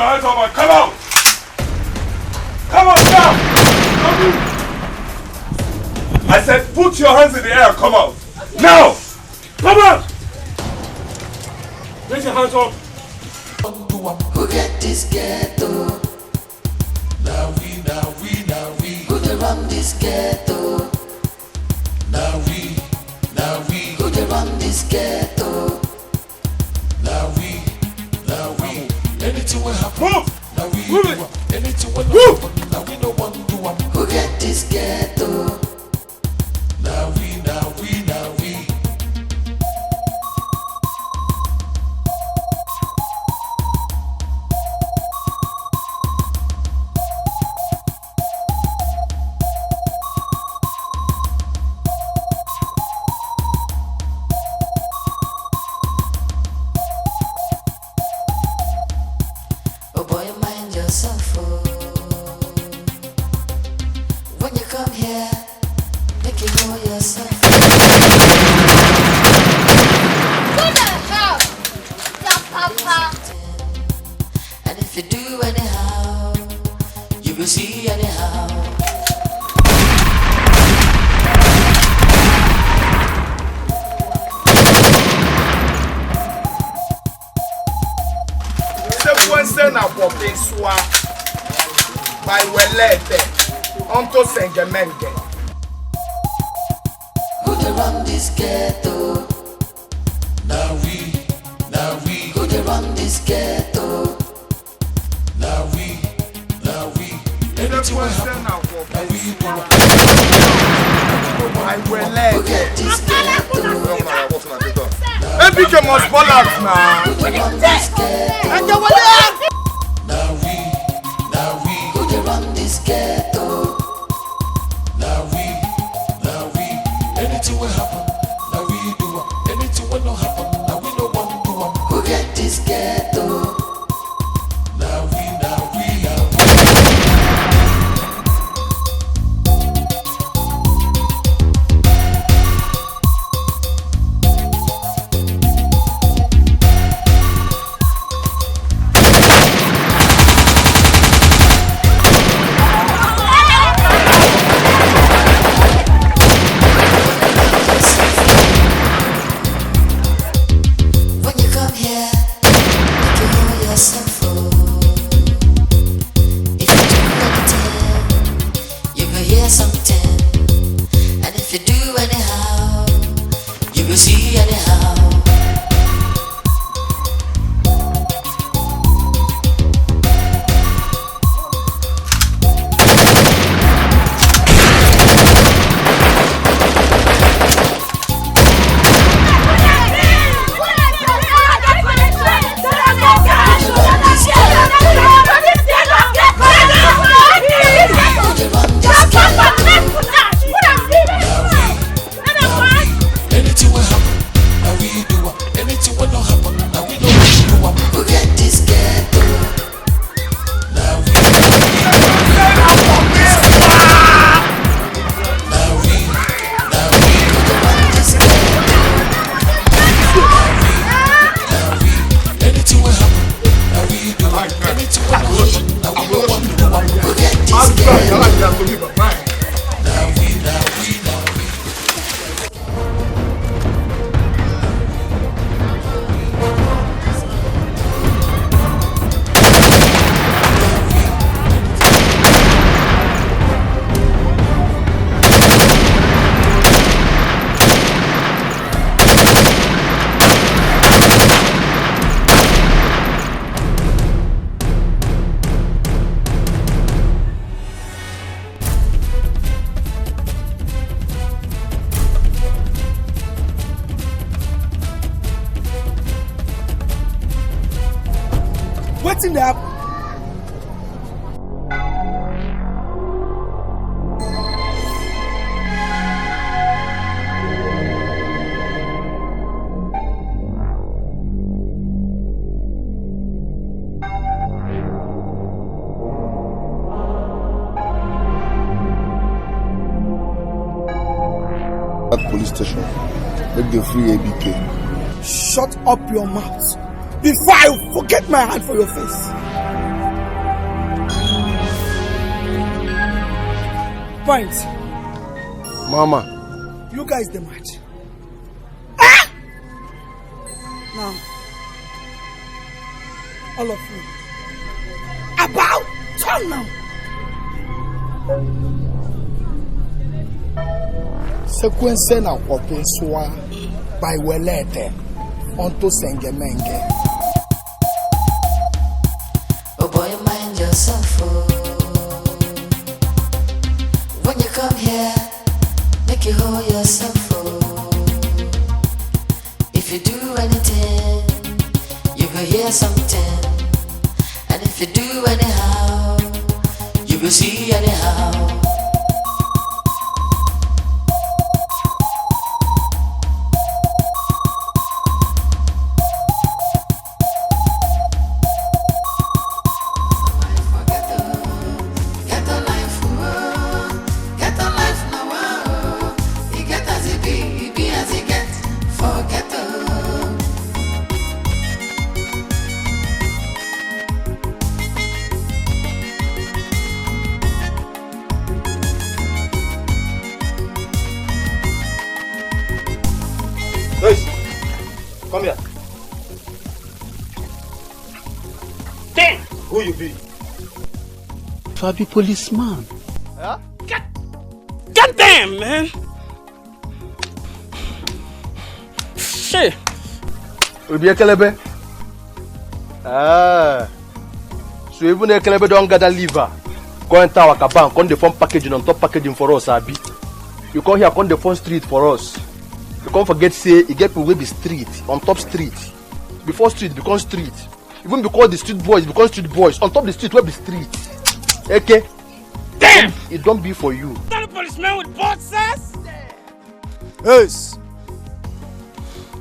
your hands on my. Come out! Come on now! I said put your hands in the air, come out! Now! Come on! Raise your hands up! Who get this ghetto? Now we. Who they run this ghetto? Now we. Who they run this ghetto? Now we. Anything will happen. Move! Now we. Move it! Anything will Move! happen. Now we don't want to do one. Who get this ghetto? Now we. Oh boy, mind yourself, oh. When you come here, make you know yourself. Who the hell? Your papa. And if you do anyhow, you will see anyhow. Na Bobeswa by Welete onto Sengemenge. Who they run this ghetto? Now we. Who they run this ghetto? Now we. Anything will happen. Na Bobeswa by Who Welete. get this ghetto? Maybe you must ball out now. Who they run this ghetto? Now we. Who they run this ghetto? Now we. Anything will happen. Now we do it. Anything will not happen. Now we don't want to do it. Who get this ghetto? Now we. When you come here, make you know yourself, oh. If you do anything, you will hear something. And if you do anyhow, you will see anyhow. Anything will happen. Now we do it. Anything will not happen. Now we don't want to do it. Who get this ghetto? Now we. Who they run this ghetto? Anything will happen. Now we do it. Anything will not happen. Now we don't want to do it. Who get this ghetto? Now we. What's in there? That police station. Make them free ABK. Shut up your mouth before I forget my hand for your face. Point. Mama. You guys the match. Ah! Now, all of you, about turn now. Sequence na kwapenswa by welete onto sengemenge. Oh boy, mind yourself. Oh. When you come here, make you hold yourself. Oh. If you do anything, you will hear something. And if you do anyhow, you will see anyhow. Come here. Damn! Who you be? Fabi policeman. Huh? God damn, man! Shit! We be a kelebe. Ah. So even a kelebe don't gather liver. Go and tower kaban, come the phone packaging on top packaging for us, Abi. You come here, come the phone street for us. You can't forget say you get people will be street, on top street. Before street become street. Even because the street boys become street boys, on top the street will be street. Okay? Damn! It don't be for you. Not a policeman with boxers? Yes.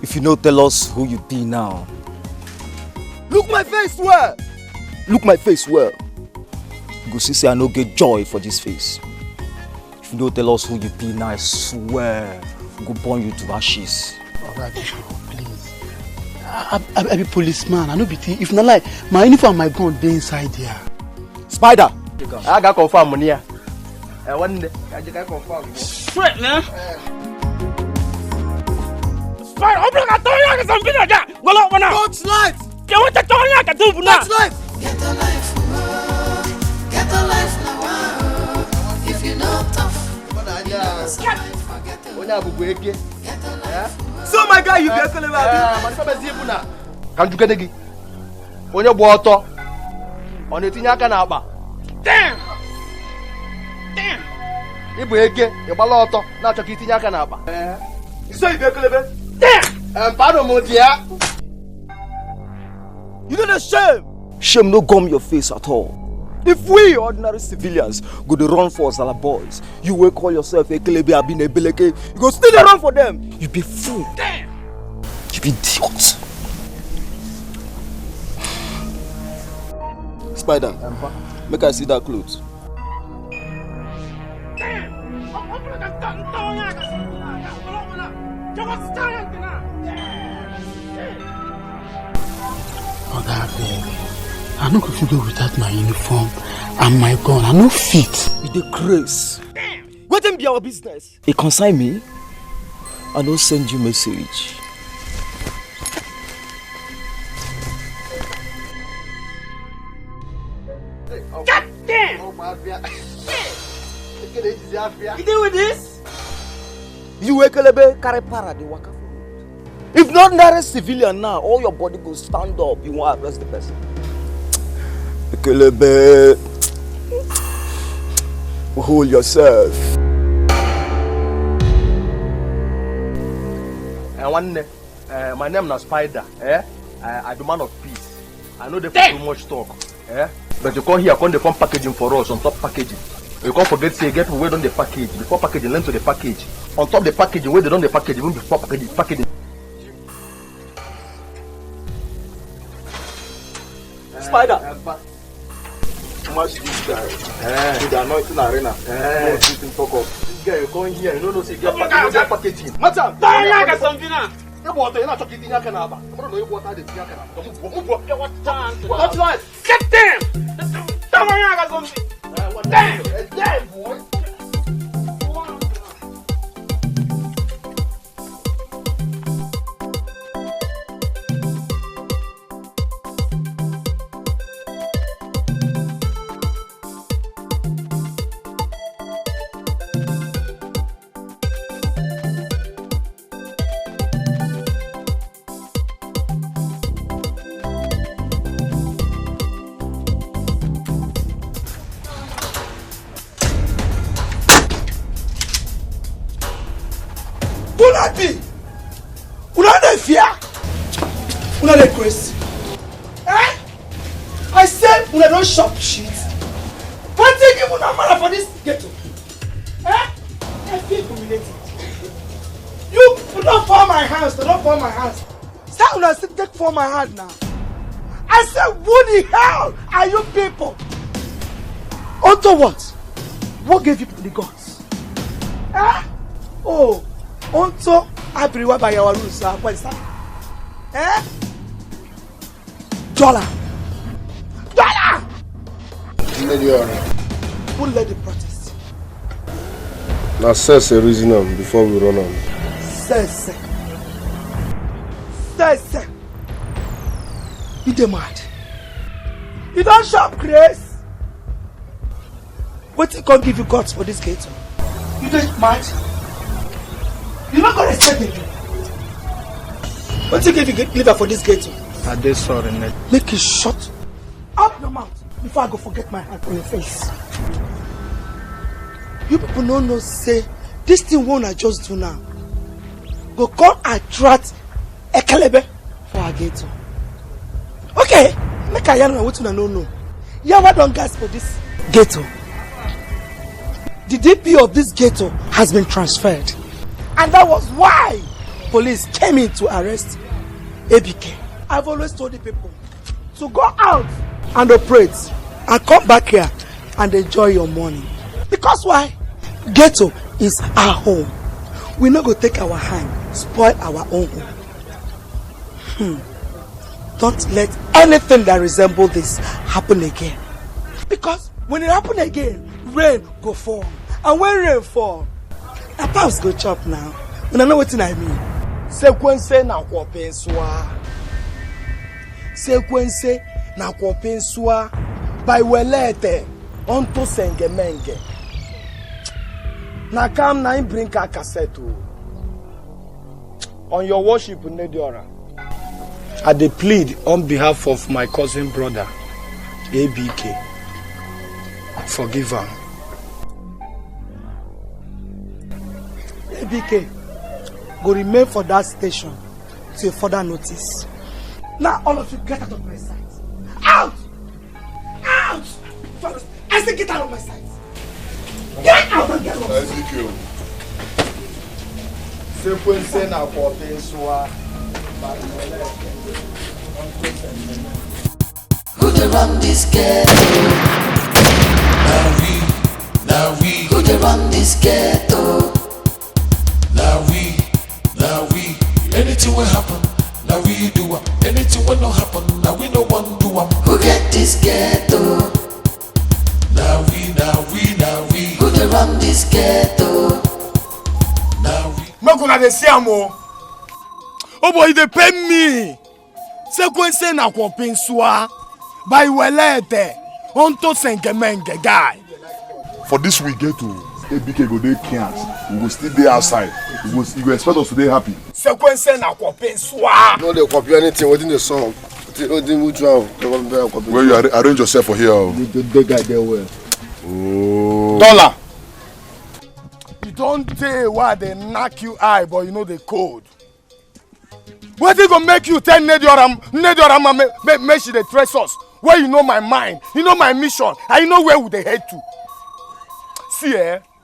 If you no tell us who you be now. Look my face well. Look my face well. You go see say I no get joy for this face. If you don't tell us who you be now, I swear go burn you to ashes. Alright, please. I be policeman. I no be thief. If not like my uniform, my gun dey inside there. Spider. I got confirm money. One day I just confirm. Straight, man. Spider, open the door. You can be there. Go out now. Touch light. You want the door? You can do now. Touch light. Get a life, get a life now. If you know tough, So my guy, you get clever. Can you get it? On your water. On the thing I can have. Damn! Damn! You break it, you baloto, not a kitty I can have. You say you get clever? Damn! And pardon, mon dear. You know the shame. Shame no gum your face at all. If we ordinary civilians go to run for Zala boys, you will call yourself a Kelebe Abine Beleke, you go still run for them. You be fool. Damn! You be idiot. Spider, make I see that clothes. Damn! Open the door. You can see now. You want to stand now. Oh, God, baby. I no go fit go without my uniform and my gun. I no fit. You dey craze. What them be our business? It consign me. I no send you message. God damn! You deal with this? You Ekelebe carry para the waka. If not a civilian now, all your body go stand up. You want to arrest the person. Ekelebe, hold yourself. One day, my name is Spider. I be man of peace. I know they put too much talk. But you come here, come the phone packaging for us on top packaging. You can't forget say get where on the package. Before packaging, learn to the package. On top the packaging, where they don't the package, even before packaging. Spider. Too much this guy. To the anointing arena. No shooting fuck up. This guy, you come here, you know say get packaging. Madam, don't like something now. You water, you not talking to Yakanaba. I don't know you water the Yakanaba. What's right? Get them! Don't like something. Damn! Damn, boy. Una be? Una dey fear? Una dey crazy? Eh? I said una don't shop shit. What take you una mara for this ghetto? Eh? I feel humiliated. You don't fall my hands, don't fall my hands. Say una still take for my hand now. I said, who the hell are you people? Onto what? What gave you the guts? Eh? Oh, onto everyone by our rules. What is that? Eh? Dollar. Who led the protest? Now, says a reason before we run on. Says. You dey mad? You don't shop grace? What you can't give you guts for this gate? You dey mad? You not gonna respect me. What you give you liver for this gate? I dey sorry, Ned. Make it shut up your mouth before I go forget my hand on your face. You people don't know say this thing won't I just do now. Go come attract a kelebe for our ghetto. Okay, make I yarn what you know. Yawa don't gas for this ghetto. The DP of this ghetto has been transferred. And that was why police came in to arrest ABK. I've always told the people to go out and operate and come back here and enjoy your money. Because why? Ghetto is our home. We not go take our hand, spoil our own home. Don't let anything that resembles this happen again. Because when it happen again, rain go fall. And when rain fall, our pounds go chop now. You know what I mean? Sequence na kwopenswa. Sequence na kwopenswa. By welete onto sengemenge. Na kam na bring a cassette on your worship Nediora. I dey plead on behalf of my cousin brother ABK. Forgive her. ABK go remain for that station till further notice. Now all of you get out of my sight. Out! Out! Fellas, I say get out of my sight. Get out and get out. Sequence na kwopenswa. Who dey run this ghetto? Now we. Who dey run this ghetto? Now we. Anything will happen. Now we do am. Anything will not happen. Now we no one do am. Who get this ghetto? Now we. Who dey run this ghetto? Now we. Makuna de siamo. Oh boy, they pay me. Sequence na kwopenswa. By welete onto sengemenge guy. For this we get to ABK go dey camps. We go still dey outside. You go expect us to dey happy. Sequence na kwopenswa. No, they copy anything within the song. Where you arrange yourself for here. The guy there well. Oh. Dollar. You don't tell why they knock you eye, but you know the code. What is gonna make you tell Nediora make she dey dress us? Where you know my mind, you know my mission, and you know where would they head to. See,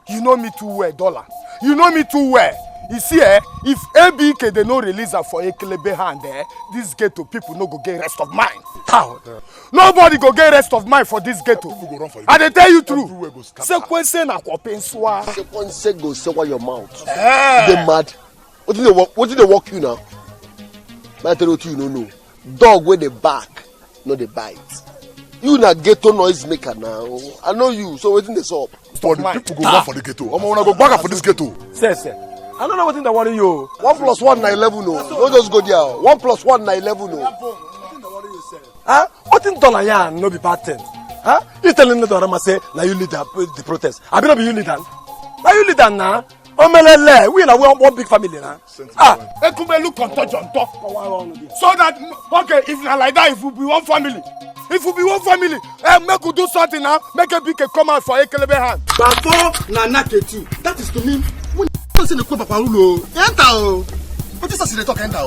you know me too well, Dollar. You know me too well. You see, if ABK they no release her for Ekelebe hand, this ghetto people no go get rest of mind. How? Nobody go get rest of mind for this ghetto. I dey tell you true. Sequence na kwopenswa. Sequence go say what your mouth. You dey mad. What did they walk you now? I tell you no know. Dog where they back, no they bite. You na ghetto noise maker now. I know you, so waiting this up. For the people go back for the ghetto. I'm gonna go back for this ghetto. Say. I don't know what they worry you. 1 + 1 na 11 no. Don't just go there. 1 + 1 na 11 no. Huh? What in Dollar yarn no be bad thing? Huh? You telling me to say now you lead the protest. I be not be you leader. Now you leader now. Omelele, we na one big family now. Ekube look on touch on top. So that okay, if na like that, if we be one family. If we be one family, make we do something now, make a big come out for Ekelebe hand. Before na naketu. That is to mean don't say the Papa Ulo. Enter. What is the talk enter?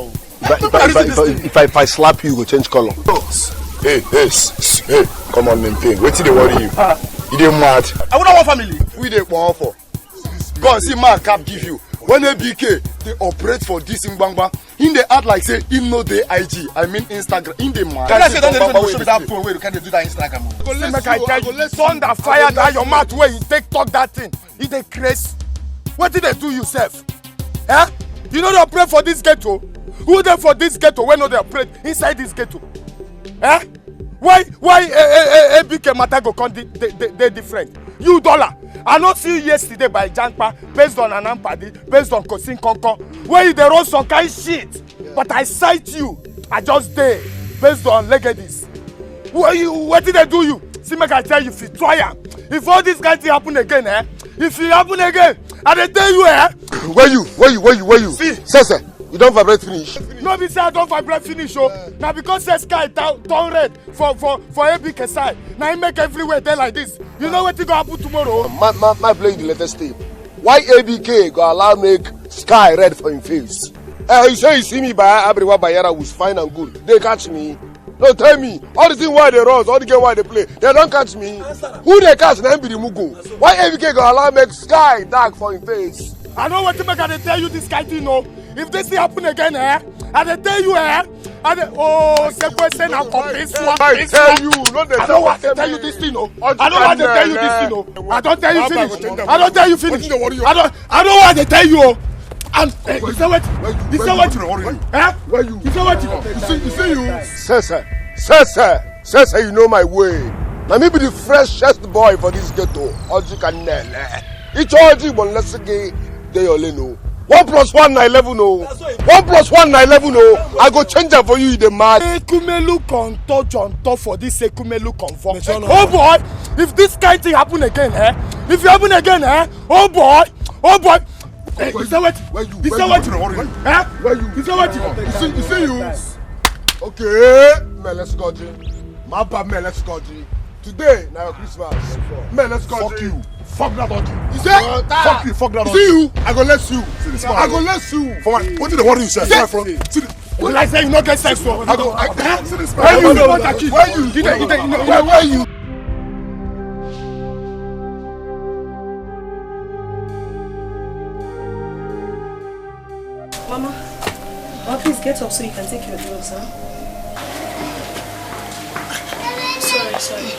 If I slap you, go change color. Hey, come on, maintain. Wait till they worry you. You didn't mad. I wouldn't want family. We dey born for. God see my cap give you. When ABK they operate for this in Bangba, in the act like say him no dey IG. I mean Instagram. In the man. Can I say don't show me that phone where you can't do that Instagram? Go let me tell you. Thunder fire that your mouth where you take talk that thing. It dey craze. What did they do yourself? Eh? You know they operate for this ghetto? Who dey for this ghetto when no they operate inside this ghetto? Eh? Why ABK matter go come they different? You dollar. I not see you yesterday by Jankpa based on Anampadi, based on Kosin Konko. Where you dey run some kind shit. But I cite you. I just dey based on Legadis. What did they do you? See make I tell you if you try am. If all this kind thing happen again, eh? If it happen again, I dey tell you, eh? Where you? See. Sese, you don't vibrate finish. No be say I don't vibrate finish oh. Now because the sky turn red for ABK side. Now it make everywhere there like this. You know what go happen tomorrow? My playing the latest tape. Why ABK go allow make sky red for him face? You say you see me by everywhere by Yara was fine and good. They catch me. No, tell me. All the thing why they run, all the game why they play. They don't catch me. Who they catch now be the Mugu. Why ABK go allow make sky dark for him face? I know what to make I tell you this kind thing no. If this thing happen again, eh? I tell you, eh? C'est quoi c'est now for this one? I tell you, not the I don't want to tell you this thing, no. I don't want to tell you this thing, no. I don't tell you finish. I don't tell you finish. I don't want to tell you. And you say what? You say what? Eh? Where you? You say what? You see you. Sese, you know my way. Now me be the freshest boy for this ghetto. Oji Kanele. Each Oji but let's get they all know. 1 + 1 na 11 no. 1 + 1 na 11 no. I go change it for you, the mad. Ekumelu konto jonto for this Ekumelu conform. Oh boy, if this kind thing happen again, eh? If it happen again, eh? Oh boy. You say what? You say what? Eh? You say what? You see you. Okay, man, let's go, G. My bad, man, let's go, G. Today, now your Christmas. Man, let's go, Fuck G. you. Fuck that doggy. You say? Fuck you. Fuck that doggy. See you. I go let you. I go let you. For my, what did they worry you say? Well, I say you not get sex so. I go. See this man. Where you? Mama, please get up so you can take your drugs, huh? Sorry.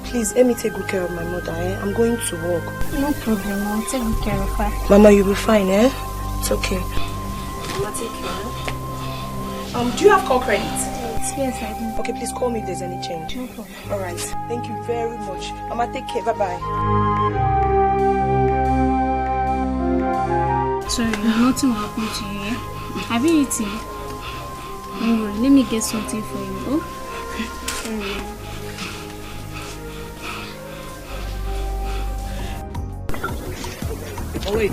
Please, let me take good care of my mother, eh? I'm going to work. No problem, I'll take good care of her. Mama, you'll be fine, eh? It's okay. Mama, take care. Do you have call credit? Yes, I do. Okay, please call me if there's any change. No problem. Alright, thank you very much. Mama, take care, bye-bye. Sorry, nothing will happen to you, yeah? Have you eaten? Don't worry, let me get something for you, oh? Oh, wait.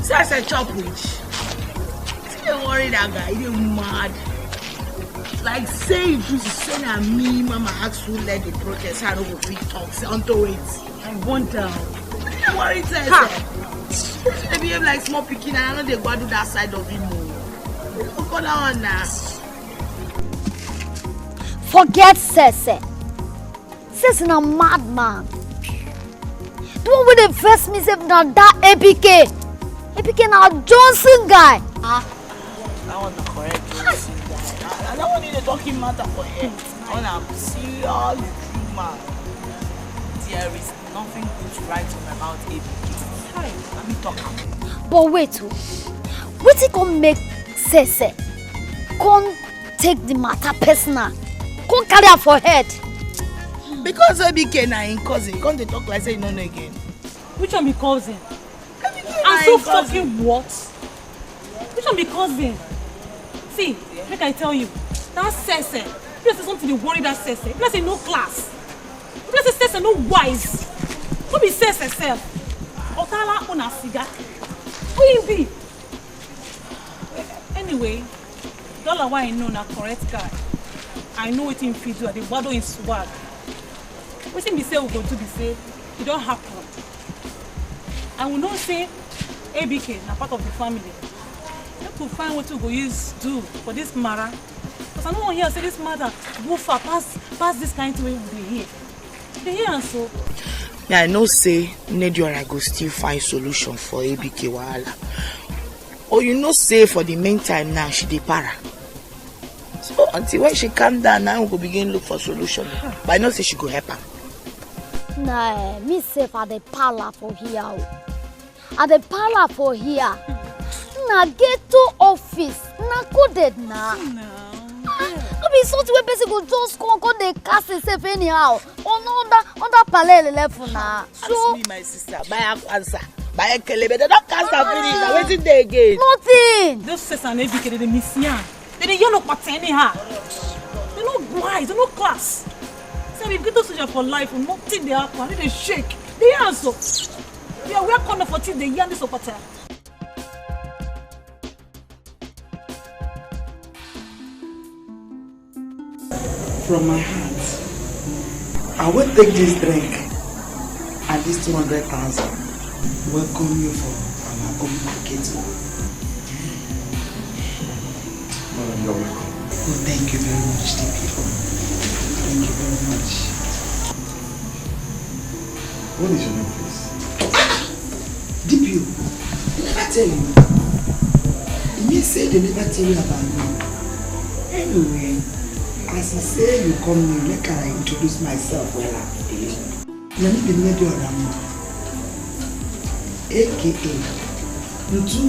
So I said chop which? Don't worry that guy, he's mad. Like say if you send a me, mama ask who led the protest, I don't go free talks onto it. I wonder. Don't worry, Tessa. They behave like small picking and I know they go to that side of him. Go down now. Forget Sese. Sese na madman. The one with the first me say na that ABK. He became a Johnson guy. That one the correct Johnson guy. I don't want you to talking matter for him. On a serious man. There is nothing good to write on about ABK. Let me talk. But wait, what he can make Sese? Can't take the matter personal. Can't carry her for head. Because ABK na in cousin, can't they talk like say you know again? Which one be cousin? I'm so fucking what? Which one be cousin? See, make I tell you, that Sese, you say something they worry that Sese. You say no class. You say Sese no wise. Who be Sese self? Otala on a cigar. Who you be? Anyway, dollar why I know na correct guy. I know what him fit do. The bado in swag. What him be say we go to be say it don't happen. I will not say ABK na part of the family. You have to find what to go use do for this matter. Because I don't want to hear say this matter go far past this kind of way we hear. They hear and so. Yeah, I know say Nigerian go still find solution for ABK wahala. Or you know say for the meantime now she dey para. So until when she calm down now we go begin look for solution. But I know say she go help her. Nah, me say for the parlor for here. At the parlor for here. Na ghetto office. Na coded na. No be something where person go just come they cast himself anyhow. Under parallel level na. So ask me my sister, buy answer. Buy a kelebe, they don't cast her finish. Now waiting there again. Nothing. Those Sese and ABK they miss yan. They yell up at anyhow. They no wise, they no class. Say we get to soldier for life, nothing they happen, they shake. They answer. We are corner for things they yarn this up at time. From my heart, I will take this drink and this 200,000. Welcome you for our own market. You're welcome. Oh, thank you very much, DPO. Thank you very much. What is your name, please? DPO, they never tell you. It means say they never tell you about me. Anyway, as you say you come here, make I introduce myself well. My name is Nigerian, aka Ntu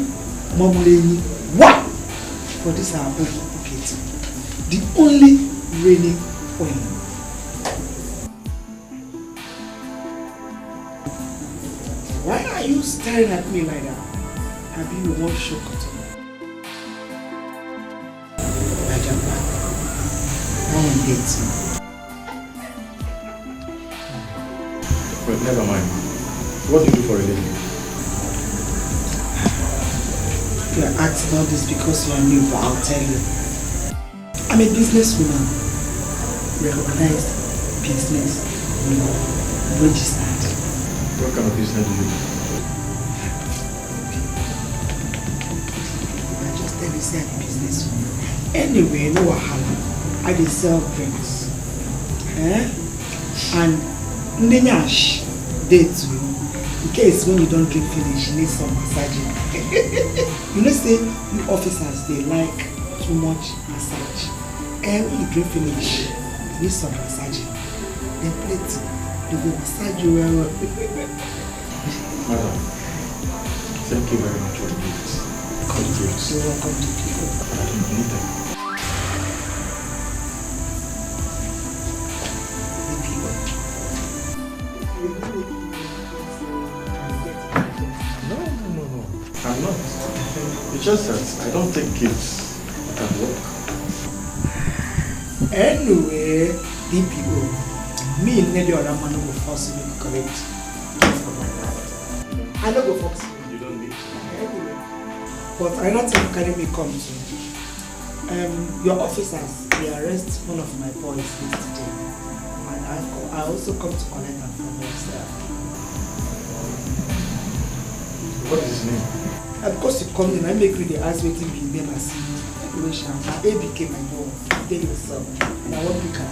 Momuleni. What? For this our book, the only reigning queen. Why are you staring at me like that? Have you one shock at me? But never mind. What do you do for a living? You are asking all this because you are new, but I'll tell you. I'm a businesswoman. Recognized business woman. Registered. What kind of business do you do? I just tell you, say I'm a businesswoman. Anyway, no wahala. I dey sell drinks. And Ndenyash day too. In case when you don't drink finish, you need some massaging. You know say you officers they like too much massage. And when you drink finish, you need some massaging. Then plenty. They will massage you well. Madam, thank you very much for the gifts. You're welcome to people. I don't need them. I'm not. It's just that I don't think kids can work. Anyway, DPO, me and Lady or man will force me to correct. I don't go force you. You don't need to. Anyway, but I don't think carry me come to. Your officers, they arrest one of my boys yesterday. And I also come to collect them from yourself. What is his name? Of course you come in, I make you the ask waiting be name as anyway, my ABK my boy, tell yourself. And I want to come.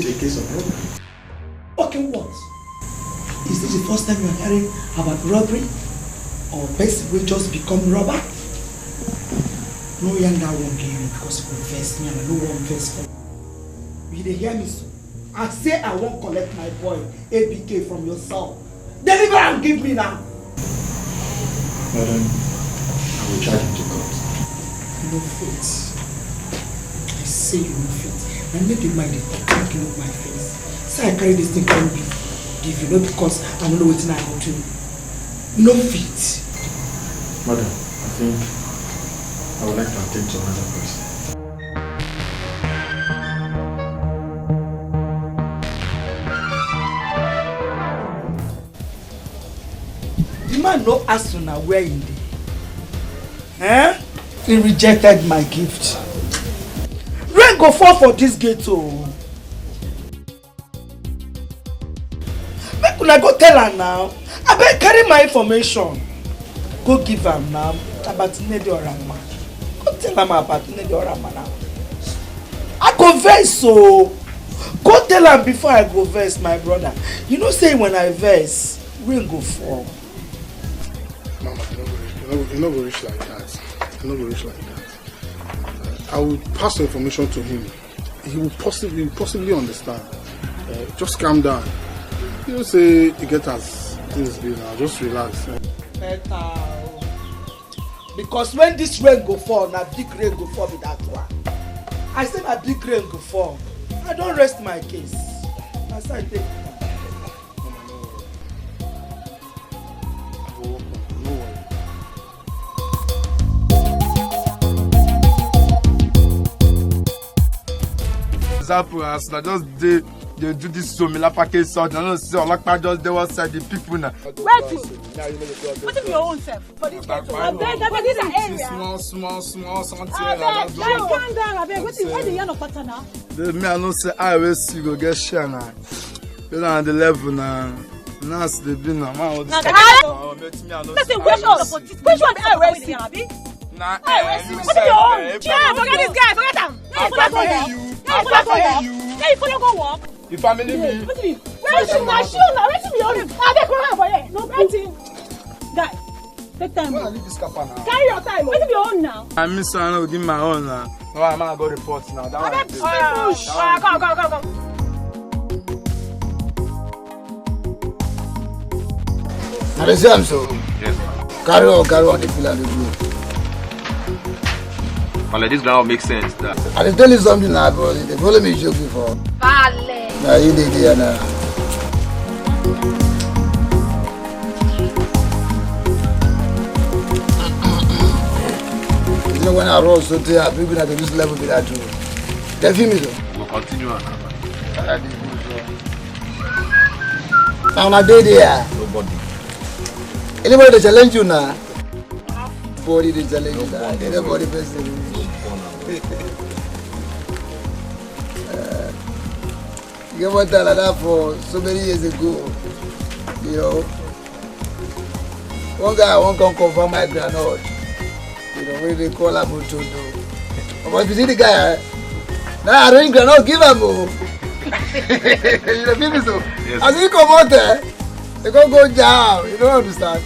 case a case of robbery. Okay, what? Is this the first time you are hearing about robbery? Or person will just become robber? No younger won't give you because you confess me and I no one confess for you. You dey hear me so? I say I won't collect my boy ABK from your cell. Deliver and give me now. Madam, I will charge him to court. No fit. I say you no fit. And make the mind talk look my face. Say I carry this thing come give you, not because I don't know what I go do. No fit. Madam, I think I would like to attend to another person. The man no ask una where he dey. He rejected my gift. Rain go fall for this gate oh. Make una go tell her now. I beg carry my information. Go give am now about Nnedi Orama. Go tell am about Nnedi Orama now. I go vex so. Go tell am before I go vex my brother. You know say when I vex, rain go fall. Mama, you no go reach like that. You no go reach like that. I will pass the information to him. He will possibly understand. Just calm down. You know, say you get as things be now. Just relax. Better. Because when this rain go fall, na big rain go fall with that one. I say na big rain go fall. I don't rest my case. That's how I take it. Example, as I just they do this so me la package sort. I don't see Olakpa just there outside the people now. Wait, what if your own self for this ghetto? I beg, this area. Small something. Calm down, I beg. What the yarn of pattern now? Me I know say I will see go get share now. You on the level now. Now the bin now. Man, that's a which one I will see, Abi? Nah, what is your own? Yeah, forget this guy, forget him. I'm walk. You family me. Where is my shoe now? Where is my own? I beg for her. No, waiting. Guy, take time. Leave this kappa now. Carry your time. Where is your own now? I miss I know give my own now. No, I'm gonna go report now. That one. Push. Go. Now the same so. Yes. Carry on the pillar the blue. But like this now makes sense. That. I tell you something now, bro. They follow me joke before. Vale. Now you did it now. You know when I rose so there, people at this level with that too. They feel me though. We'll continue on. Now on a day there. Nobody. Anybody that challenge you now? Body they challenge you now. Anybody person. You get one time like that for so many years ago. You know. One guy won't come confirm my grandeur. You know, when they call him to do. But you see the guy, now I don't grandeur give him. You know, people so. Yes. As he come out there, they go down. You don't understand.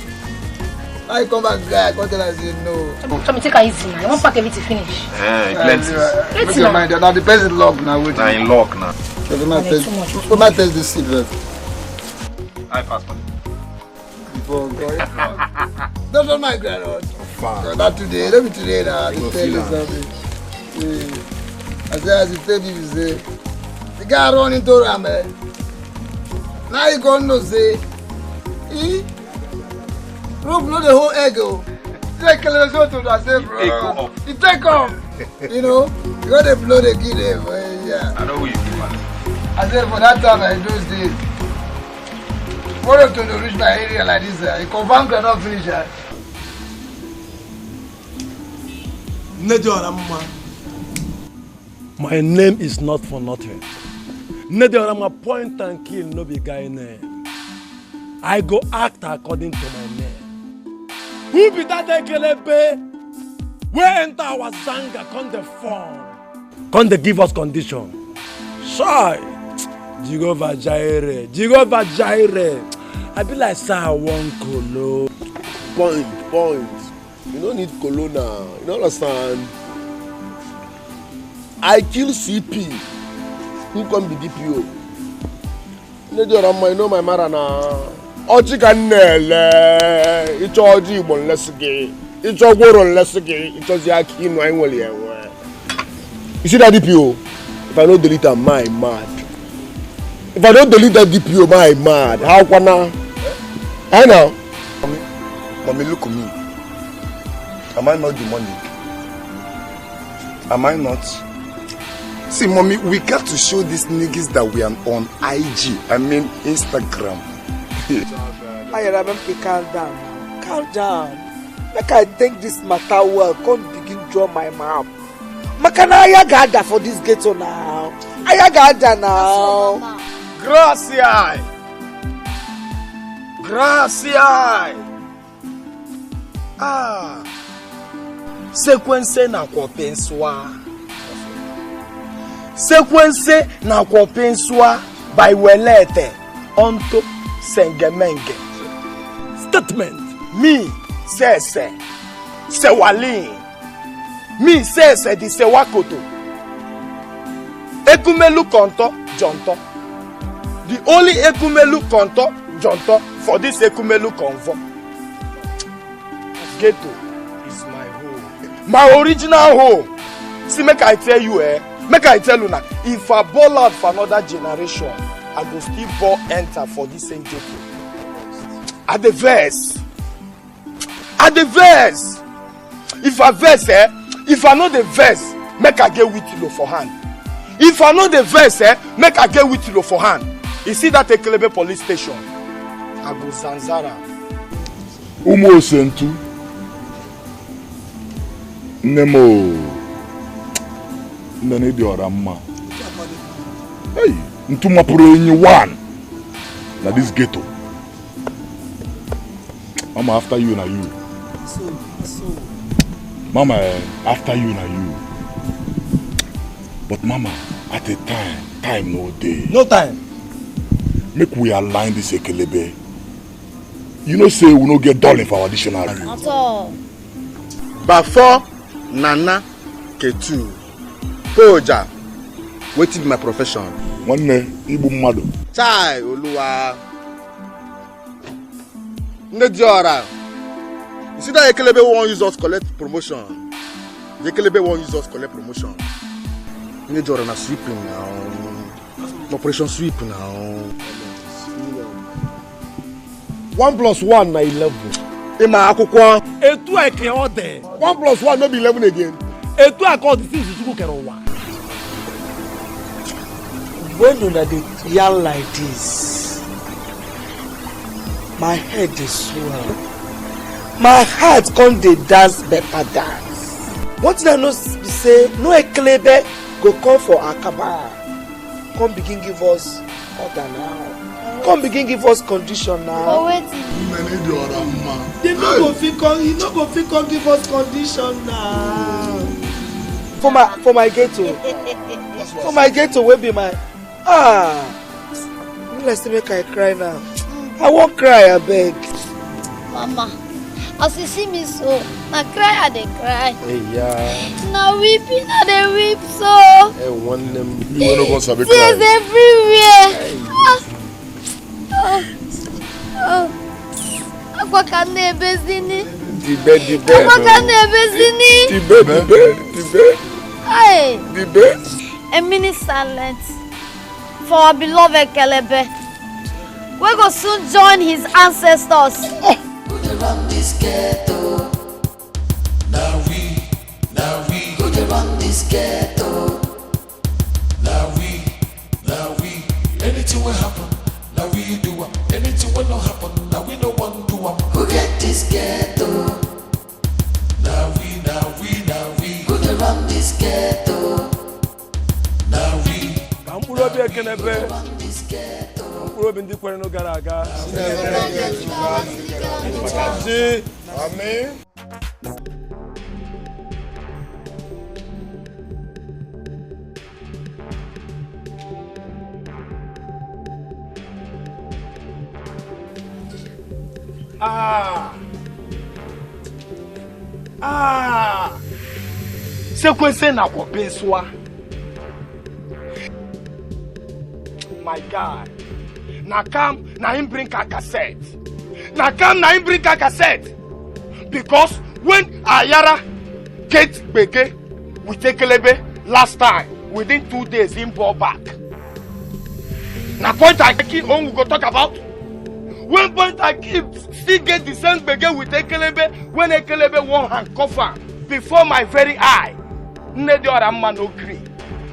I come back, guy, come tell us, no. Come take it easy. I want pack everything finish. Plenty. Make your mind, now the person lock now. Now in lock now. So we might test this seat first. I pass money. Before going. That's not my grandma. Not today, let me today now. I tell you something. I say, as you tell me, you say, the guy run into Ramen. Now you can't know, say, Rope not the whole ego. Take a little to I say, bro. You take off. You know, you got to blow the kid there. Yeah. I know who you keep, man. I said, for that time, I those days, for you to reach my area like this, you confirm cannot finish that. My name is not for nothing. Nnedi Orama point and kill no be guy name. I go act according to my name. Who be that Ekelebe? Where enter our Zanga, come the form. Come they give us condition. Shy. Jehovah Jireh. Jehovah Jireh. I be like sir one colo. Point. You don't need colo now. You don't understand? I kill CP. Who come be DPO? You know my mara now. Oji kanele. It's oji bon lesge. It's ogoro lesge. It's oji aki no ainwoli enwe. You see that DPO? If I don't delete that, my mad. If I don't delete that DPO, my mad. How can I? I know. Mommy, look at me. Am I not the money? Am I not? See, mommy, we got to show these niggas that we are on IG. I mean, Instagram. Calm down. Calm down. Make I think this matter well. Come begin draw my map. Makana ayagada for this ghetto now. Ayagada now. Gracias. Sequence na kwa penswa by welete onto sengemenge. Statement. Me sese sewalin. Me sese di sewakoto. Ekumelu konto jonto. The only Ekumelu konto jonto for this Ekumelu convo. Ghetto is my home. My original home. See, make I tell you, make I tell you now, if I ball out for another generation, I go still ball enter for this same ghetto. At the verse. If I verse, if I know the verse, make I get with you for hand. If I know the verse, make I get with you for hand. You see that Ekelebe police station? I go Zanzara. Umo sentu. Nemo. Nene di orama. Hey, ntuma puro inyi one. Na this ghetto. Mama after you na you. Mama after you na you. But mama, at a time no day. No time. Make we align this Ekelebe. You know say we no get dollar for our dictionary. At all. Before Nana Ketu. Poja. Waiting my profession. One Ibu Mado. Chai Oluwa. Ndejora. You see that Ekelebe won't use us collect promotion. The Ekelebe won't use us collect promotion. Ndejora na sweeping now. Operation sweep now. 1+1 na 11. Ima akwụkwọ. Etu eke ọ dị. 1+1 no be 11 again. Etu aka ọ dị since Chukwu kere ụwa. When una dey yarn like this, my head dey swell. My heart come dey dance better dance. One thing I know be say no Ekelebe go come for Akaba. Come begin give us order now. Come begin give us condition now. Oh wait. They no go fit come give us condition now. For my ghetto. For my ghetto wey be my let's make I cry now. I won't cry, I beg. Mama, as you see me so, I cry, I dey cry. Hey, yeah. Now weeping, I dey weep so. Hey, one them. You wanna go sabi tears cry? everywhere. Akwa ka na-ebezini. Dibe. Akwa ka na-ebezini. Dibe. Hey. Dibe. A minute silence for our beloved Ekelebe. We go soon join his ancestors. Run this ghetto. Now we. Who dey run this ghetto? Now we. Anything will happen. Now we do it. Anything will not happen. Now we no one do it. Who get this ghetto? Now we. Who dey run this ghetto? Now we. Mkpụrụ obi Ekelebe. Mkpụrụ obi ndị kwere n'oge gara aga. Amen. Sequence na kwa beswa. My God. Na come na him bring a cassette. Na come na him bring a cassette. Because when Ayara get Beke with Ekelebe last time, within 2 days him brought back. Na point I keep on we go talk about. When point I keep still get the same Beke with Ekelebe when Ekelebe won't handcuff her before my very eye. Nedi Orama no gree.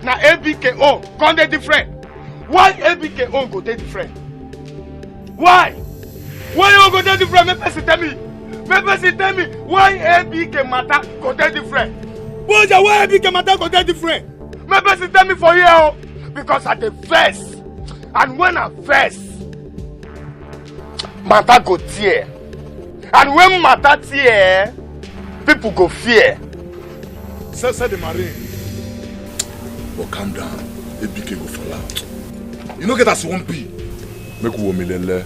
Na ABKO come dey different. Why ABKO go dey different? Why? Why you go dey different? Me person tell me. Me person tell me why ABK matter go dey different. Boja, why ABK matter go dey different? Me person tell me for here because I dey vex. And when I vex, matter go tear. And when matter tear, people go fear. Say the marine. But calm down. ABK go fall out. You no get as one P. Make we milele.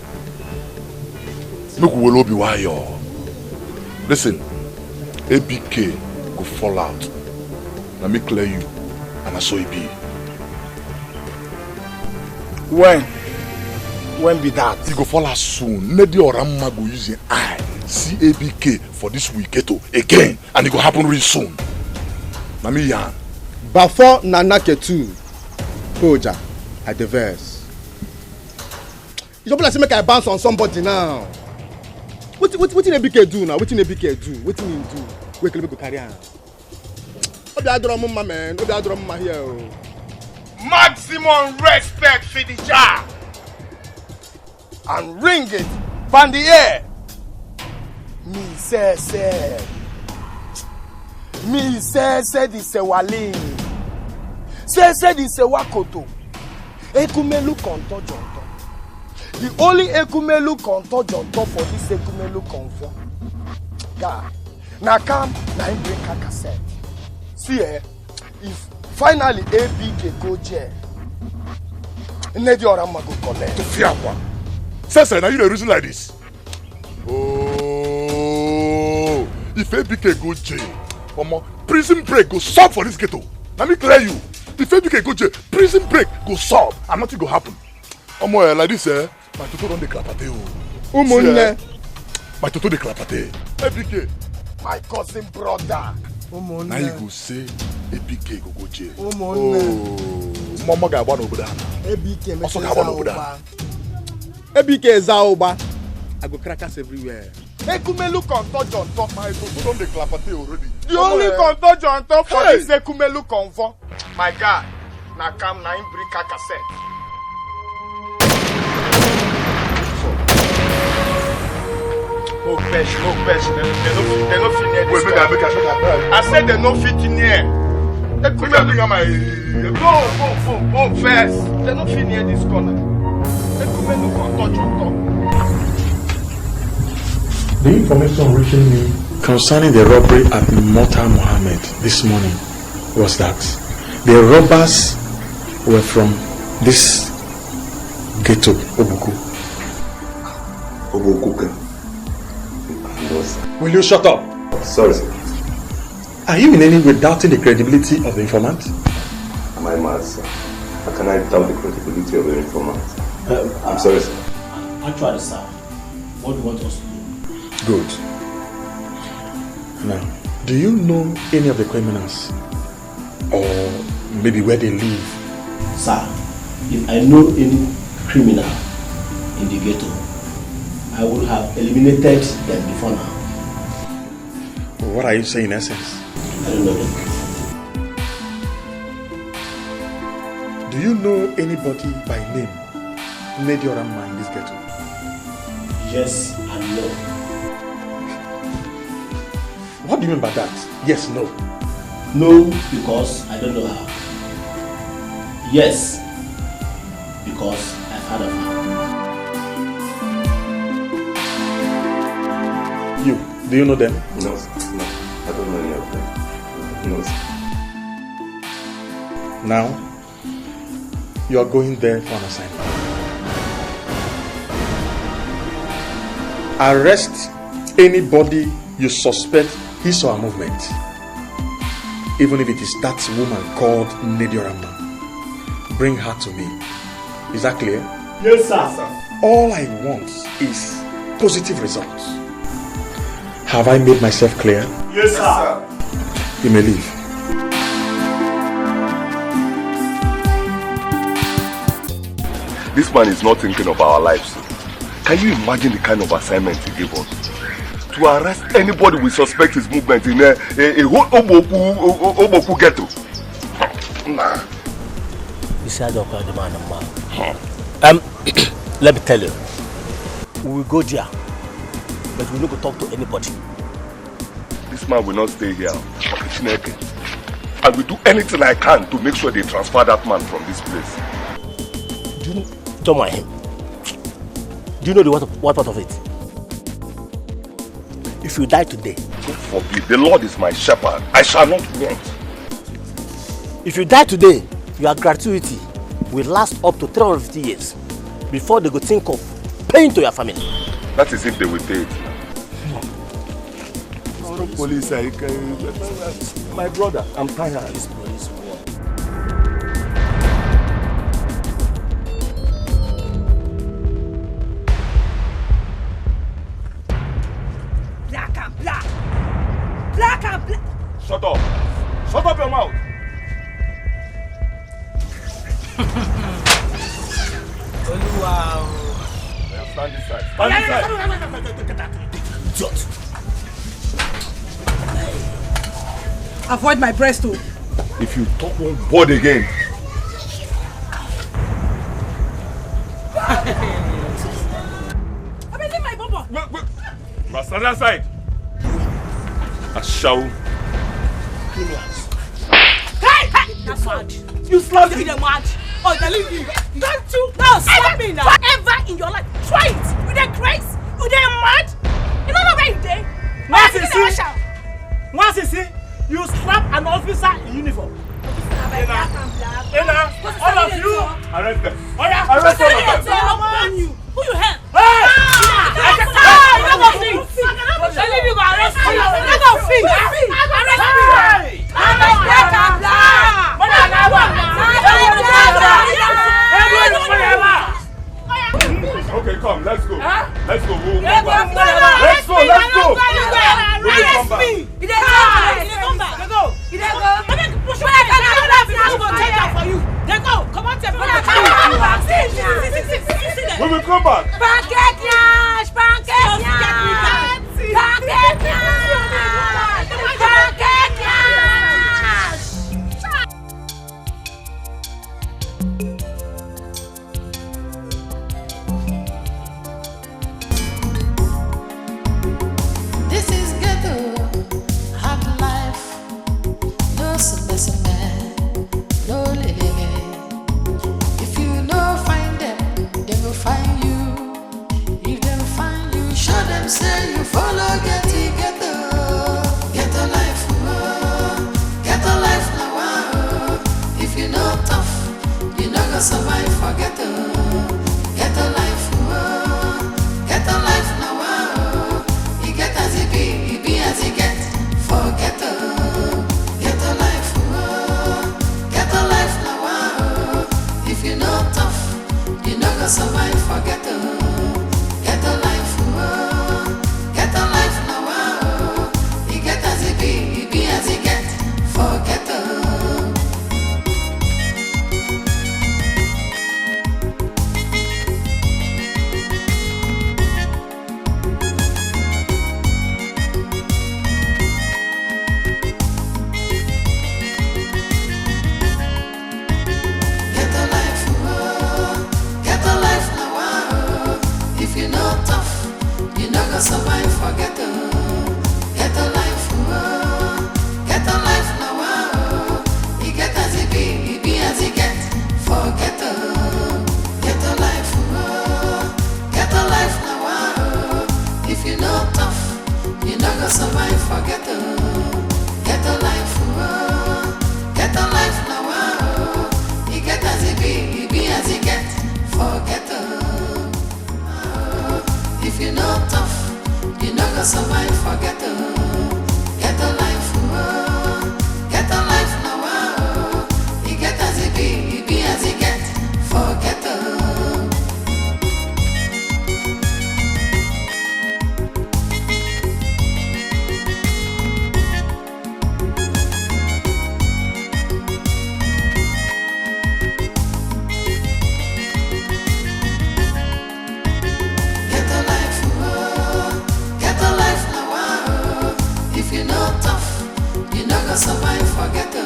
Make we lobi wayo. Listen, ABK go fall out. Now me clear you, and I saw it be. When be that? He go fall out soon. Nedi Orama go use your eye. See ABK for this week again, and it go happen real soon. Now me yan. Before Nanake 2, Koja, at the verse. You don't like make I bounce on somebody now. What ABK do now? What ABK do? What him do? Where can we go carry on? What the other mama man? What the other mama here? Maximum respect for the job. And ring it from the air. Me say the sewalin. Say the sewakoto. Ekumelu konto jonto. The only Ekumelu konto jonto for this Ekumelu konfo. God, na come na him bring a cassette. See if finally ABK go jail, Nedi Orama go collect. To fear one. Say, now you the reason like this. Oh, if ABK go jail, prison break go solve for this ghetto. Let me clear you. If ABK go jail, prison break go solve, and nothing go happen. Like this, my toto don't declapate. My toto declapate. ABK, my cousin brother. Now you go say ABK go jail. Mama got one over there. ABK also got one over there. ABK is Zaoba. I go crackers everywhere. Ekumelu konto jonto. My toto don't declapate already. The only konto jonto for this Ekumelu konfo. My God, na come na him bring a cassette. Smoke fresh. They no fit near this. Wait, make I I said they no fit near. Go first. They no fit near this corner. Ekumelu konto jonto. The information reaching me concerning the robbery at Mota Mohammed this morning was that the robbers were from this ghetto, Obuku. Obuku? No, sir. Will you shut up? Sorry, sir. Are you in any way doubting the credibility of the informant? Am I mad, sir? How can I doubt the credibility of the informant? I'm sorry, sir. Actually, sir, what do you want us to do? Good. Now, do you know any of the criminals? Or maybe where they live? Sir, if I know any criminal in the ghetto, I would have eliminated them before now. What are you saying in essence? I don't know them. Do you know anybody by name Nedi Orama in this ghetto? Yes and no. What do you mean by that? Yes, no. No, because I don't know her. Yes, because I've heard of her. You, do you know them? No, sir. No, I don't know any of them. No, sir. Now, you are going there for an assignment. Arrest anybody you suspect his or her movement. Even if it is that woman called Nediorama. Bring her to me. Is that clear? Yes, sir. All I want is positive results. Have I made myself clear? Yes, sir. You may leave. This man is not thinking of our lives. Can you imagine the kind of assignment he gave us? To arrest anybody we suspect his movement in a whole Oboku ghetto. Nah. You see, I don't call the man a man. Let me tell you. We will go there, but we will not talk to anybody. This man will not stay here. I will do anything I can to make sure they transfer that man from this place. Don't mind him. Do you know what part of it? If you die today, God forbid, the Lord is my shepherd. I shall not want. If you die today, your gratuity will last up to 350 years before they go think of paying to your family. That is if they will pay it. Police, my brother, I'm tired. This police war. Black and black. Black and black. Shut up. Shut up your mouth. Wow. Stand this side. Stand this side. Idiot. Avoid my breast too. If you talk one word again. I'm in my bumper. Stand that side. I shall. Hey! That's mad. You slapped me. You're mad. Oh, believe me. Don't you slap me now. Ever in your life. Try it. You dey crazy. You dey mad. You don't know where you dey. Once you see, you slap an officer in uniform. All of you. Arrest them. Arrest all of them. Who you help? Hey! You don't go free. I leave you go arrest me. You don't go free. Arrest me. I'm a black and Okay, come, let's go. Let's go. Let's go. Let's go. Let's go. Arrest me. You dey come back. They go. You dey go. Push me. I go take that for you. They go. Come on, take me. We will come back. Pancake yash. Pancake yash. Pancake yash. Pancake yash. You no go survive for ghetto. Ghetto life, oh. Ghetto life now, oh. You get as it be as you get for ghetto. Survive for ghetto,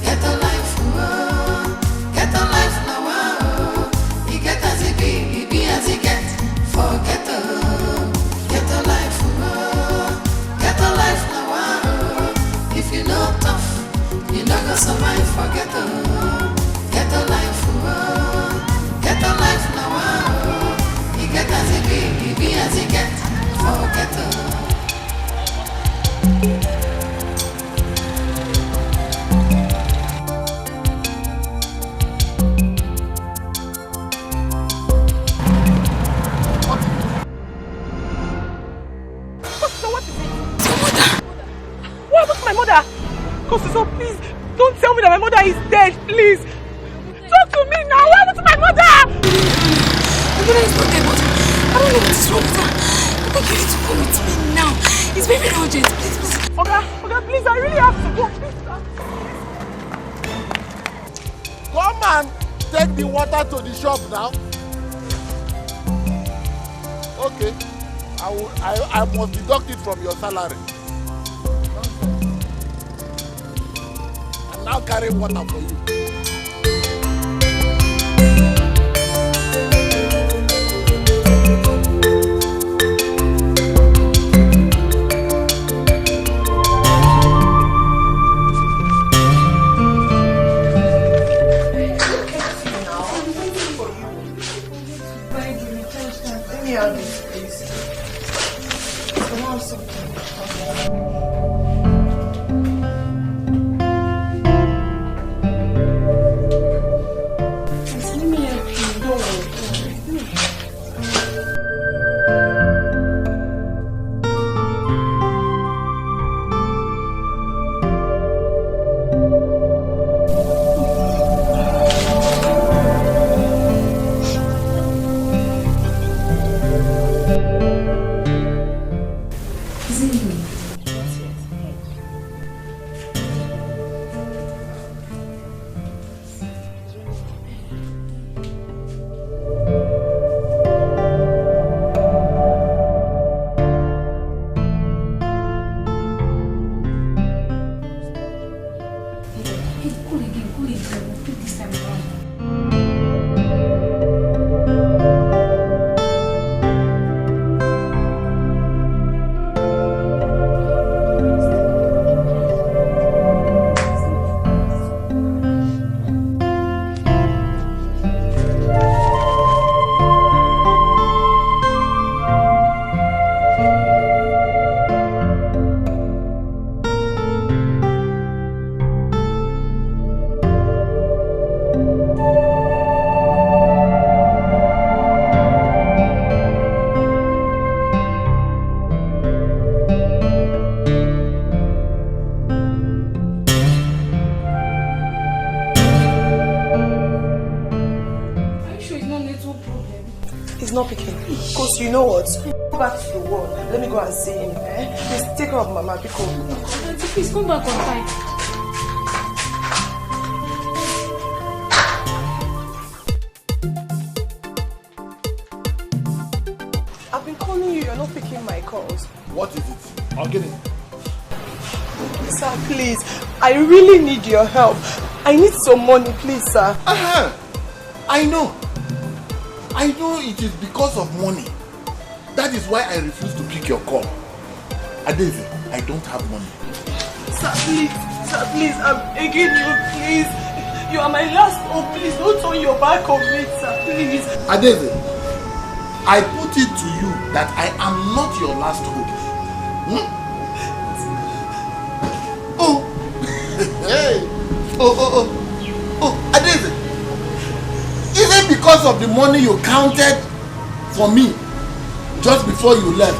ghetto life, oh. Ghetto life now, oh. You get as it be as you get for ghetto, ghetto life, oh. Ghetto life now, oh. If you know tough, you not gonna survive for ghetto, ghetto life, oh. Ghetto life now, oh. You get as it be as you get for ghetto. So please, don't tell me that my mother is dead, please. Talk to me now. What happened to my mother? My mother is not dead, but I don't know what is wrong with her. I think you need to come with me now. It's very, very urgent. Please, please. Okay, please, I really have to go. Please, come and take the water to the shop now. Okay. I must deduct it from your salary. I'll carry water for you. Let me have this, please. not picking. Because you know what? Go back to the world. Let me go and see him. Please take care of Mama. Because... Auntie, please come back on time. I've been calling you. You're not picking my calls. What is it? I'll get it. Sir, please. I really need your help. I need some money, please, sir. I know it is because of money. That is why I refuse to pick your call. Adeze, I don't have money. Sir, please, I'm begging you, please. You are my last hope, please. Don't turn your back on me, sir, please. Adeze, I put it to you that I am not your last hope. Oh, hey, oh, Adeze. Even because of the money you counted for me just before you left,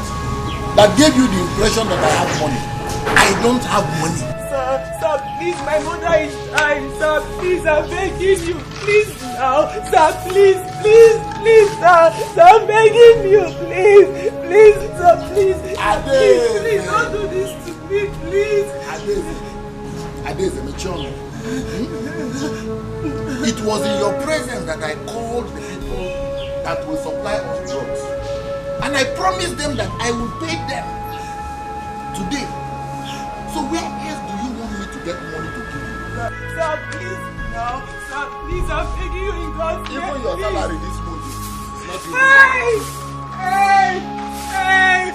that gave you the impression that I have money. I don't have money. Sir, please, my mother is dying. Sir, please, I'm begging you. Please now. Sir, please, sir. Sir, I'm begging you. Please, sir, please. Please, don't do this to me, please. Adeze, Mechon. It was in your presence that I called the people that will supply us drugs. And I promised them that I will pay them today. So where else do you want me to get money to give you? Sir, please, now. Sir, please, I'm begging you in God's name. Even your salary this month is not even. Hey,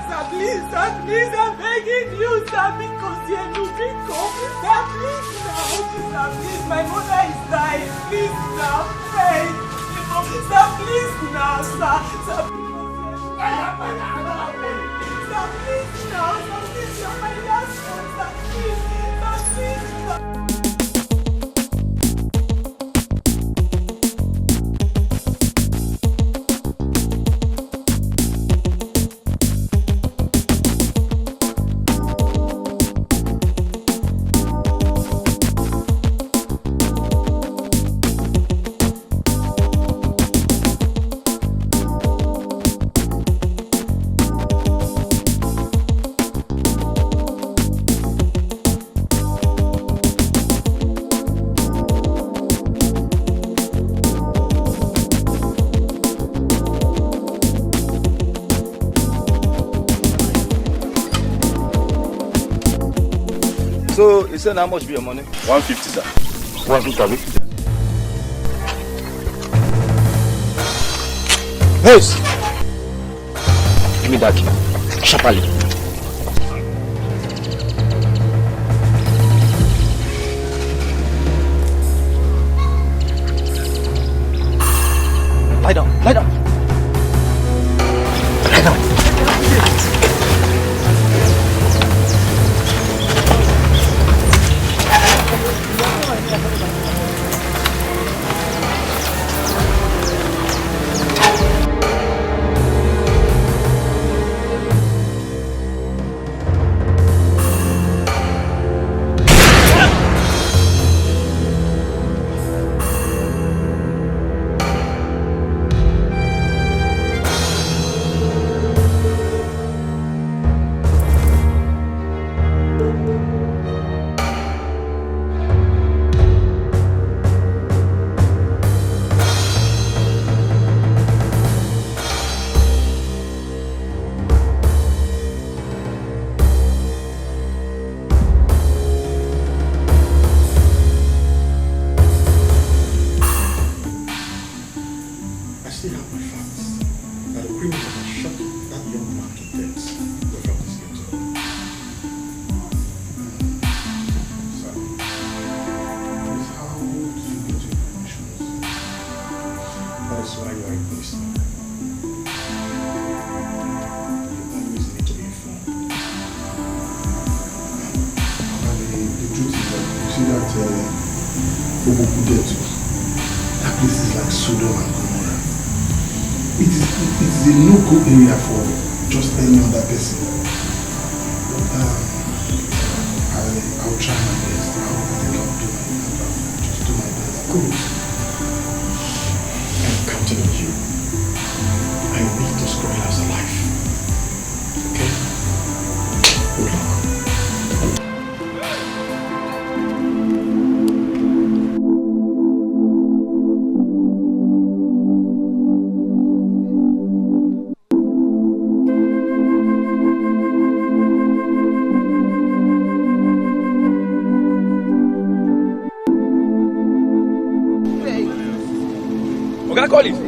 sir, please, I'm begging you, sir, because you're looking cold. Sir, please, now. Sir, please, my mother is dying. Please, now. Hey, sir, please, now, sir. Sir, please, now. Sir, please, you're my last one. Sir, please, sir. So, you said how much be your money? 150, sir. 150. Yes. Give me that key. Sharply. Lie down. Lie down. Lie down. Area for just any other person. I'll try my best. I'll just do my best. Good. I'm counting on you. I need those gorillas alive. Okay? Good luck. Call it.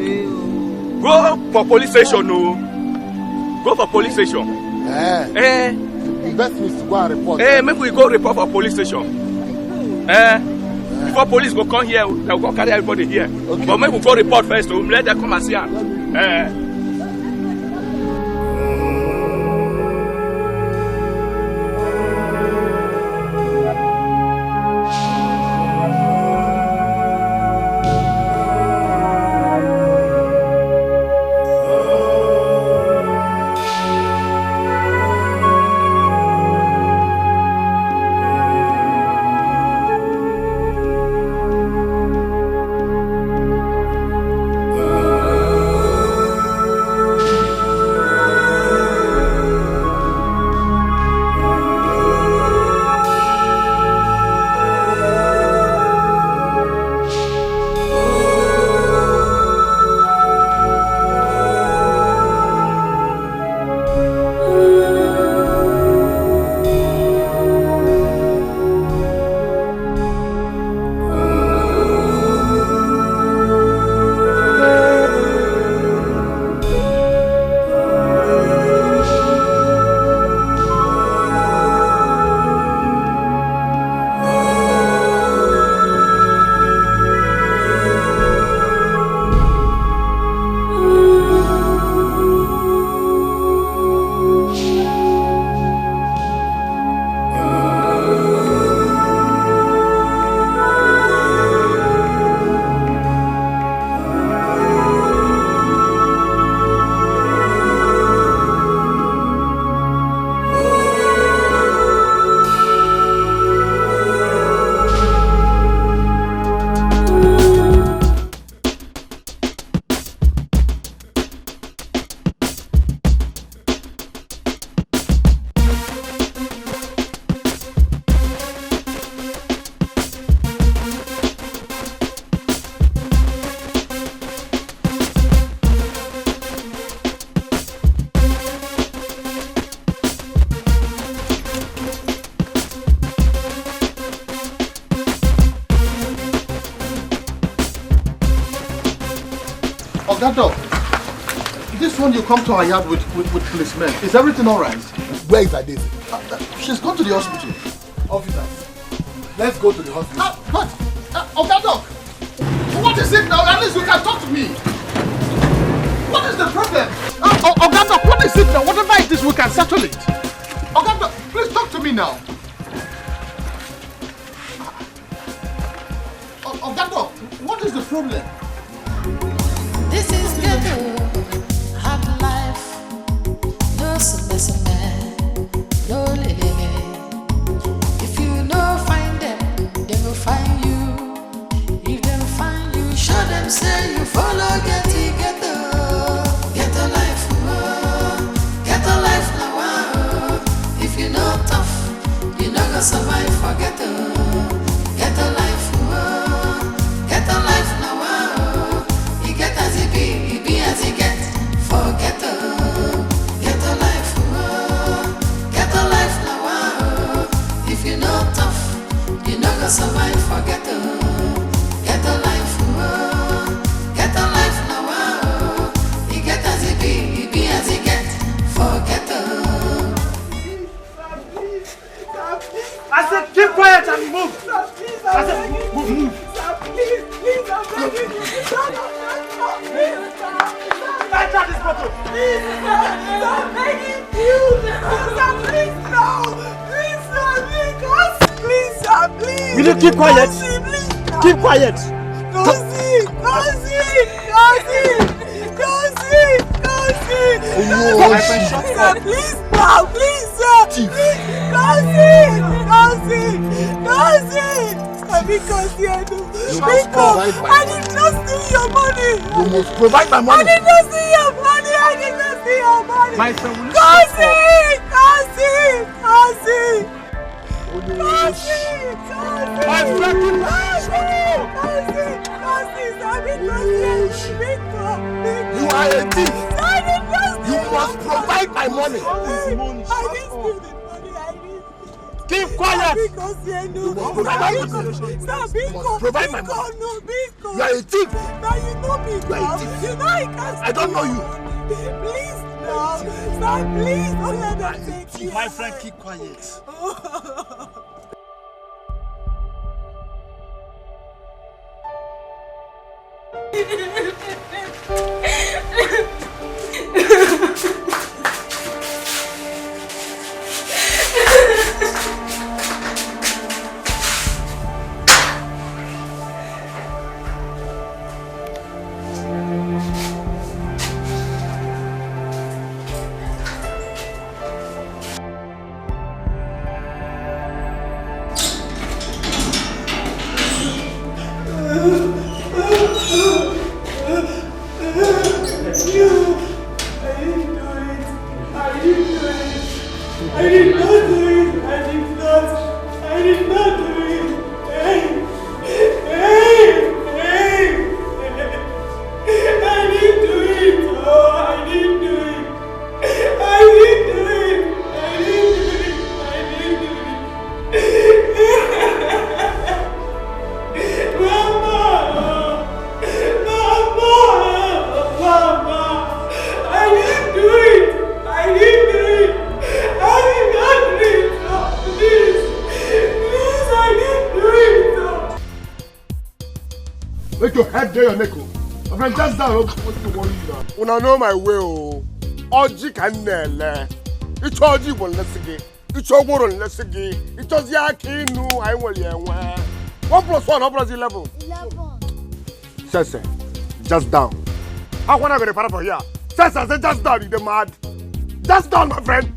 Go for police station, no. Go for police station. The best is to go and report. Maybe we go report for police station. Before police go come here, they'll go carry everybody here. Okay. But maybe we go report first, so let them come and see her. Ogato, this one you come to our yard with policemen. Is everything all right? Where is Adesi? She's gone to the hospital. Officers, let's go to the hospital. But, Ogato, what is it now? At least you can talk to me. What is the problem? Ogato, what is it now? Whatever it is, we can settle it. Ogato, please talk to me now. Ogato, what is the problem? This is ghetto, hard life, no semester, no lele. If you no find them, they will find you. If they find you, show them say you follow ghetto. Ghetto life, oh, ghetto life now, oh. If you know tough, you no go survive for ghetto. Ghetto life, oh, ghetto life now, oh. You get as it be as it get for ghetto. Ghetto life, oh, ghetto life now, oh. If you know tough, you no go survive for ghetto. Ghetto life, oh, ghetto life now, oh. You get as it be as it get for ghetto. I said keep quiet and move. I said move. Please, I'm begging you. Enter this bottle. Please, I'm begging you. Please, no. Please, please. Will you keep quiet? Keep quiet. Please, now, please, sir. I did not steal your money. You must provide my money. I did not steal your money. My son will You are a thief. You must provide my money. I didn't steal the money. Keep quiet. Provide my money. You are a thief. Now you know me. You know I can't. I don't know you. Please, now. Stop, please. Don't let them take you. My friend, keep quiet. Make your head there, Neko. My friend, just down. What's the worry now? When I know my way, Oji can nele. It's Oji will let's again. It's your word on let's again. It's just Yaki, no, I will ya. 1 plus 1, how plus 11? 11. Sese, just down. How can I get a para for here? Sese, say just down, you the mad. Just down, my friend.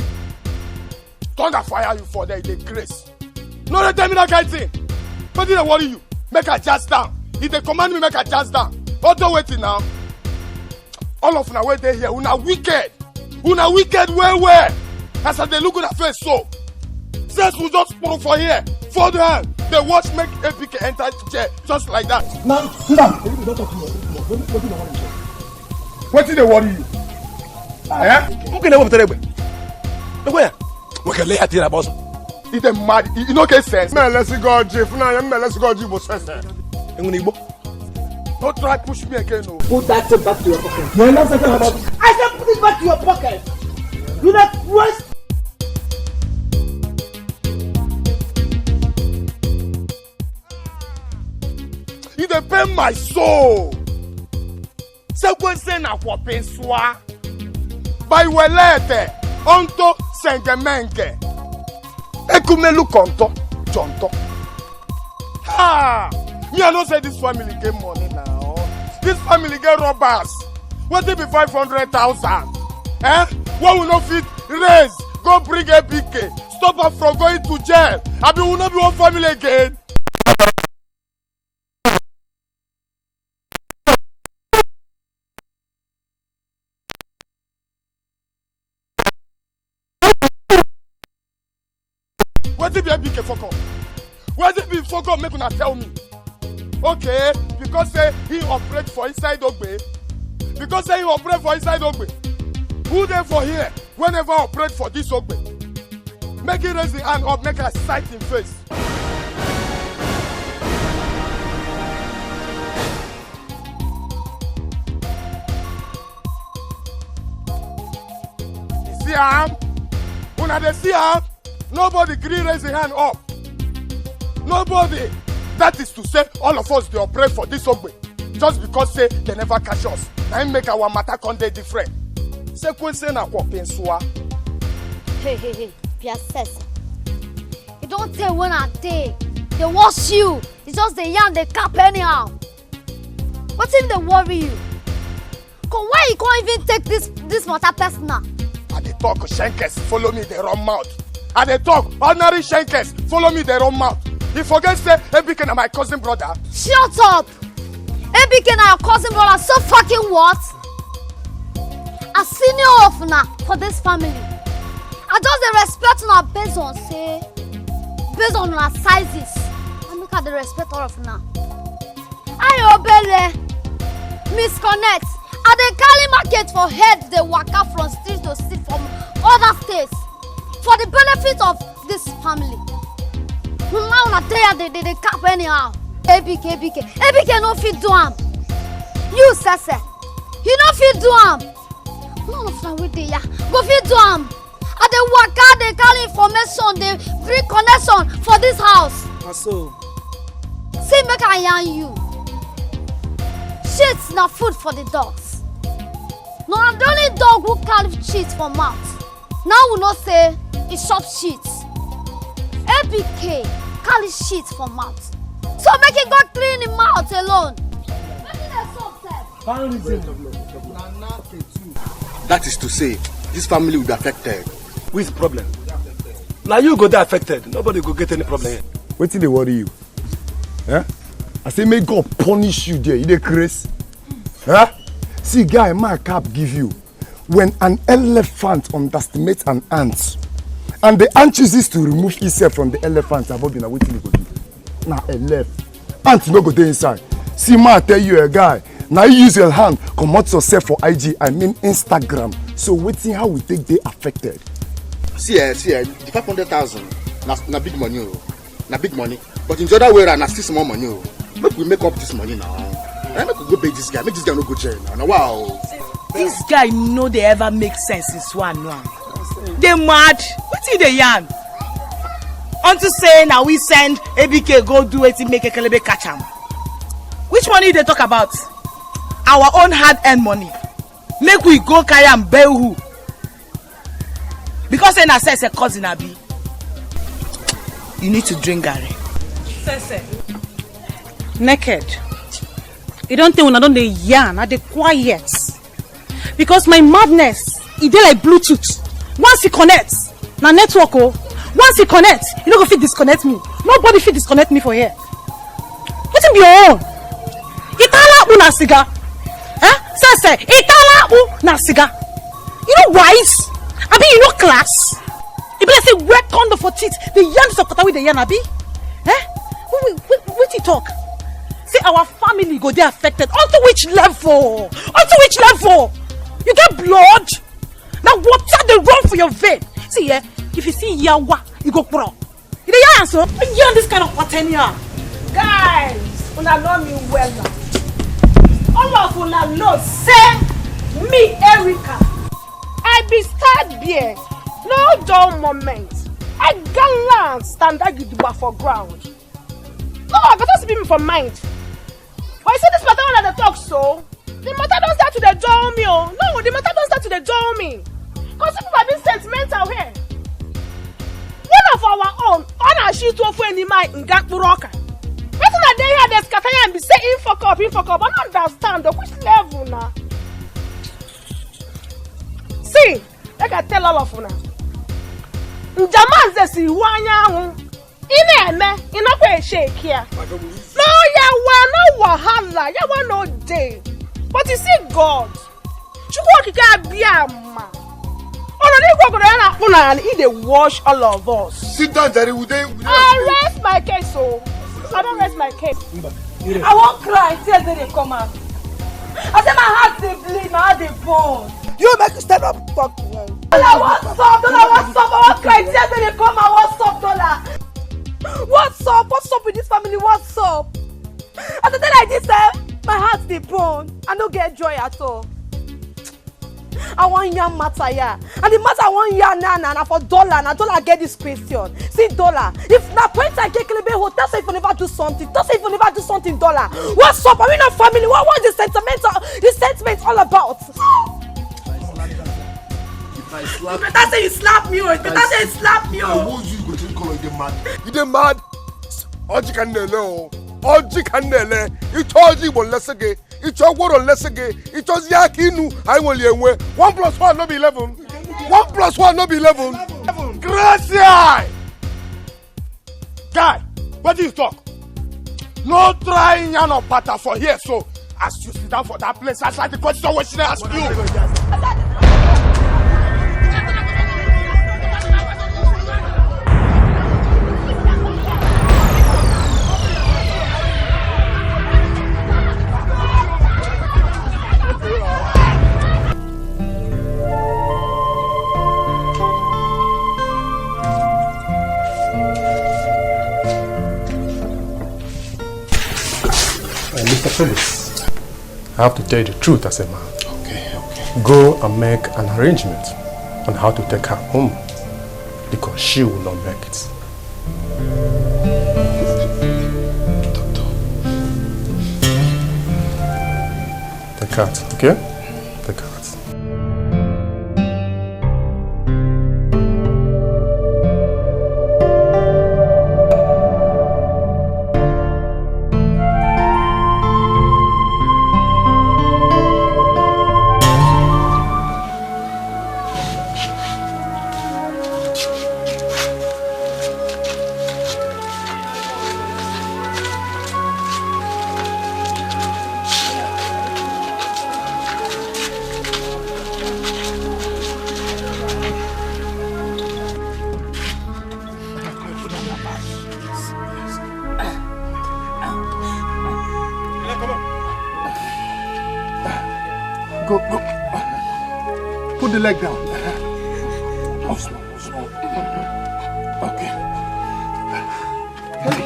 Thunder fire you for the grace. No, they tell me that kind of thing. What did I worry you? Make a just down. If they command me, make a just down. Auto waiting now. All of una wait there here. Una wicked. Una wicked where? As they look at the face so. Says we just put for here. For the hand. They watch make Epic enter chair just like that. Now, sit down. What did they worry you? Who can never tell you? Where? We can lay at the boss. If they mad, you know get sense. Man, let's go, Jeff. Now, let's go, Jeff. Don't try push me again, no. Put that thing back to your pocket. You're not talking about. I said put it back to your pocket. You not waste. You dey pain my soul. Se kwese na kwopin swa. By welete onto sengemenke. Ekumelu konto jonto. Ha! Me I know say this family get money now. This family get robbers. What it be 500,000? Eh? What will not fit raise? Go bring a BK. Stop her from going to jail. I will not be one family again. What if you be a fuck up? What if you fuck up? Make una tell me. Okay, because say he operate for inside Ogbe. Because say he operate for inside Ogbe. Who there for here? Whenever I operate for this Ogbe. Make it raise the hand up, make a sight in face. You see him? Una dey see him? Nobody gree raise the hand up. Nobody. That is to say, all of us they operate for this Ogbe. Just because say they never catch us. Now make our matter conde different. Say kwense na kwa pensua. Hey, Piases. You don't tell when I take. They wash you. It's just the yarn they cap anyhow. What if they worry you? Cause why you can't even take this matter personal? And they talk shankers, follow me their own mouth. And they talk ordinary shankers, follow me their own mouth. You forget say Ebike na my cousin brother. Shut up! Ebike na your cousin brother, so fucking what? A senior of na for this family. I just dey respect una based on una sizes. I make her dey respect all of una. I obele, misconnect. I dey carry market for head dey waka from state to state from other states for the benefit of this family. Now una tell they cap anyhow. Ebike no fit do am. You Sese, you no fit do am. None of them with ya go fit do am. And they waka, they carry information, they bring connection for this house. So, see, make I yarn you. Shit's not food for the dogs. No, I'm the only dog who carry shit for mouth. Now we not say it's shop shit. APK carry shit for mouth. So make it go clean him mouth alone. That is to say, this family will be affected. Who is the problem? Now you go there affected. Nobody go get any problem here. What did they worry you? Eh? I say, may God punish you there. You dey crazy? Huh? See, guy, my cap give you. When an elephant underestimates an ant, and the ant chooses to remove itself from the elephant, above you, what you go do? Now, a left. Ant no go there inside. See, ma, I tell you a guy. Now you use your hand, come out yourself for IG, I mean Instagram. So waiting how we take they affected. See, the 500,000, na big money, na big money. But in the other way, na still small money. Make we make up this money now. Make we go pay this guy. Make this guy no go jail now. Wow. This guy no they ever make sense in one. They mad. What is the yarn? Unto say now we send ABK go do it to make a kelebe catch him. Which money they talk about? Our own hard-earned money. Make we go carry am bail who? Because say na say a cousin abi. You need to drink Gary. Sese. Naked. You don't think when I don't dey yarn, I dey quiet. Because my madness, it dey like Bluetooth. Once it connects, na network oh. Once it connects, you no go fit disconnect me. Nobody fit disconnect me for here. Wetin be your own? Itala una cigar. Sese, itala na cigar. You know wise? Abi you know class? You be like say wet condom for teeth. The yarn of kota with the yarn abi? Wait you talk. See our family go dey affected. Onto which level? Onto which level? You get blood? Now water dey run for your vein. See if you see yawa, you go pro. You dey yarn so? You yarn this kind of water here. Guys, una know me well now. all of una know say me Erica I be start beer no dull moment I gallant stand gidigba for ground no I go just be me for mind but you see this matter when I talk so the matter don't start to the dull me oh no the matter don't start to the dull me cause people have been sentimental here one of our own on she to for any mind in Gakburoka. Wetin I dey here dey scatter and be say in fuck up I don't understand which level now. See, like I tell all of una. Njaman ze si wanya hu. Ine eme, ina kwe shake here. No yawa, no wahala, yawa no day. But you see God. Chukwu kika biama. He dey wash all of us. Sit down, Jerry. I rest my case, so I don't rest my case. I won't cry till they come out. I say my heart dey bleed, my heart dey burn. You make you stand up, talk. Dollar, what's up? Dollar, what's up? I won't cry till they come out. What's up, Dollar? What's up? What's up with this family? What's up? As I tell like this, my heart dey burn. I don't get joy at all. I want yarn matter here. And the matter I want yarn now for dollar. Now dollar get this question. See dollar. If na point I get Kelebe hotel, say if you never do something. Don't say if you never do something dollar. What's up? Are we not family? What the sentiment all about? If I slap you better say you slap me or you better say you slap me or who you go to call you mad? You dey mad? Oji kanele o. Oji kanele. You told you one less again. It's your word less again. It was Yakinu. I will you 1 + 1 no be 11. 1 + 1 no be 11. Gracias! Guy, what do you talk? No trying yan or patter for here, so as you sit down for that place, that's like the question what should I ask you? Mr. Phillips, I have to tell you the truth as a man. Okay. Go and make an arrangement on how to take her home because she will not make it. Doctor. Take her out, okay? Take her out. Go. Put the leg down. Oh, small. Okay. Hey.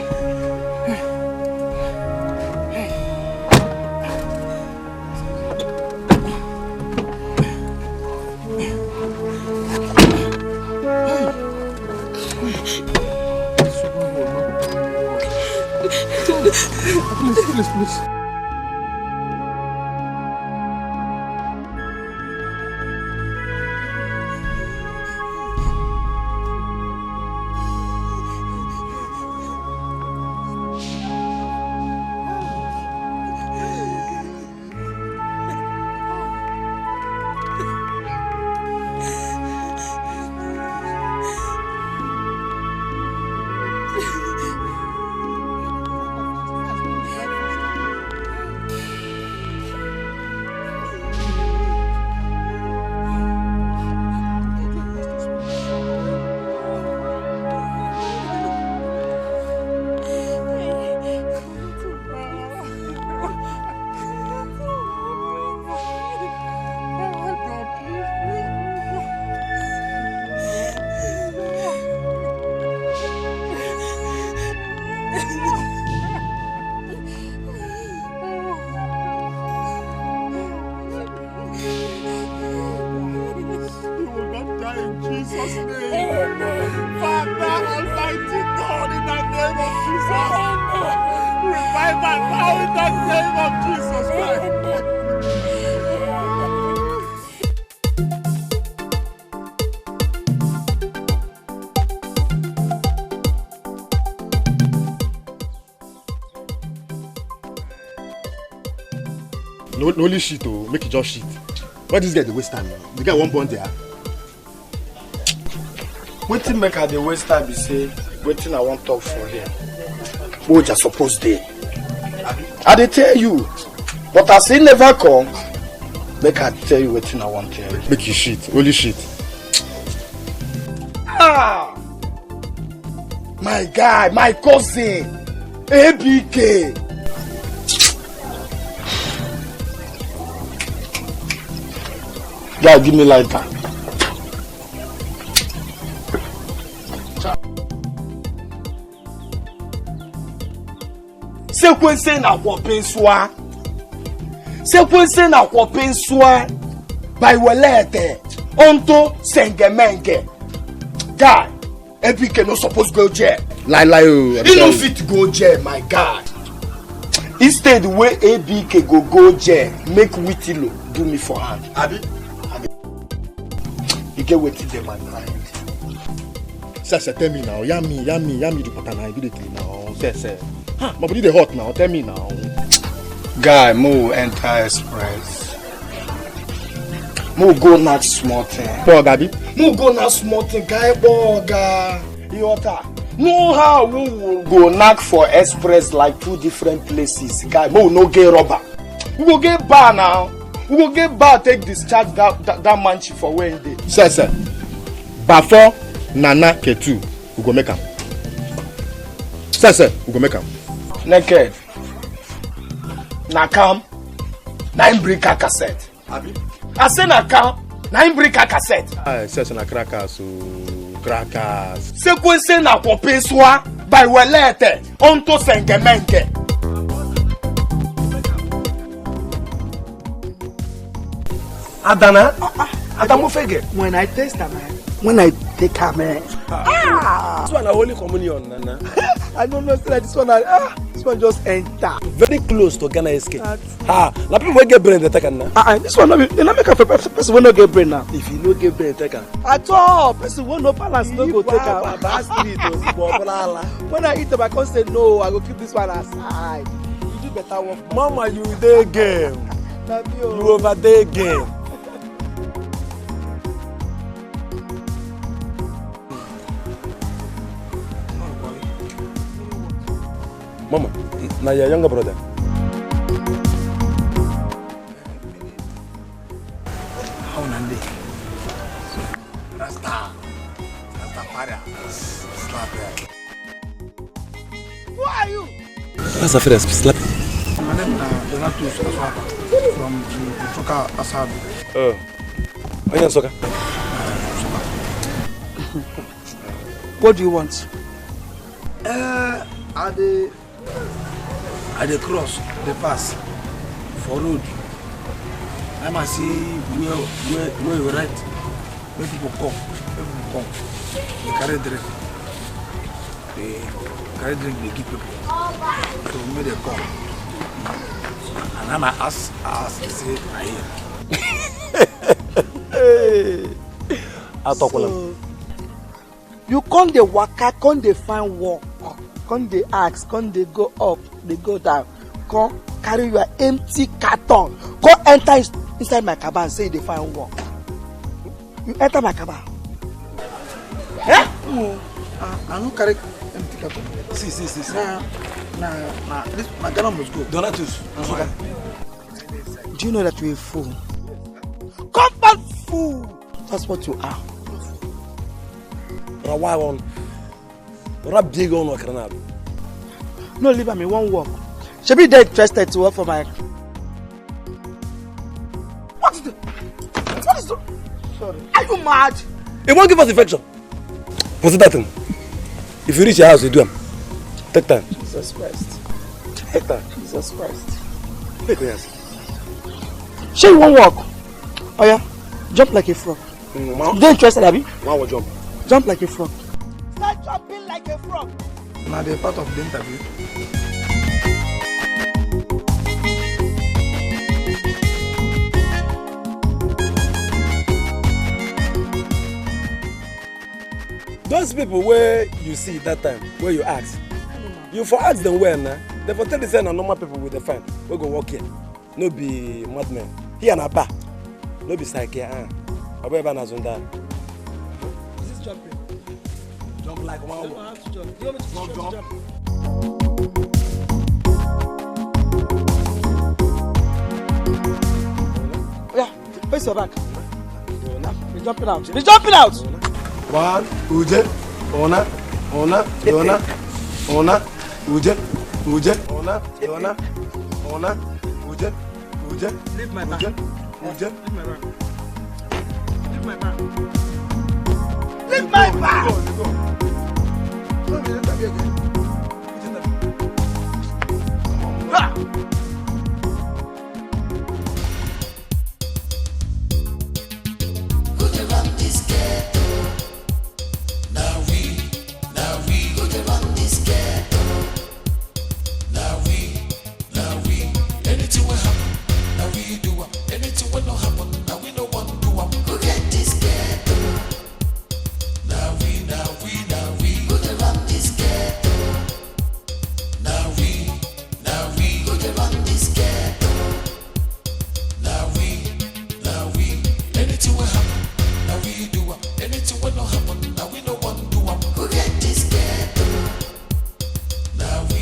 Please. Jesus' name. Father Almighty God, in the name of Jesus. Revive us now in the name of Jesus Christ. No only shit oh, make it just shit. Why this guy dey waste time now? The guy won't born there. Wetin make her dey waste time be say wetin I wan talk for here. Wey just suppose dey. I dey tell you, but as he never come, make I tell you wetin I wan tell you. Make you shit, only shit. Ah! My guy, my cousin, ABK. Guy, give me lighter. Sekwense na kwopenswa. Sekwense na kwopenswa. By welete. Onto sengemenge. Guy, ABK no suppose go jail. Lie oh. He no fit go jail, my guy. Instead, where ABK go jail, make Witilo do me for hand. Abi? You get what in my mind. Sir, tell me now. Yami the pattern immediately now. Sir. Huh, my body dey hot now. Tell me now. Guy, mo enter express. Mo go not small thing. Poor Gabi. Mo go not small thing. Guy, boga. Iota. No how we will go knock for express like two different places. Guy, mo no get rubber. We go get bar now. We go get bar take discharge that man chief for where he dey. Sir. Before Nana Ketu, we go make am. Sir, we go make am. Naked. Nakam. Na him bring a cassette. Abi? I say Nakam. Na him bring a cassette. Sir, na crackers, so crackers. Sekwense na kwopenswa by welete onto sengemenge. Adana? Adamu fege. When I taste her, man. When I take her, man. This one a holy communion, Nana. I don't know, like this one just enter. Very close to Ghana SK. La people will get brain, they take now. This one, they not make a person will not get brain now. If you don't get brain, take her. At all, person will not balance, no go take her. When I eat them, I can't say no, I go keep this one aside. You do better work. Mama, you dey game. You over there game. Mama, now your younger brother. How Nande? Rasta para. Slap it. Who are you? That's a first slap. My name is Donatus Aswapa from Utoka Asabi. Oh, Onion Soka. What do you want? At the cross, the pass for road. I must see where you right. Where people come. They carry drink. They give people. So when they come. And then I ask, they say, I hear. So, you come the waka, come the find work. Come they ask, come they go up, they go down. Come carry your empty carton. Go enter inside my cabin, say they find work. You enter my cabin. Eh? No, I don't carry empty carton. See. Nah, this my Ghana must go. Donatus. Do you know that you're a fool? Comfort fool! That's what you are. No, leave me, won't work. Should be dead interested to work for my. What is the? Sorry. Are you mad? It won't give us infection. What's that thing? If you reach your house, you do them. Take time. Jesus Christ. Take time. Jesus Christ. Take your hands. She won't walk. Oh yeah, jump like a frog. You don't interested, Abi? Man will jump. Jump like a frog. Start jumping like a frog. Now they're part of the interview. Those people where you see that time, where you ask, you for ask them well now. They for tell the same normal people with the fine. We go walk here. No be madmen. Here na bar. No be psyche. Abeba na zunda. Is this jumping? Jump like one. I have to jump. You want me to jump? Yeah, face your back. He's jumping out. He's jumping out! One, Uje, Ona, Dona, Uje, Ona, Dona, Uje, Leave my back. Uje. Leave my back. Leave my back. Leave my back! Don't be interview again. Who dey run this ghetto? Now we. Who dey run this ghetto? Now we. Anything will happen, now we do it. Anything will not happen, now we no want do it. Who get this ghetto? Now we. Who dey run this ghetto? Now we. Who dey run this ghetto? Now we. Anything will happen, now we do it. Anything will not happen, now we no want do it. Who get this ghetto? Now we.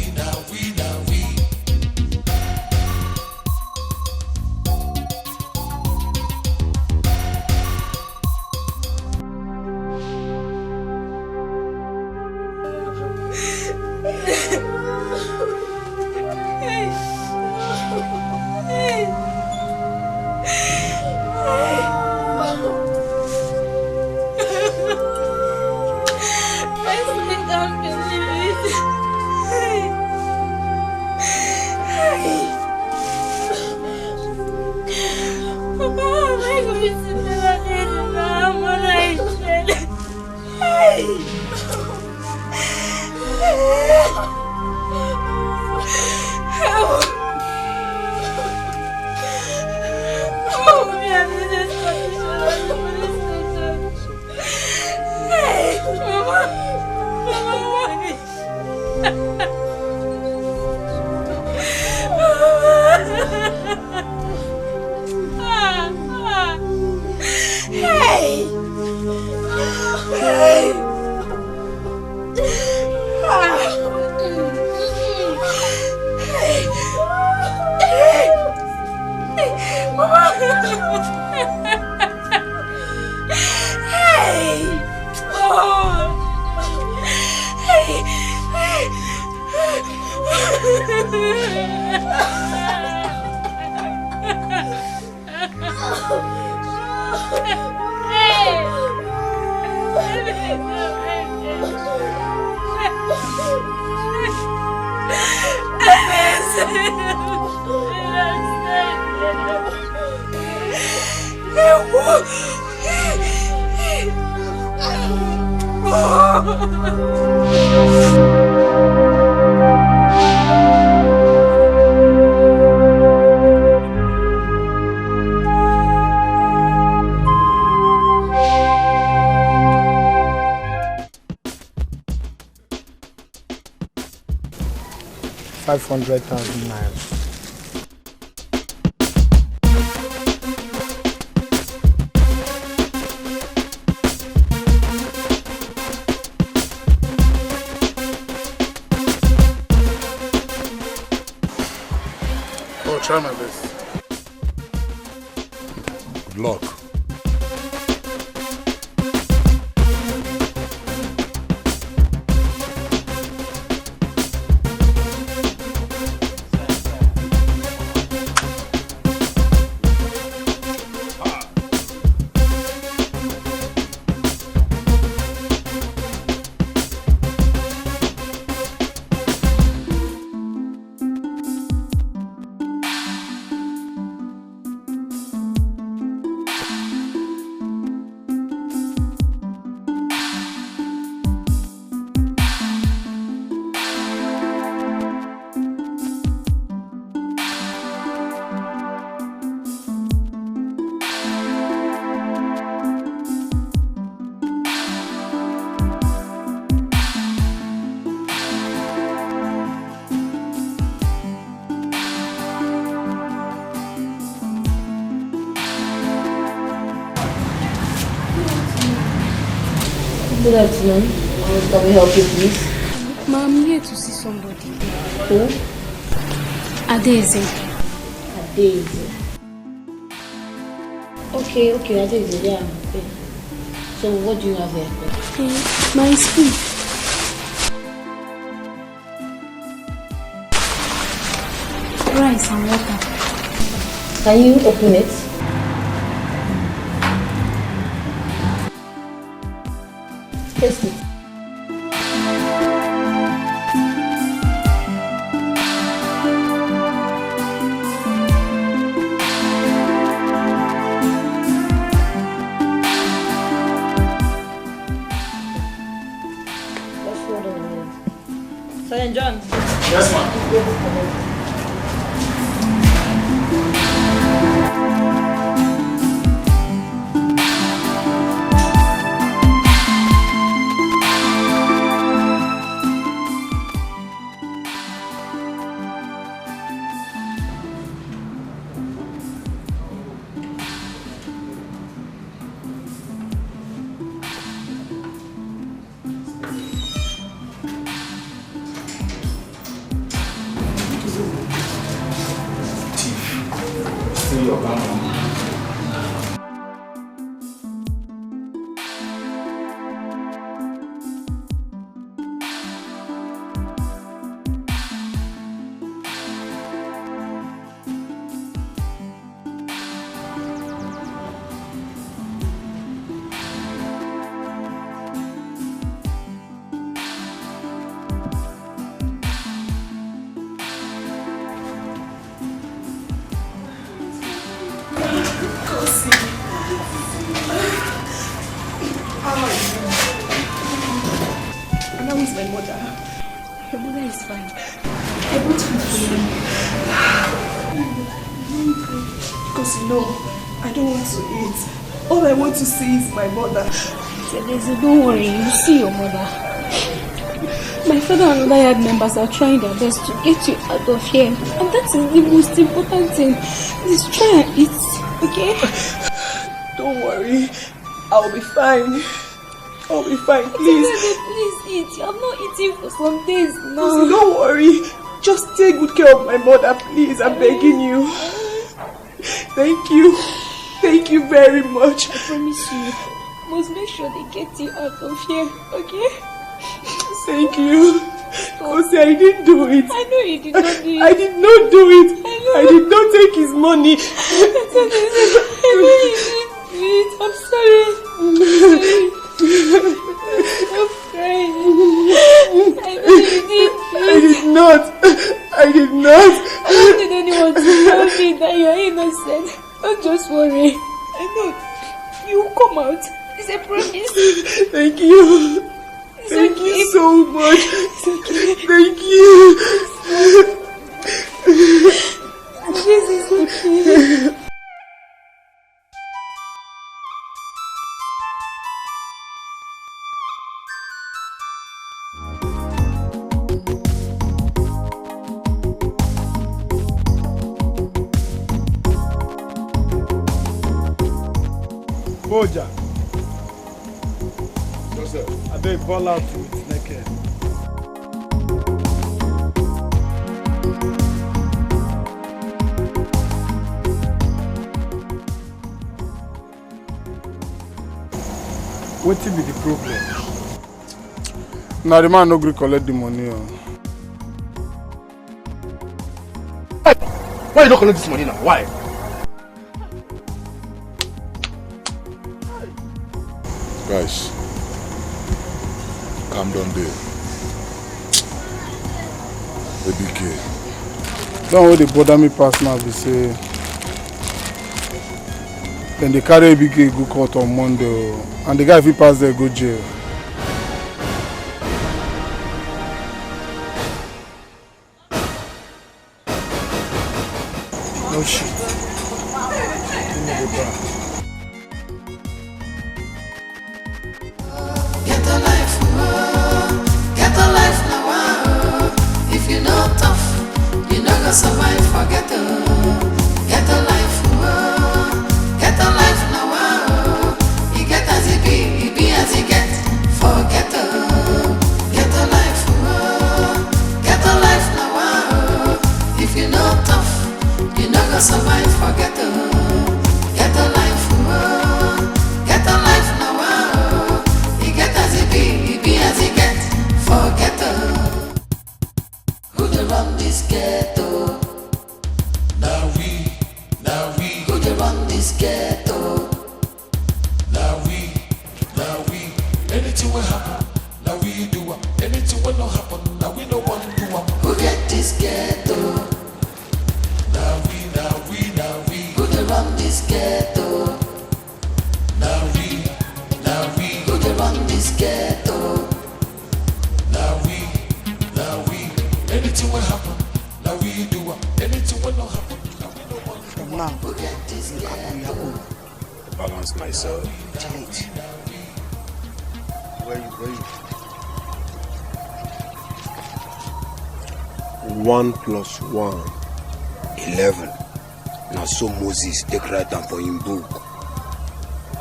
₦500,000. I'll try my best. Good luck. Good afternoon. Can we help you, please? Ma, I'm here to see somebody. Who? Adeze. Adeze. Okay, Adeze, yeah. Okay. So what do you have here? My spoon. Rice and water. Can you open it? Taste it. Sergeant John. Yes, ma'am. To see is my mother. Teresa, don't worry, you see your mother. My father and other yard members are trying their best to get you out of here, and that is the most important thing. Just try and eat, okay? Don't worry, I'll be fine. I'll be fine, please. Teresa, please eat. You have not eaten for some days now. Please, don't worry. Just take good care of my mother, please. I'm begging you. Thank you. Thank you very much. I promise you must make sure they get you out of here, okay? Thank you. Because I didn't do it. I know you did not do it. I did not do it. I did not take his money. I know you didn't do it. I'm sorry. I'm crying. I know you didn't do it. I did not. I did not. I don't need anyone to tell me that you're innocent. Don't just worry. I know you will come out. It's a promise. Thank you. Thank you so much. It's okay. Thank you. This is okay. Boja. Yes, sir. I beg ball out with naked. What will be the problem? Now the man no gree collect the money. Why you don't collect this money now? Why? Guys, calm down there. ABK. Don't hold the bother me pass now. Be say. Then they carry ABK go court on Monday, and the guy if he pass there go jail. No shit. Get a life, get a life now. If you know tough, you know go survive. Forget get a life, get a life now. You get as it be as you get. Forget. will happen, now we do it. Anything will not happen, now we don't want to do it. Who get this ghetto? Now we. Who dey run this ghetto? Now we. Who dey run this ghetto? Now we. Anything will happen, now we do it. Anything will not happen, now we don't want to do it. Now, Who get this ghetto? Balance myself. Change. Where you? 1 + 1 = 11. Now so Moses take write down for him book.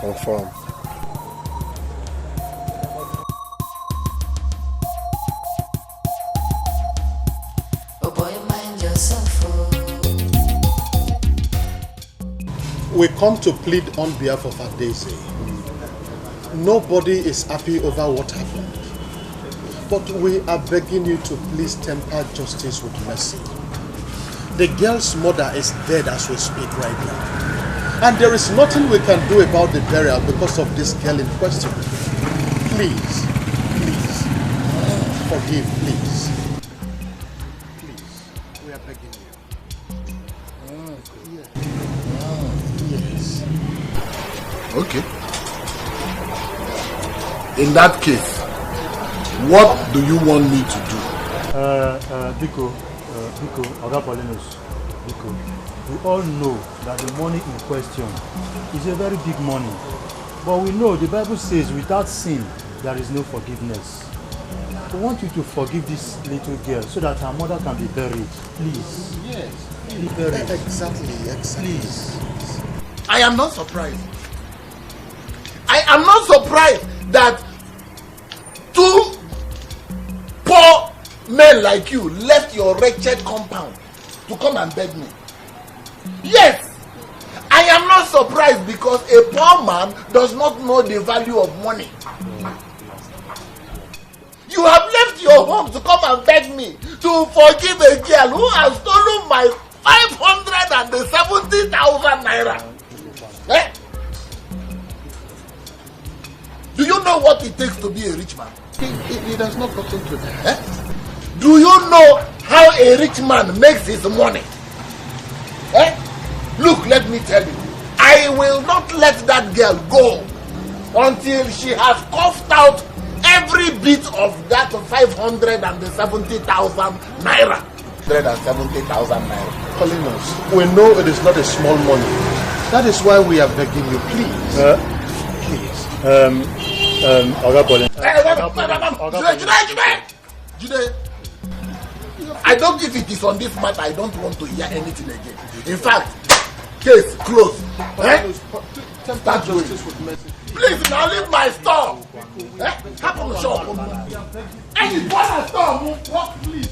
Confirm. Oh boy, mind yourself. We come to plead on behalf of Adese. Nobody is happy over what happened. But we are begging you to please temper justice with mercy. The girl's mother is dead as we speak right now. And there is nothing we can do about the burial because of this girl in question. Please, forgive, please. Please, we are begging you. Yes. Okay. In that case, what do you want me to do? Biko, Oga Paulinus, Biko, we all know that the money in question is a very big money. But we know the Bible says without sin, there is no forgiveness. We want you to forgive this little girl so that her mother can be buried. Please. Yes. Be buried. Exactly. Please. I am not surprised. I am not surprised that two poor men like you left your wretched compound to come and beg me. Yes, I am not surprised because a poor man does not know the value of money. You have left your home to come and beg me to forgive a girl who has stolen my 570,000 naira. Eh? Do you know what it takes to be a rich man? It has not gotten to that. Eh? Do you know how a rich man makes his money? Eh? Look, let me tell you. I will not let that girl go until she has coughed out every bit of that 570,000 naira. 570,000 naira. Paulinus, we know it is not a small money. That is why we are begging you, please. Please. Oga Paulinus. Jude, I don't, if it is on this matter, I don't want to hear anything again. In fact, case closed. Eh? Start doing. Please, now leave my store. Eh? Happen to shop. Any one store, walk, please.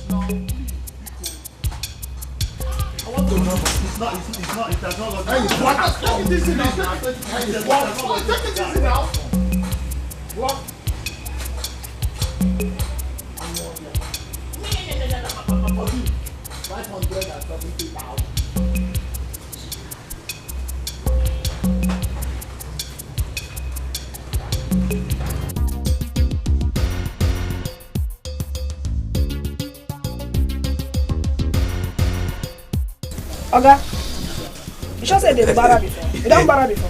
I want to know. It's not, it does not look like it. Take it easy now. Take it easy now. What? Oga, you sure say they barra before? You don't barra before?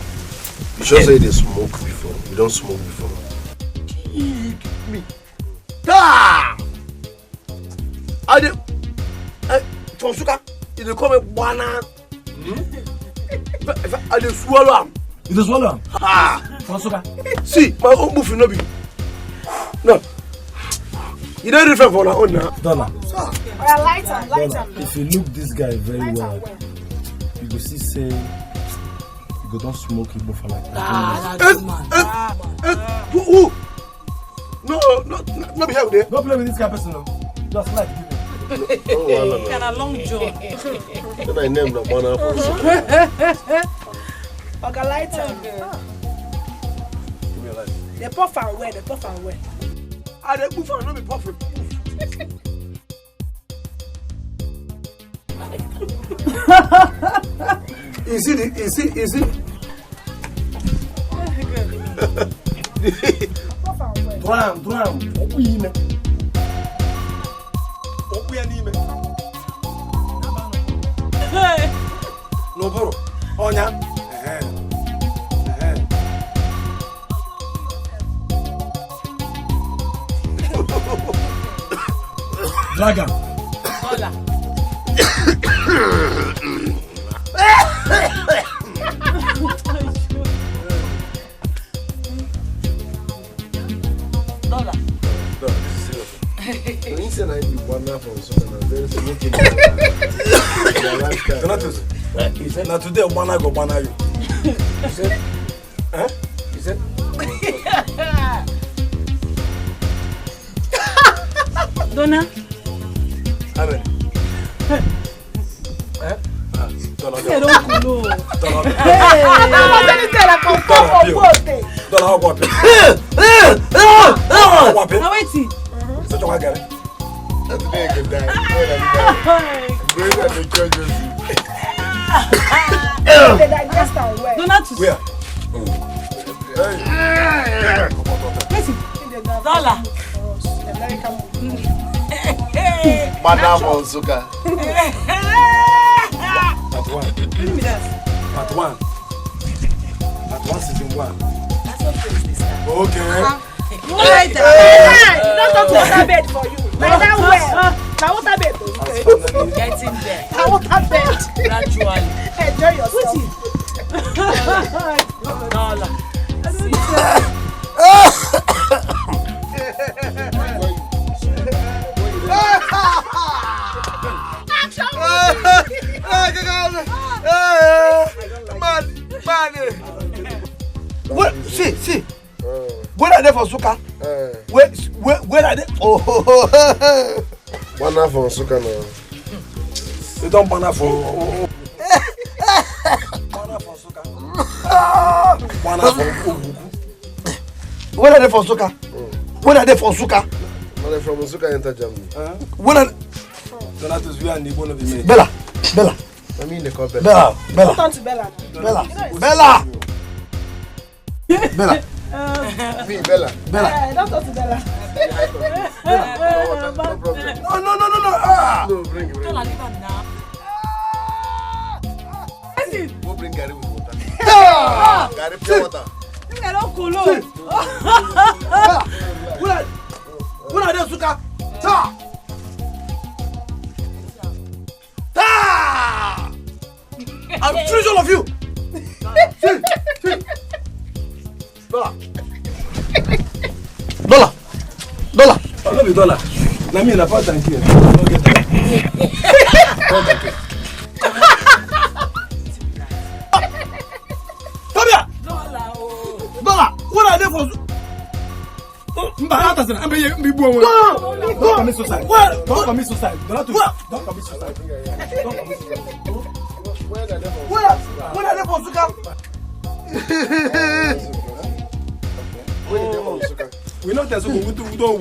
You sure say they smoke before? You don't smoke before? Me. Ta! I dey from sugar. You dey call me banana. I dey swallow am. You dey swallow am? Ah! From sugar. See, my own buffet no be. No. You don't different from our own now. Dollar. Light am. If you look this guy very well, you go see say you go don't smoke Igbo for like that. Who? No be here there. Don't play with this guy person now. Just like people. Can a long John. Then I name the banana for Oga, light am. They puff and wear. I dey puff and no be puff. Is it? Drum. Okwime. Okwe n'ime. Hey. No boro. Onya. Dragon. Hola. Dollar. Now today, one I go banana you. You said? Huh? You said? Donna. Amen. Hey, don't cool. Hey, now wait. Such a guy. That's the good day. Bring that to church. Where? Dollar. Madam Onsuka. Part one season 1. That's not face this time. Okay. You like that? Don't talk water bed for you. Like that well. Now water bed. Getting there. Now water bed. Gradually. Enjoy yourself. Dollar. What? See. Where are they for Suka? Where are they? Oh. Banana for Onsuka now. You don't banana for. Where are they for Suka? Where are they for Suka? When they from Onsuka enter Germany. Where are Donatus, we are in the one of the men. Bella. I mean they call Bella. Bella. Turn to Bella. Me, Bella. Don't talk to Bella. No problem. No. No, bring it. Dollar, leave her now. Go bring Gary with water. Gary pure water. I don't cool. Where are they Suka? I'll finish all of you. Dollar. Oh, no be dollar. Na me na part and here. Tabia. Dollar. Where are they for? Don't commit suicide. Don't commit suicide. Don't commit suicide. Where are they for Suka? We know there's a good don't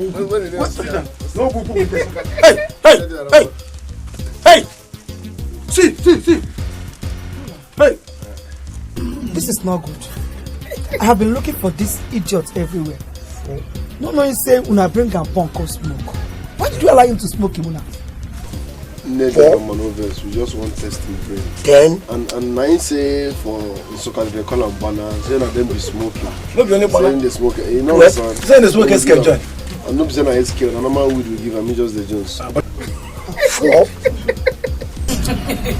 Hey! See! Hey! This is not good. I have been looking for this idiot everywhere. No knowing say una bring a punk or smoke. Why did you allow him to smoke Imuna? Never maneuvers, we just want testing brain. Then and I say for Onsuka they call them banana, say that them be smoking. No be only banana. Saying they smoke, you know what? son. Saying they smoke escape joint. And no be saying I escape, and normal weed we give and me just the Jones.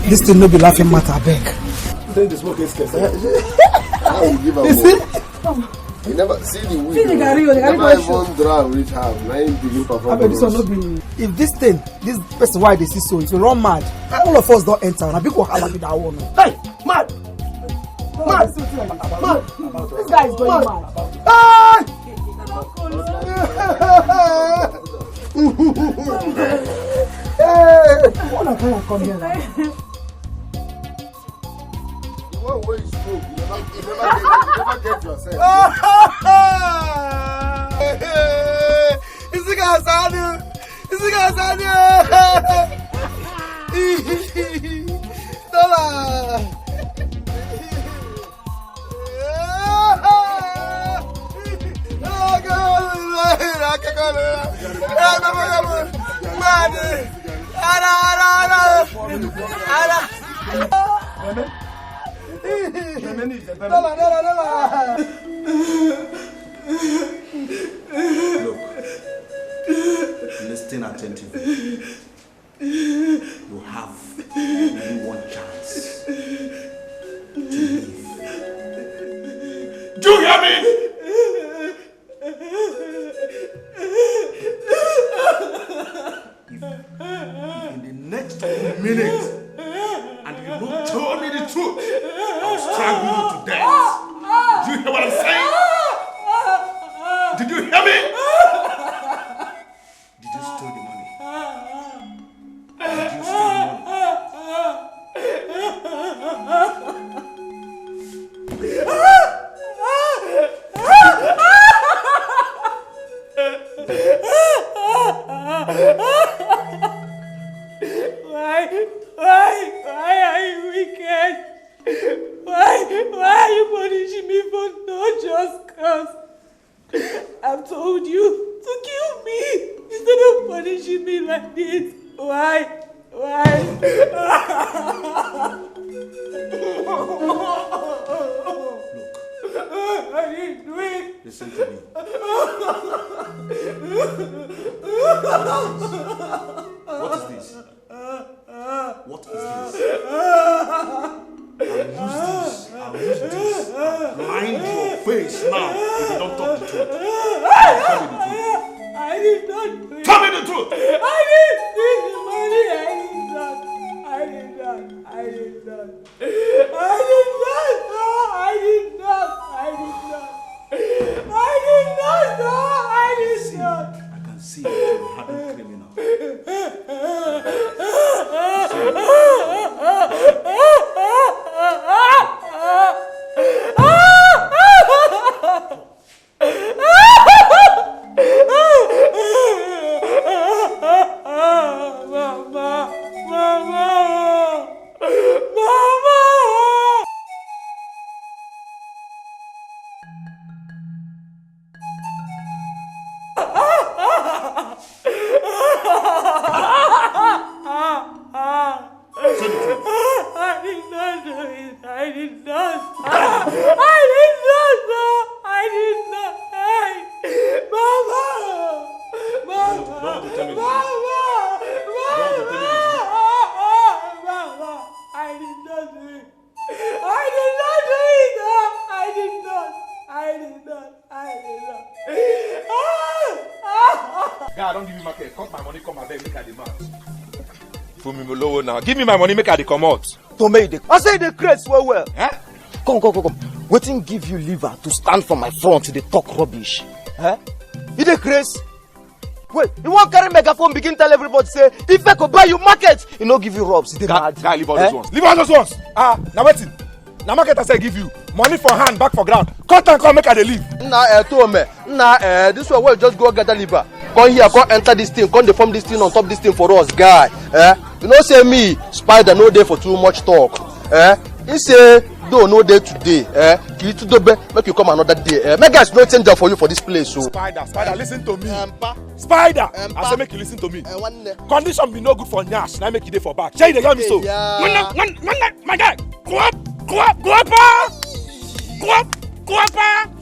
This thing no be laughing matter, I beg. Saying they smoke escape. How you give You a see? You never see the weed. See the Gary, never even draw reach half. Now you begin perform. This one no be. If this person why they see so, if you run mad, all of us don't enter. Na big wahala be that one. Hey, mad. This guy is going mad. What am I come here now? One way you smoke, you never get yourself. Isi gasani. Dollar. Look, listen attentively. You have only one chance to live. Do you hear me? If in the next minute and you don't tell me the truth, I'll strangle you to death. Do you hear what I'm saying? Did you hear me? Did you steal the money? Did you steal the Why are you wicked? Why are you punishing me for no just cause? I've told you to kill me instead of punishing me like this. Why? I didn't do it. Listen to me. What is this? What is this? I'll use this and blind your face now if you don't talk the truth. Tell me the truth. I did not do it. Tell me the truth. I didn't steal the money. I did not. I can see that you're a hardened criminal. Give me my money, make I come out. To make the I say the craze well. Eh? Come. Waiting give you liver to stand for my front to the talk rubbish. Eh? You the craze? Wait, you won't carry megaphone begin tell everybody say if I could buy you market, you no give you robs. Guy, leave all those ones. Leave all those ones. Now waiting. Now market I say give you money for hand, back for ground. Cut and come make I leave. This one will just go get the liver. Come here, come enter this thing, come form this thing on top this thing for us, guy. You know say me, Spider no day for too much talk. He say no day today. You to do make you come another day. Make guys no change for you for this place. So Spider, listen to me. Spider, I say make you listen to me. Condition be no good for Nyash, now make you day for back. Say they hear me so. My guy, go up.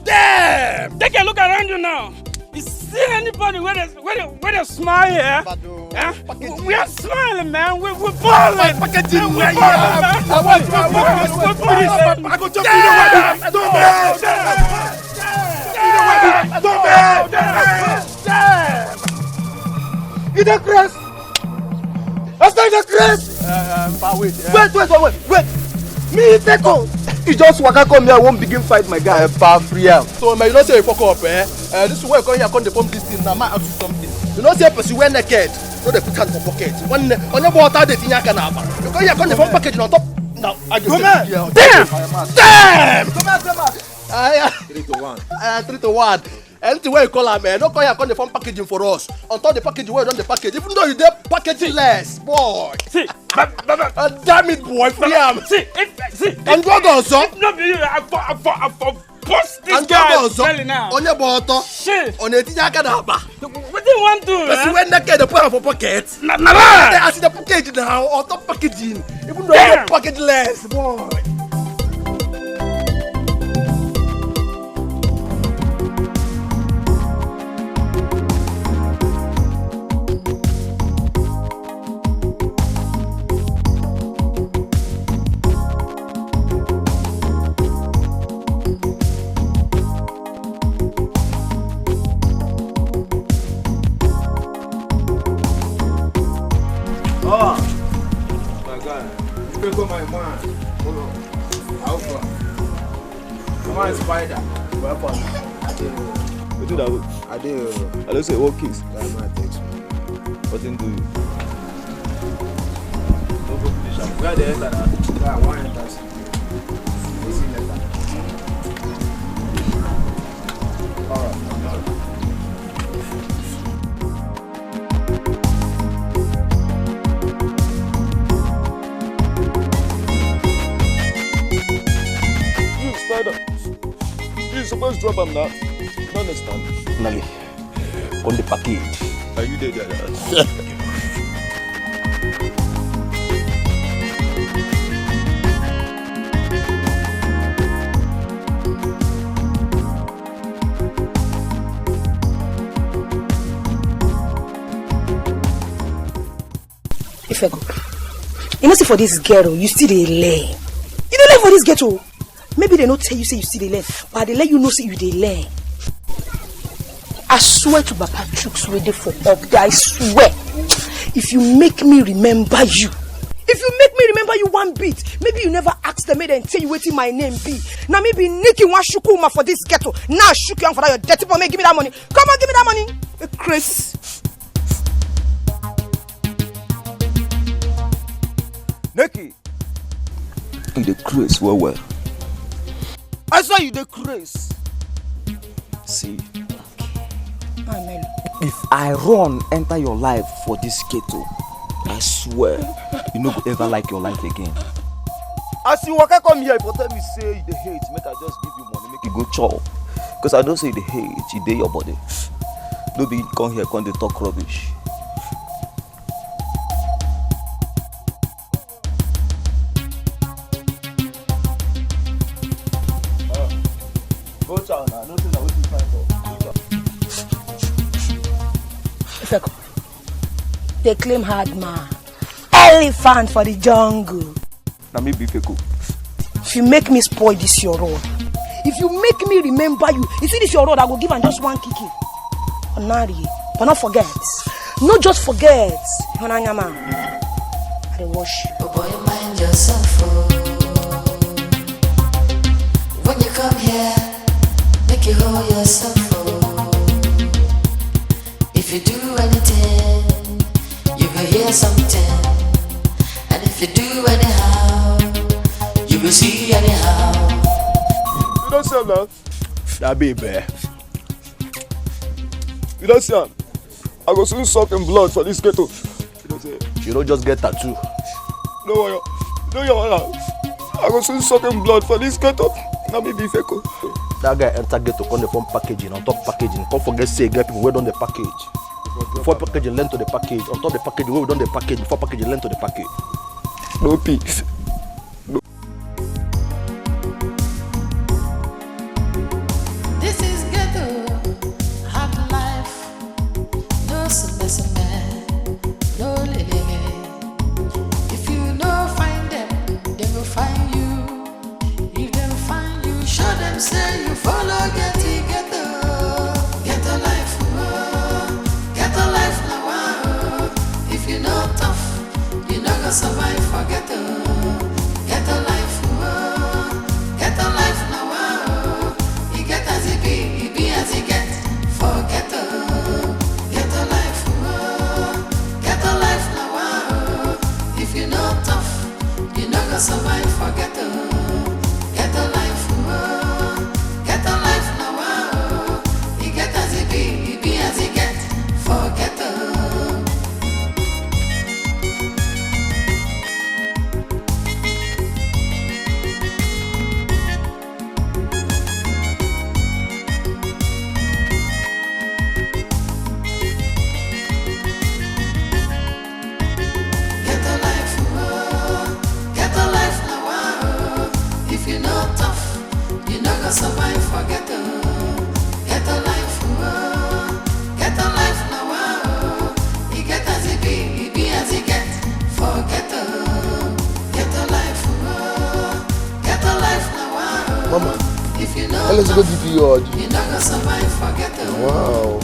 Damn! Take a look around you now. You see anybody where they smile here? We are smiling, man. We're balling. I go jump you the Chris? That's not the Chris. Wait. Me take on. You just walk come here, I won't begin fight my guy. Free am. So man, you don't say you fuck up, this is where come here, come the form this thing. Now I ask you something. You don't say person wear naked. No, they put hand for pocket. When you go out, they think you can have. You come here, come the form package on top. Now I just damn. Come on. 3-1. 3-1. Anything where you call her, man, don't call here, come the form packaging for us. On top the package, where you done the package. Even though you did packaging less, boy. See, damn it, boy, free am. See, can you go, sir? No, I bust this guy's belly now. On your bottle. Shit. On a tijakadaba. What do you want to do? Because you went naked, the point for pocket. Nah. I see the package now, or top packaging. Even though you package less, boy. My man, Alpha, my spider. What do that? I do. I don't say what case. That man takes me. What didn't do you? No go finish am. Where they enter that? Yeah, one enters. Easy letter. Alright. You're supposed to drop him now. You don't understand. Nali, on the package. Are you there? If I go, you know, see for this ghetto, you still dey learn. You dey learn for this ghetto. Maybe they don't tell you say you still dey learn, but they let you know say you dey learn. I swear to Papa Chooks ready for up there. I swear. If you make me remember you, one bit, maybe you never ask them and tell you what my name be. Now maybe Nikki want shukuma for this ghetto. Now shook you for that your dirty boy. Give me that money. Come on, give me that money. Chris. Nikki, you the Chris well. I saw you the Chris. See. Amen. If I run enter your life for this ghetto, I swear you no go ever like your life again. As you walk come here, if tell me say you the hate, make I just give you money, make You go chop, because I don't say the hate, you dey your body. No be come here, come dey talk rubbish. Go chow now, no thing that we can find Ifeko. They claim hard man. Elephant for the jungle. Now me be Ifeko. If you make me spoil this your road, if you make me remember you see this your road, I will give and just one kiki. Onari, but not forget. Not just forget. Honanyama. I wash you. Oh boy, mind yourself. Oh. When you come here, make you hold yourself. Oh. If you do anything, you will hear something. And if you do anyhow, you will see anyhow. You don't say that. That baby. You don't say that. I go soon suck in blood for this ghetto. You don't say. You don't just get tattoo. No worry. No you want. I go soon suck in blood for this ghetto. Now me be Ifeko. That guy enter ghetto come the form packaging on top packaging. Come forget say get people wait on the package. Before packaging learn to the package. On top the package we done the package. Before packaging learn to the package. No peace. This is ghetto, hard life. No semester, no lele. If you no find them, they will find you. If they find you, show them say you follow ghetto. Ghetto life, oh. Ghetto life now. Oh. If you know tough, you no go survive for ghetto. odd. You not gonna survive for ghetto. Wow.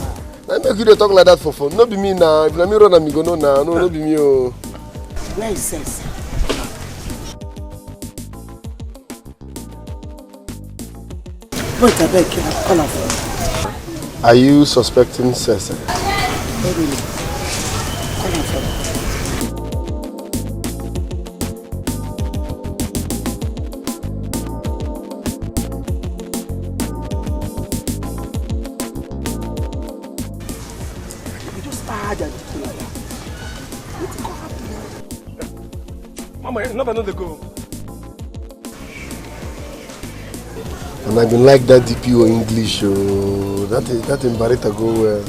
I make you dey talk like that for fun. No be me now. If na me run am, you go know now. No be me oh. Where is sense? Wait, I beg you, call her for. Are you suspecting Sese? Really? Call her for. Mama, you never know the go. And I been like that DPO English. Oh, that in Barita go well.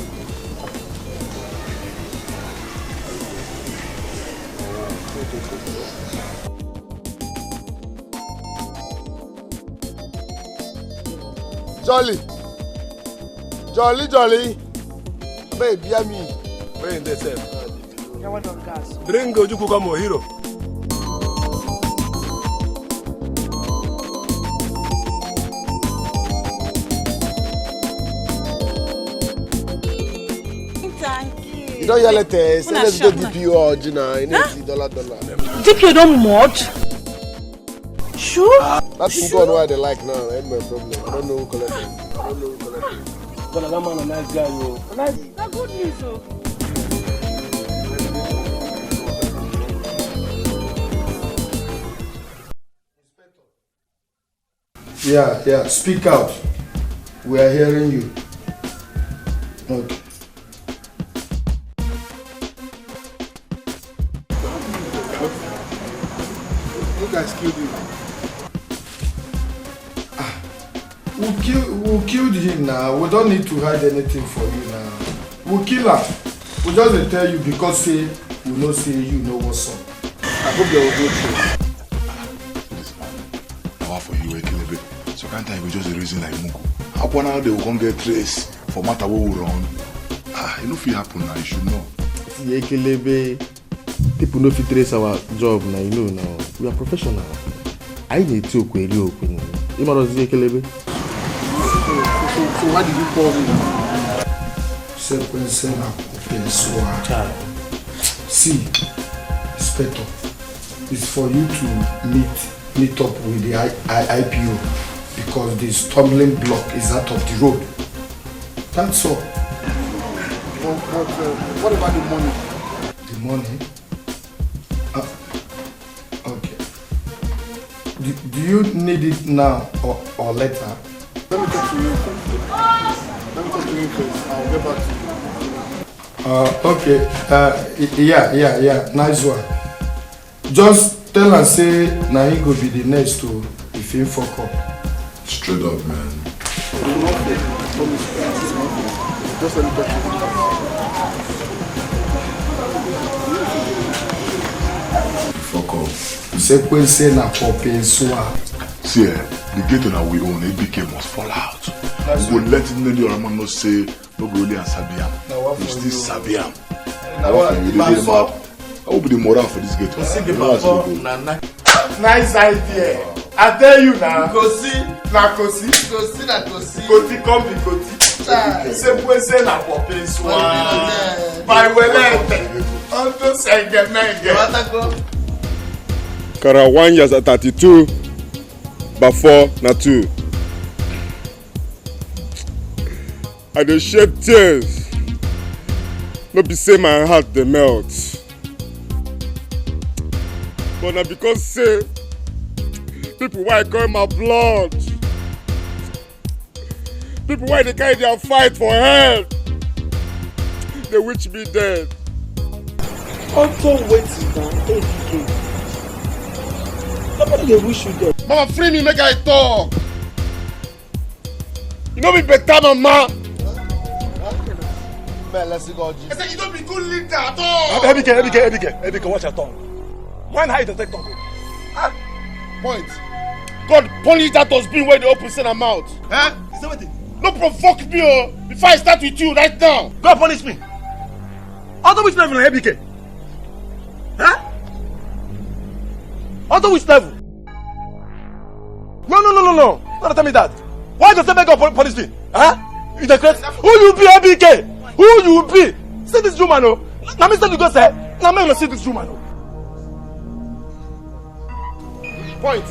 Jolly. Baby, hear me. Where in the cell? You want on gas? Bring Ojuku come on, hero. You don't yell at us. Let's go DPO original. You need $. DPO don't mod. Sure. That's God why they like now. Ain't my problem. I don't know who collected. But that man a nice guy, yo. That's good news, though. Yeah. Speak out. We are hearing you. Okay. You guys killed him. We'll kill him now. We don't need to hide anything for you now. We'll kill him. We just tell you because say we know say you know what's up. I hope they will go through. Now for you, Ekelebe. So can't I go just a reason like Mugu? How come now they will come get trace for matter what we run? You know if it happen now, you should know. See, Ekelebe, people know if you trace our job now, you know now. We are professional. I need to query open. You know what Ekelebe? So why did you call me now? See, Inspector, it's for you to meet up with the IPO because the stumbling block is out of the road. That's all. But what about the money? The money? Okay. Do you need it now or later? Let me talk to you. First. I'll get back to you. Okay. Yeah. Nice one. Just tell and say now he go be the next to if he fuck up. Straight up, man. Just let me talk to you. Fuck up. Say na pope soa. See, the gate that we own, ABK must fall out. We will let him know the Oraman not say no go really and Sabiam. We still Sabiam. I will be the moral for this gate. Nice idea. I tell you now. Kosi. Koti come be Koti. Say na pope soa. By welete. Onto sengemenge. Kara 1 years at 32. But 4 na 2. I dey shed tears. No be say my heart dey melt. But na because say people why carry my blood. People why they carry their fight for head. They wish me dead. Also waiting down ABK. Nobody dey wish you dead. Mama, free me, make I talk. You know me better, mama. Man, let's go. I said you don't be good leader at all. Ebike, watch your tongue. When how you take tongue? Point. God punish that husband where they open send am out. Huh? Is that what it? No provoke me, oh. Before I start with you right now. God punish me. Other which level na Ebike? Huh? Other which level? No. Don't tell me that. Why does that make up punish me? Huh? You the crazy? Who you be, ABK? Who you be? See this woman, oh. Now me you go say. Now me see this woman, oh. Point.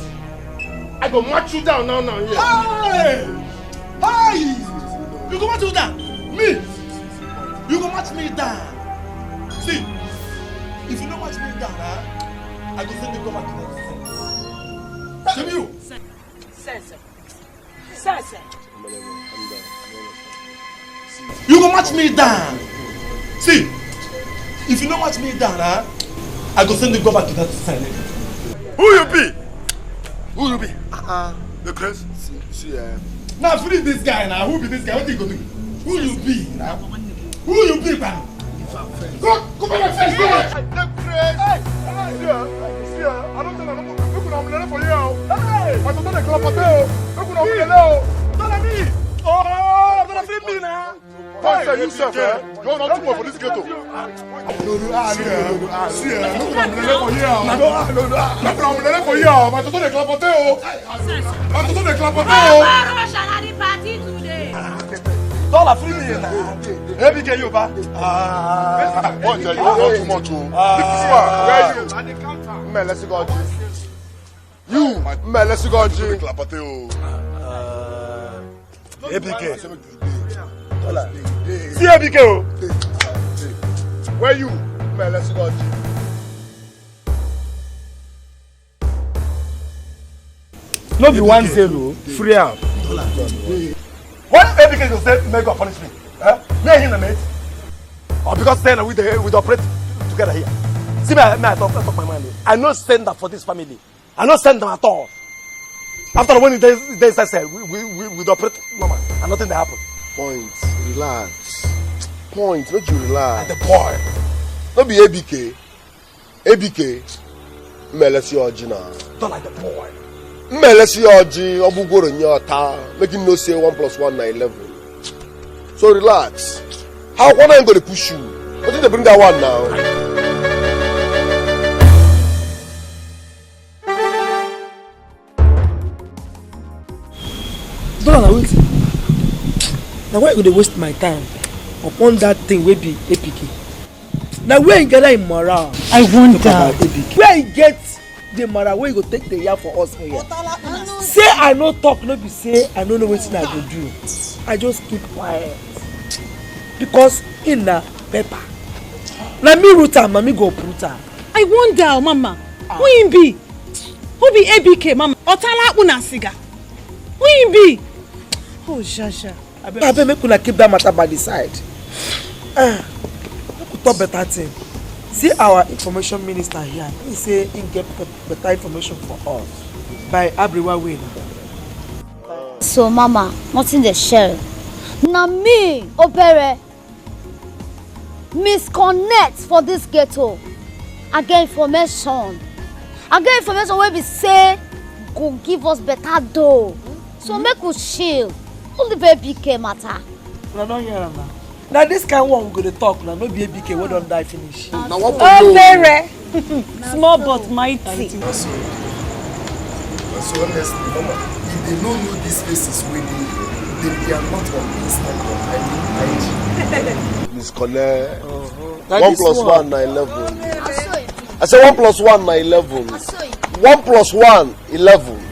I go match you down now, yeah. Hey! Hey! You go match you down? Me? You go match me down? See, if you don't match me down, I go send you go back to the same you. Sir. You go match me down. See, if you don't match me down, I go send you go back to that side. Who you be? Who you be? The Chris? See, now free this guy now. Who be this guy? What you go do? Who you be now? Who you be, man? Go back and face me. The Chris. Hey, see, I don't tell you. Look, I'm ready for you. Hey, I don't tell you. Look, I'm ready. Tell me. Oh, don't free me now. Don't say yourself, eh? You're not too much for this ghetto. See, look, I'm ready for you. Look, I'm ready for you. I don't tell you. I don't tell you. Dollar free me now. Every day you buy. Boy, you don't too much. This is where are you? Man, let's go. You, man, let's go. ABK. See ABK. Where you? Man, let's go. No be 1-0. Free am. What ABK go say make God punish me? Me and him na mate? Or because say we operate together here? See me I talk my mind. I no send that for this family. I no send them at all. After when they say we operate normal and nothing dey happen. Point, relax. Point, make you relax. The boy. No be ABK. ABK. Melesi Ojina. Don't like the boy. Melesi Oji, Obugoro Nyota. Make him no say 1 + 1 = 11. So relax. How one I'm going to push you? What did they bring that one now? Don't wait. Now why would they waste my time upon that thing wey be APK? Now where you get that moral? I wonder. Where you get the moral wey you go take the year for us here? Say I no talk, no be say I no know wetin I go do. I just keep quiet because in na paper. Na me root am, na me go uproot am. I wonder, Mama. Who him be? Who be ABK, Mama? Otala una siga. Who him be? Oh, Jaja. I bet make una keep that matter by the side. Make we talk better thing. See our information minister here. He say he get better information for us by Abriwa way. So, Mama, nothing the share. Na me, Obere, misconnect for this ghetto. I get information. Where we say go give us better dough. So make we chill. Only baby BK matter. I don't hear now. Now this kind one we go to talk now. No be BK we don't die finish. Now what Obere. Small but mighty. So honestly, Mama, if they don't know these faces really, they are not on Instagram. I mean, IG. Misconnect. 1 + 1 = 11. I say 1 + 1 = 11. 1 + 1 = 11.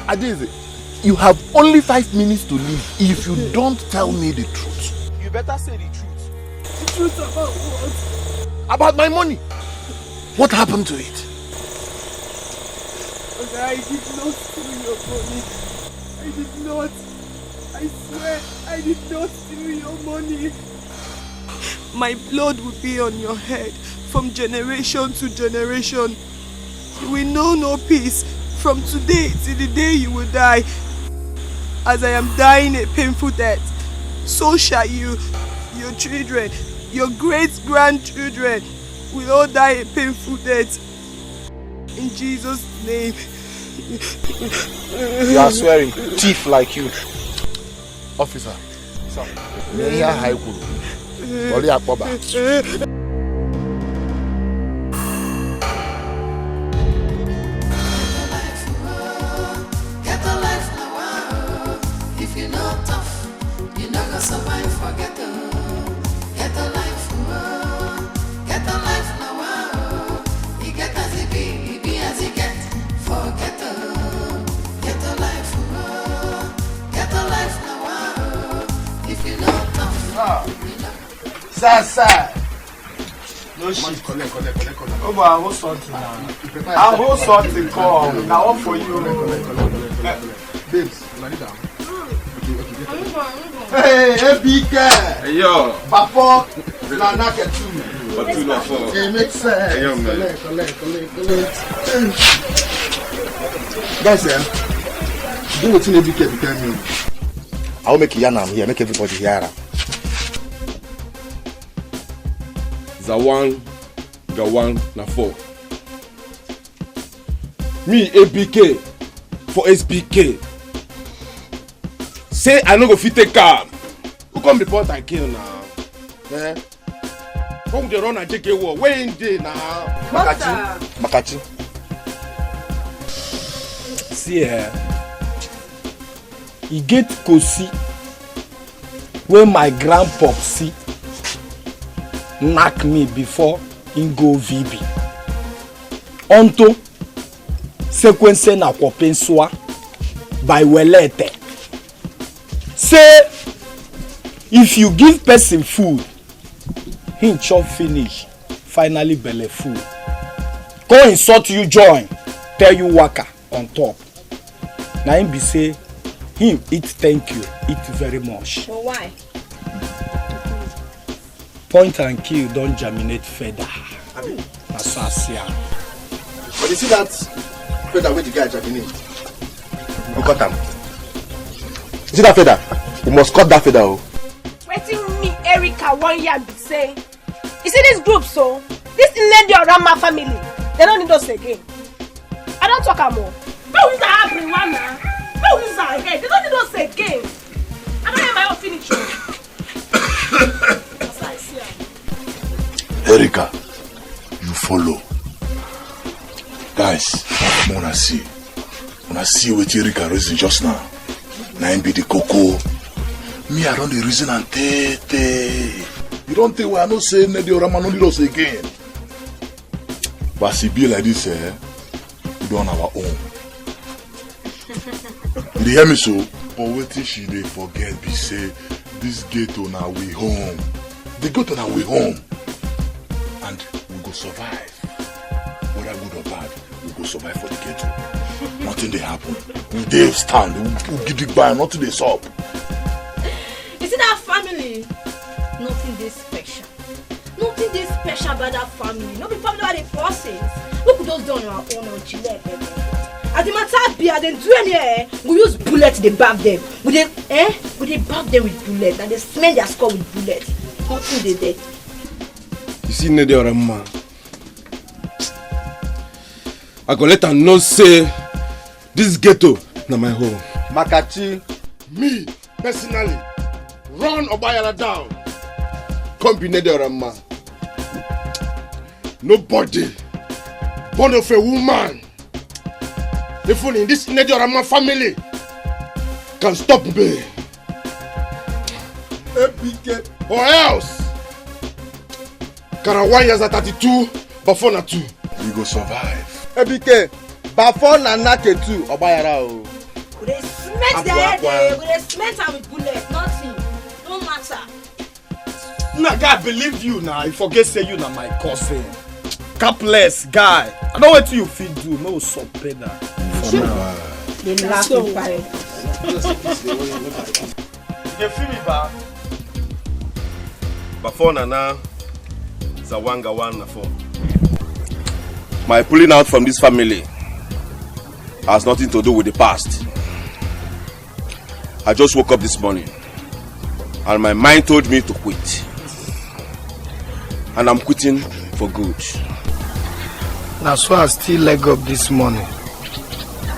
Adeze, you have only 5 minutes to leave if you don't tell me the truth. You better say the truth. The truth about what? About my money. What happened to it? Okay, I did not steal your money. I did not. I swear, I did not steal your money. My blood will be on your head from generation to generation. You will know no peace from today till the day you will die. As I am dying a painful death, so shall you, your children, your great-grandchildren will all die a painful death. In Jesus' name. You are swearing, thief like you. Officer, sir. May I high cool? Only a cover. Survive, forget the get a life, get a life now. You get as it be as it get. Forget the get a life now. If you know tough, Sir. No shit. Collect. Oh, I hold something now. I hold something. Come. Now what for you? Babes, lie down. Hey, big guy. Hey, yo. Bafo, na get two. What 2 not 4? It makes sense. Hey, yo, man. Collect. Guys, do what you need to tell me. I'll make Yana here, make everybody hear. Zawan, Gawan, na 4. Me, ABK, for SBK. Say I no go fit take car. Who come report and kill now? Eh? Come dey run and take a war. Where in dey now? Makachi. See he get Kosi when my grandpopsy knack me before he go VB. Onto sequence na kwopenswa by Welete. Say if you give person food, him chop finish, finally belle full. Go insult you join, tell you waka on top. Na him be say him eat thank you, eat very much. But why? Point and kill don germinate feather. Na so I see am. But you see that feather wey the guy germinate? You cut am. You see that feather? You must cut that feather. Wetin me, Erica, 1 year be say. You see this group so? This lady around my family, they don't need us again. I don't talk more. How is that happening, Wana? How is that again? They don't need us again. I don't have my own finish. That's how I see her. Erica, you follow. Guys, I wanna see what Erica reason just now. Now him be the cocoa. Me, I don't the reason and tete. You don't think we are not saying that the Orama no need us again. But as it be like this, we do on our own. You hear me so? But what she they forget be say this ghetto now we home. The ghetto now we home. And we go survive. Whether good or bad, we go survive for the ghetto. Nothing they happen. We dey stand, we get it by, nothing they stop. You see that family? Nothing this special. Nothing this special about that family. No be family about the process. Look at those done on our own on Chile. As the matter be, as they do any, we use bullets to bag them. We dey bag them with bullets and they smell their skull with bullets. Nothing they did. You see Nede or a man. I go let her know say this ghetto na my home. Makachi. Me personally run Obayala down. Come be Nede or a man. Nobody born of a woman, even in this Nede or a man family, can stop me. APK or else. Kara 1 years at 32, but for na 2. We go survive. APK, Before Nana Ketu, Obayara. We dey cement their head, we dey cement am with bullet, nothing. No matter. Nah, guy, believe you now. I forget say you na my cousin. Capless guy. I know what you feel do. No so better. For now. They laugh so bad. You feel me, ba? Before Nana, Zawanga 1 na 4. My pulling out from this family has nothing to do with the past. I just woke up this morning and my mind told me to quit. And I'm quitting for good. Now, so I still leg up this morning.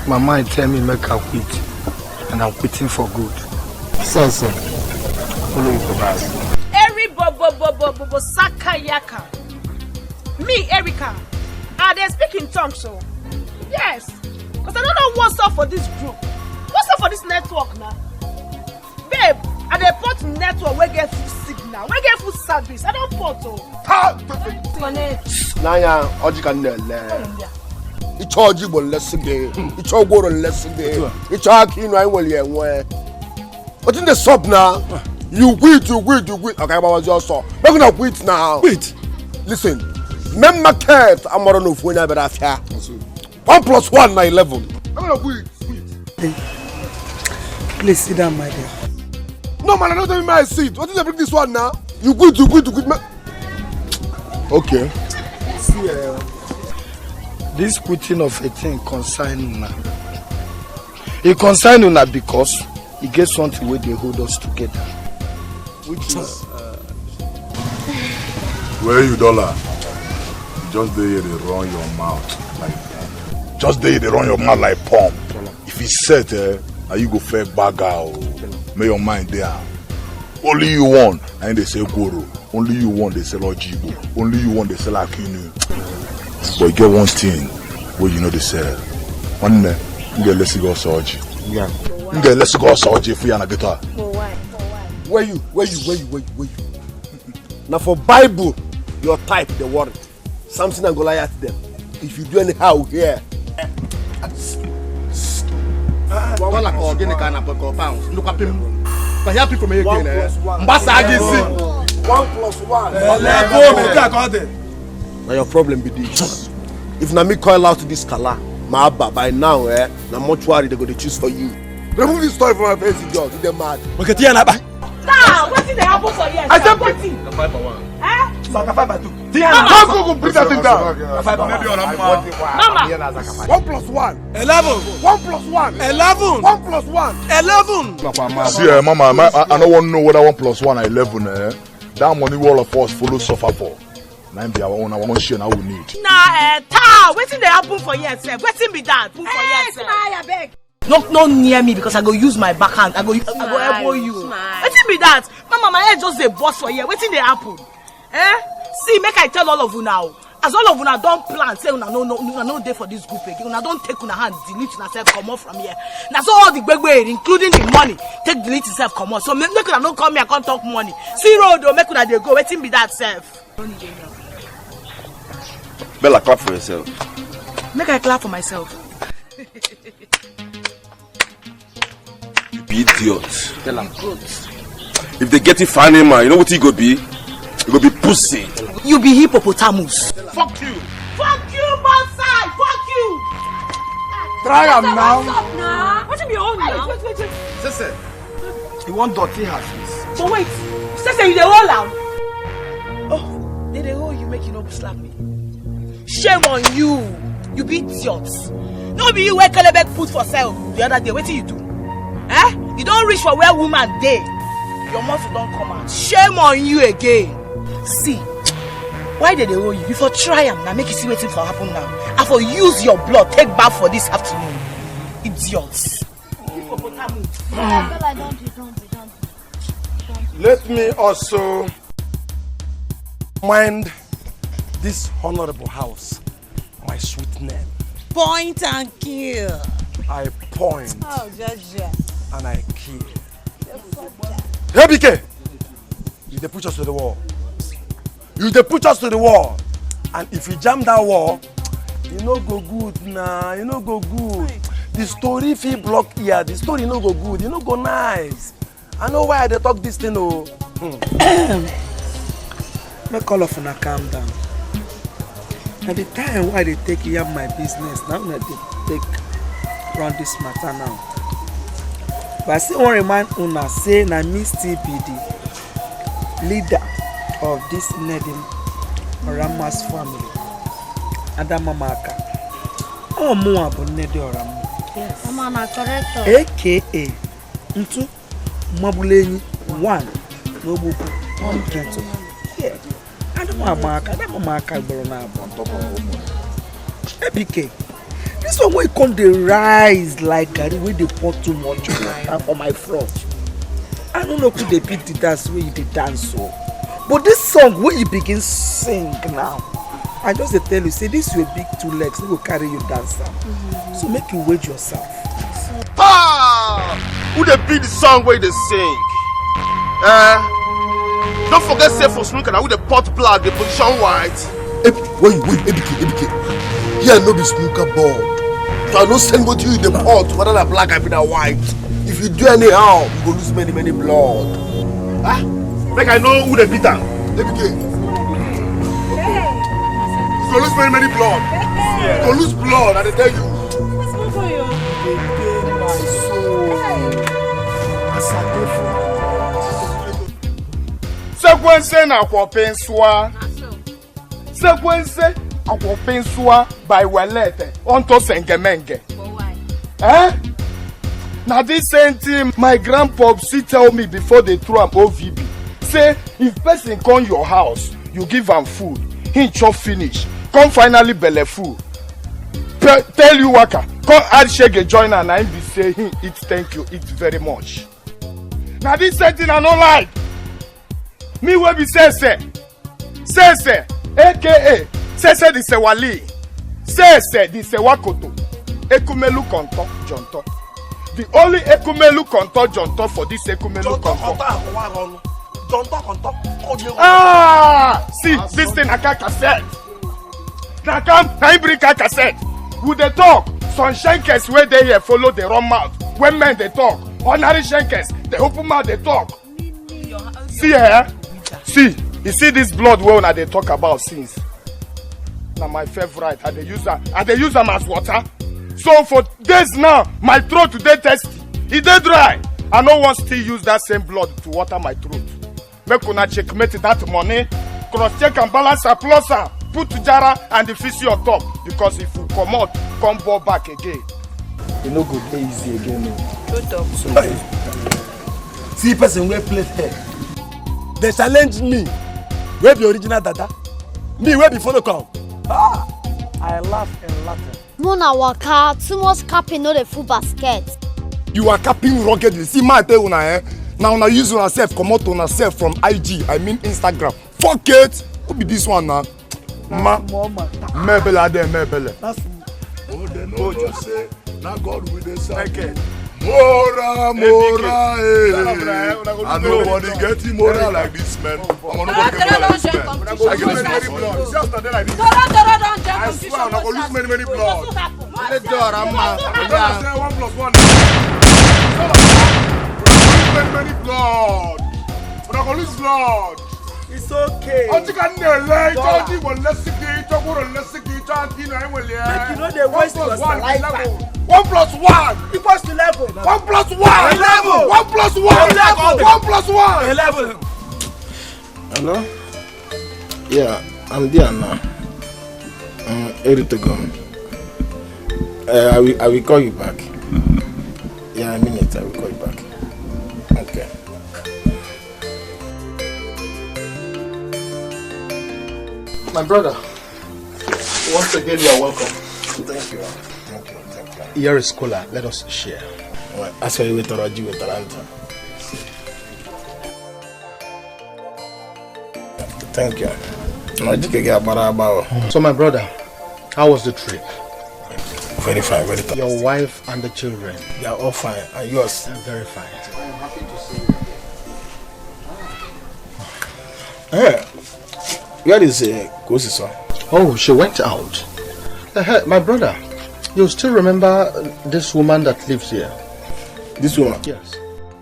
My mind tell me make I quit. And I'm quitting for good. Sir. Follow me for that. Every bobo saka yaka. Me, Erica. They speak in tongues, so. Yes. Because I don't know what's up for this group. What's up for this network now? Babe, and they put network where get full signal, where get full service. I don't put Naya, Ojikanele. It's all Jibo Lessie. It's all good on Lessie. It's all keen. I will hear where. What in the sub now? You quit. Okay, I was just so. We're gonna quit now. Quit. Listen, remember Kate, I'm not enough when I better after. 1 + 1 na 11. I'm gonna quit. Please sit down, my dear. No man, I don't tell me my seat. What did I bring this one now? You quit. Okay. See, this quitting of a thing concern Una. It concern Una because it gets something where they hold us together. Which is where you dollar? Just there they run your mouth like that. Just there they run your mouth like pump. If it's set, and you go fair bag out. Make your mind there. Only you want, and they say Goro. Only you want, they sell Ojibo. Only you want, they sell Akinu. But you get one thing where you know they sell. One day, you get let's go Soji. Yeah. You get let's go Soji for you and a guitar. Where you? Now for Bible, your type the word. Something and Goliath them. If you do anyhow here. Look at him. But here people may again. 1 + 1. 11. Now your problem be this. If na me call out to this kala, my abba by now, na mortuary they go to choose for you. Remove this story from my face, idiot. They're mad. Now, what did they happen for you? I said, what? 5 for 1. Eh? 5 for 2. How can you bring that thing down? 5 for 1. Mama. 1 + 1. 11. 1 + 1. 11. 1 + 1. 11. See, Mama, I don't want to know whether 1 + 1 or 11. That money all of us follow suffer for. Now be our own share now we need. Nah, wetin dey happen for here sef? Wetin be that? Put for here sef. I beg. No near me because I go use my backhand. I go elbow you. Wetin be that? Mama, my head just dey burst for here. Wetin dey happen? See, make I tell all of you now. As all of una don plan, say una no dey for this group again. Una don take una hand, delete una self, comot from here. Na so all the gbegbe, including the money, take delete yourself, comot. So make una no come here, come talk money. See road, make una dey go. Wetin be that self? Bella, clap for yourself. Make I clap for myself. You be idiot. If they get it funny, man, you know what you go be? You go be pussy. You be hippopotamus. Fuck you. Fuck you, bonsai. Fuck you. Try am now. What you be on now? Wait. Sister, you want dirty house? But wait, Sister, you dey hold am. Oh, they hold you, make you no slap me. Shame on you. You be idiot. No be you where Kelebek put for sale the other day. What do you do? You don't reach for where woman dey. Your muscle don't come out. Shame on you again. See, why did they hold you? Before try am now, make you see waiting for happen now. I for use your blood, take bath for this afternoon. Idiots. Let me also mind this honorable house, my sweet name. Point and kill. I point. Oh, Jaja. And I kill. Hey, BK! You dey push us to the wall. And if you jam that wall, You no go good nah, you no go good. The story fit block here, the story no go good, you no go nice. I know why they talk this thing oh. Make all of una calm down. Now the time why they take here my business, now they take run this matter now. But I still want to remind una say na me still be the leader of this Nedim Orama's family. Adamamaka. Oh, more about Nedi Oramu. Yes. I'm not correct. AKA Ntu Mabuleni 1 Nobuku 1 Yeah. Adamamaka Borona on top of ABK. This one will come the rise like Gary when they pour too much on my front. I don't know who they beat the dance where you dance so. But this song where you begin sing now, I just tell you, say this will big 2 legs, they will carry you dance down. So make you wait yourself. Ah! Who they beat the song where they sing? Don't forget say for snooker now with the pot black, the position white. Wait, ABK. Here no be snooker ball. So I don't send what you in the pot, whether that black or that white. If you do anyhow, you go lose many blood. Ah? Make I know who they beat them. ABK. You go lose many blood. You go lose blood, I tell you. Sequence na kwopenswa. Sequence akwopenswa by Walete onto Sengemenge. Now this same thing my grandpopsy tell me before they throw am OVB. Say if person come your house, you give am food, he chop finish, come finally belle full. Tell you waka, come add shege join and I be say he eat thank you, eat very much. Now this same thing I no like. Me wey be say, aka say the sewali, say the sewakoto, ekumelu konto jonto. The only ekumelu konto jonto for this ekumelu konto. Ah, see this thing I can't cassette. Now come, I bring a cassette. Would they talk? Some shankers where they here follow the wrong mouth. When men they talk, ordinary shankers they open mouth they talk. See here. See, you see this blood well that they talk about since. Now my favorite, I they use them as water. So for days now, my throat today thirsty. It dey dry. I no want still use that same blood to water my throat. Make una checkmate that money, cross check and balance a plus put jara and the fish on top. Because if you come out, come ball back again. You no go dey easy again. No. See person wey play fair. They challenge me. Where be original data? Me where be follow come. Ah, I laugh and laugh. Mona waka too much capping no the full basket. You are capping ruggedly. See my tell una now una use una self comot una self from IG. I mean Instagram. Fuck it. Who be this one now? Mebele ade mebele. Oh, they know just say, now God will decide. Mora, and nobody getting moral like this, man. I'm nobody getting like this, man. I get many blood. It's just not like this. I swear, I'm going to lose many blood. Let go, Rama. 1+1. Many blood. But I'm going to lose blood. It's okay. I think I know. Like, I think we'll let's see it. I will let's see it. I think I will. You know the waste was the life. 1+1 equals to 11. 1+1 11. 1+1 11. Hello? Yeah, I'm there now. Ready to go. I will call you back. Yeah, a minute. I will call you back. Okay. My brother, once again you are welcome. Thank you. You're a scholar. Let us share. I saw you with Toraji with Talanta. Thank you. So my brother, how was the trip? Very fine, very fine. Your wife and the children? They are all fine. And yours? Very fine. I'm happy to see you. Where is Kosisa? Oh, she went out. My brother, you still remember this woman that lives here? This woman? Yes.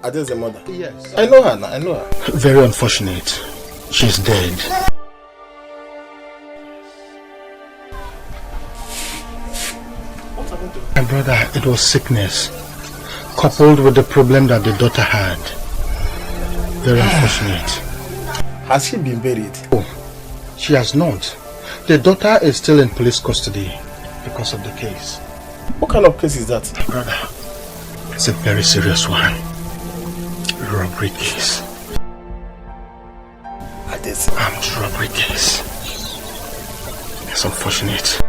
Ade's the mother? Yes. I know her now, I know her. Very unfortunate. She's dead. What happened to her? My brother, it was sickness, coupled with the problem that the daughter had. Very unfortunate. Has she been buried? Oh, she has not. The daughter is still in police custody because of the case. What kind of case is that? Brother, it's a very serious one. Robbery case. Ade's armed robbery case. It's unfortunate.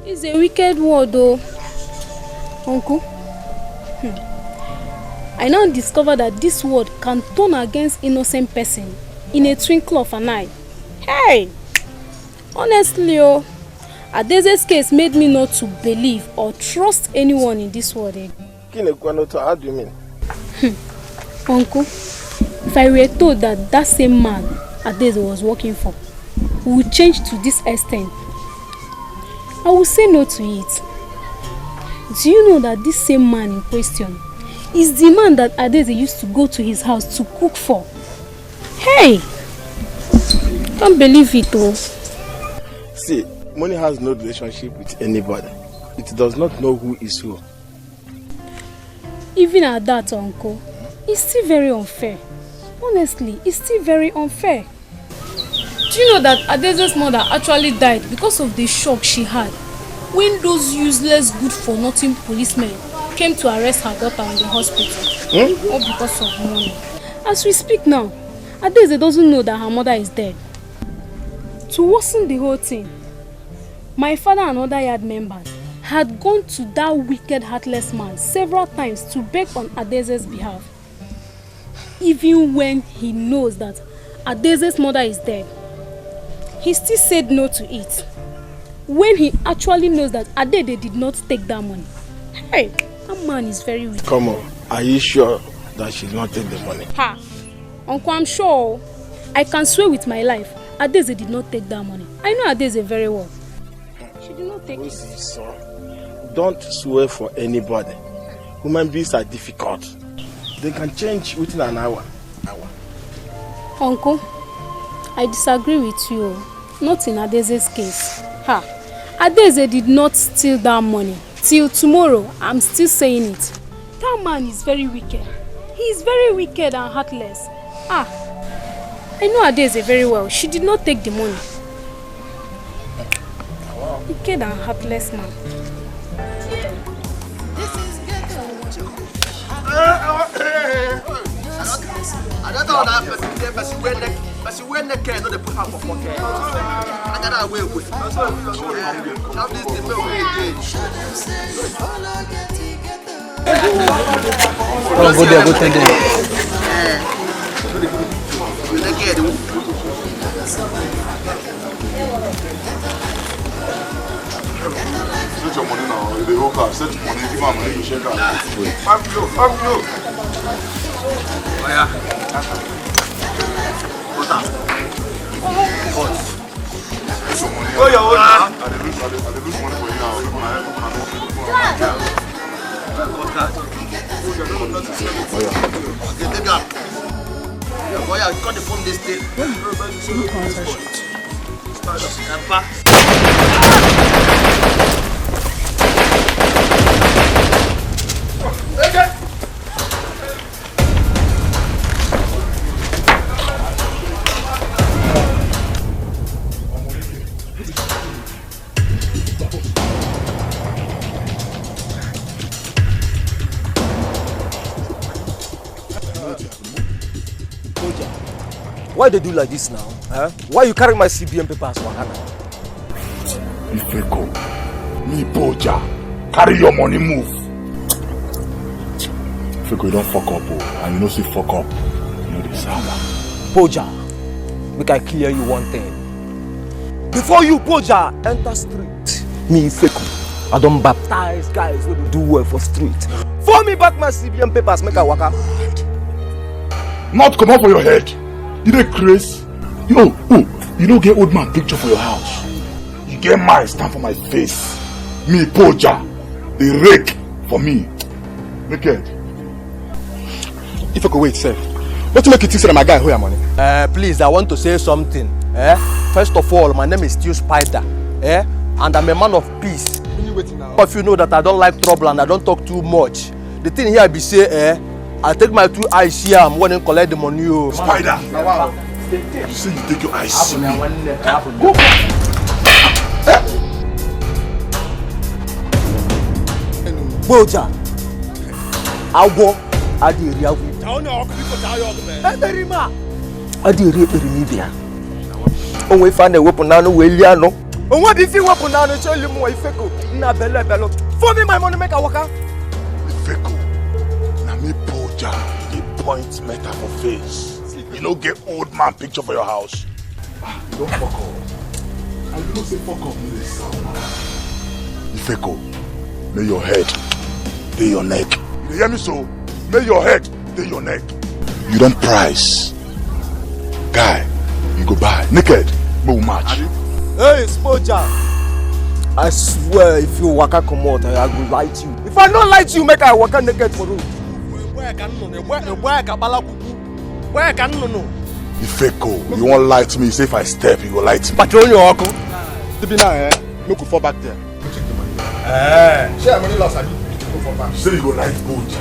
It's a wicked word though, Uncle. I now discover that this word can turn against innocent person in a twinkle of an eye. Hey! Honestly, Adeze's case made me not to believe or trust anyone in this world. How do you mean? Uncle, if I were told that that same man Adeze was working for would change to this extent, I will say no to it. Do you know that this same man in question is the man that Adeze used to go to his house to cook for? Hey! Can't believe it though. See, money has no relationship with anybody. It does not know who is who. Even at that, Uncle, it's still very unfair. Honestly, it's still very unfair. Do you know that Adeze's mother actually died because of the shock she had when those useless good-for-nothing policemen came to arrest her daughter in the hospital? All because of money. As we speak now, Adeze doesn't know that her mother is dead. To worsen the whole thing, my father and other yard members had gone to that wicked, heartless man several times to beg on Adeze's behalf. Even when he knows that Adeze's mother is dead, he still said no to it. When he actually knows that Adeze did not take that money. Hey, that man is very wicked. Come on, are you sure that she did not take the money? Ha! Uncle, I'm sure. I can swear with my life, Adeze did not take that money. I know Adeze very well. She did not take it. Son, don't swear for anybody. Human beings are difficult. They can change within an hour. Uncle, I disagree with you. Not in Adeze's case. Ha! Adeze did not steal that money. Till tomorrow, I'm still saying it. That man is very wicked. He is very wicked and heartless. Ah! I know Adeze very well. She did not take the money. Wicked and heartless man. I don't know that person when the care, not the put up for care. I got away with it. Now this is the way it is. Oh, go there, go tell them. Set your money now. They go car. Set your money. Give her money. You shake her. Fuck you. Oh yeah. Oh yeah, I lose money for you now. Okay, take up. Oh yeah, cut the phone this thing. Okay. Why they do like this now? Huh? Why you carry my CBN papers, Wakana? Ifeko, Nipoja, carry your money, move. Feko, you don't fuck up, oh. And you know say fuck up. You know the saga. Poja, make I clear you one thing. Before you, Poja, enter street, me Feko, I don't baptize guys who do well for street. For me back my CBM papers, make a waka. Not come up for your head. You dey crazy? You don't get old man picture for your house. You get mine stand for my face. Me Poja, the rake for me. Make it. If I could wait, sir. What to make you think that my guy who am money? Please, I want to say something. First of all, my name is Steel Spider. And I'm a man of peace. If you know that I don't like trouble and I don't talk too much. The thing here be say, I take my 2 eyes here, I'm going to collect the money. Spider! You say you take your eyes see me. Go! Boja, Awo, Adi Riawu. Adi Riawu. Oh, we find a weapon now, Williano. Oh, what if you weapon now and tell you more Ifeko? Na bello. For me, my money make a waka. Ifeko, na me Poja, the point metal for face. You don't get old man picture for your house. Don't fuck up. I don't say fuck up in this sound. Ifeko, may your head, they your neck. You hear me so? May your head, they your neck. You don't price. Guy, you go buy. Naked, no match. Hey, Spoja. I swear if you waka come out, I will lie to you. If I don't lie to you, make I waka naked for you. Where can Ifeko, you won't lie to me. Say if I step, you will lie to me. Patron your uncle. Make we fall back there. Share money loss, I say you go like Poja.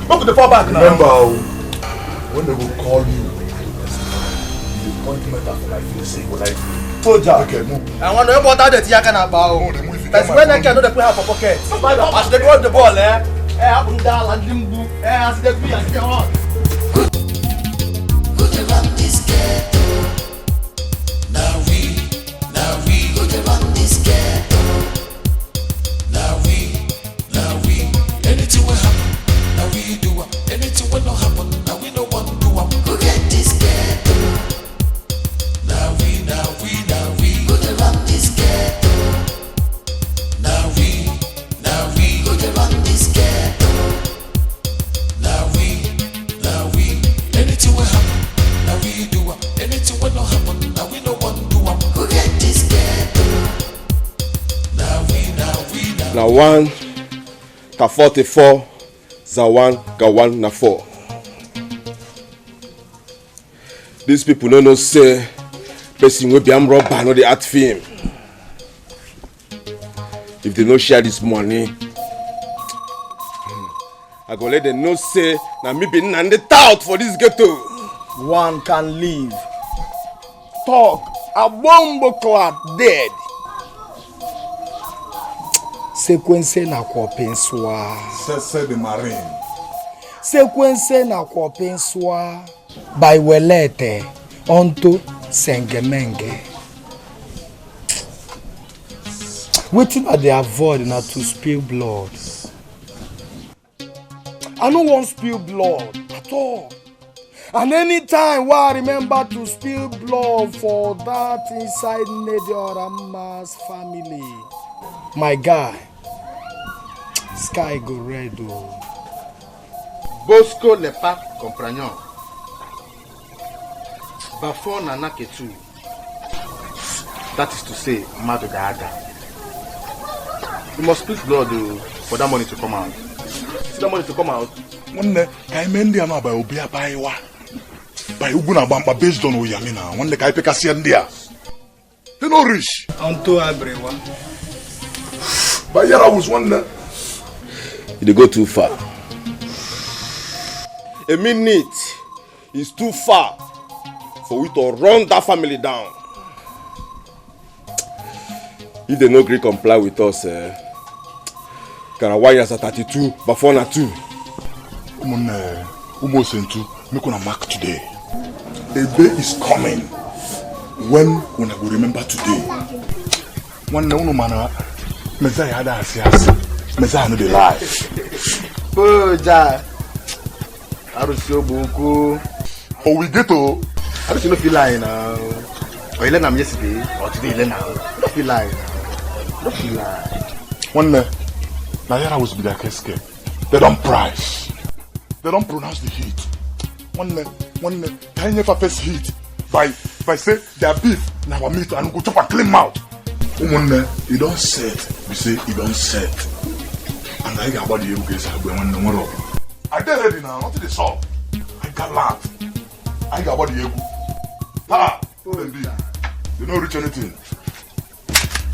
Make we fall back now. Remember, when they will call you, the point metal for my face, say you go like Poja. Okay, move. I want to know about that you can about. That's when I can know the put half a pocket. As they go the ball, up and down and limbo. As they be and on. Na 1 ka 44 za 1 ga 1 na 4. These people no know say person wey be am robber no dey act film. If they no share this money, I go let them know say na me be nande tout for this ghetto. One can live, talk, a bomb clot dead. Sequence na kwapenswa. Sese de marine. Sequence na kwapenswa. By welete onto sengemenge. Wetin I dey avoid na to spill blood. I no wan spill blood at all. And anytime wey I remember to spill blood for that inside Nediorama's family, my guy, sky go red o. Bosco Lepa compagnon. Bafo Nana Ketu. That is to say, Madu Gaga. You must split blood for that money to come out. See that money to come out? One day, I mean, they are not by Obia Baiwa. By Uguna Bamba based on Oyamina. One day, I pick a Siandia. They no rich. Onto Abrewa. But Yara was one day. They go too far. A minute is too far for we to run that family down. If they no agree comply with us, Karawayas at 32, Bafona 2. Almost into make una mark today. A day is coming when we will remember today. One no man, Messiah had a Messiah no dey lie. Poja, Oh, we get to. I don't feel like now. Or you learn them yesterday, or today you learn now. Don't feel like now. Don't feel like. One Naija was be like escape. They don't price. They don't pronounce the heat. One can never face heat by say their beef now meat and go chop a clean mouth. One you don't set. We say you don't set. And I got body you guys have been one more. I did ready now, not to the song. I got laugh. I got body you. Ah, you don't reach anything.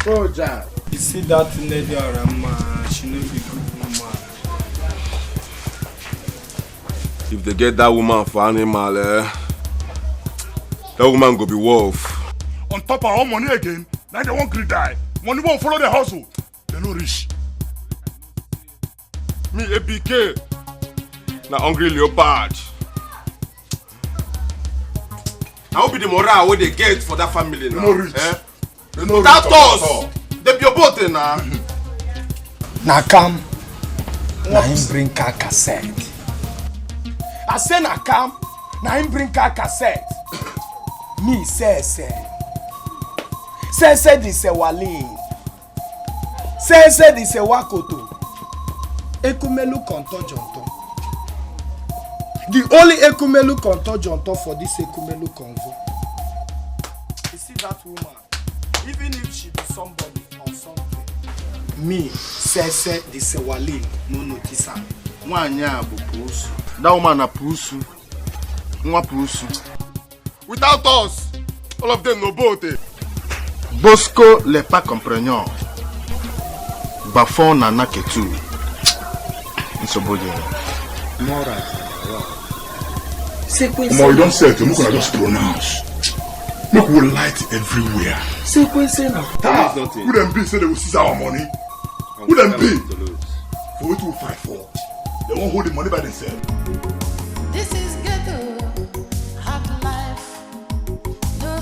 Oh, Jack. You see that lady around, she no be good woman. If they get that woman for animal, that woman go be wolf. On top of our money again, now they won't die. Money won't follow the hustle. They no rich. Me APK. Na hungry leopard. Now be the morale what they get for that family now. They no rich. They no that rich us. They be your boat now. Na come. Na him bring car cassette. I say na come. Na him bring car cassette. Me say. Say this a wali. Say this a wakoto. Ekumelu konto jonto. The only Ekumelu konto jonto for this Ekumelu convo. You see that woman, even if she be somebody or something, me say this a wali no notice her. Mwanya bu pusu. That woman a pusu. Mwa pusu. Without us, all of them no boat. Bosco le pas comprenant. Bafon nana ketu. Nsoboje. Mora. More you don't say it, you can just pronounce. Look, we light everywhere. Sequence now. Who them be say they will seize our money? Who them be? For what we fight for? They won't hold the money by themselves. This is ghetto, hard life. No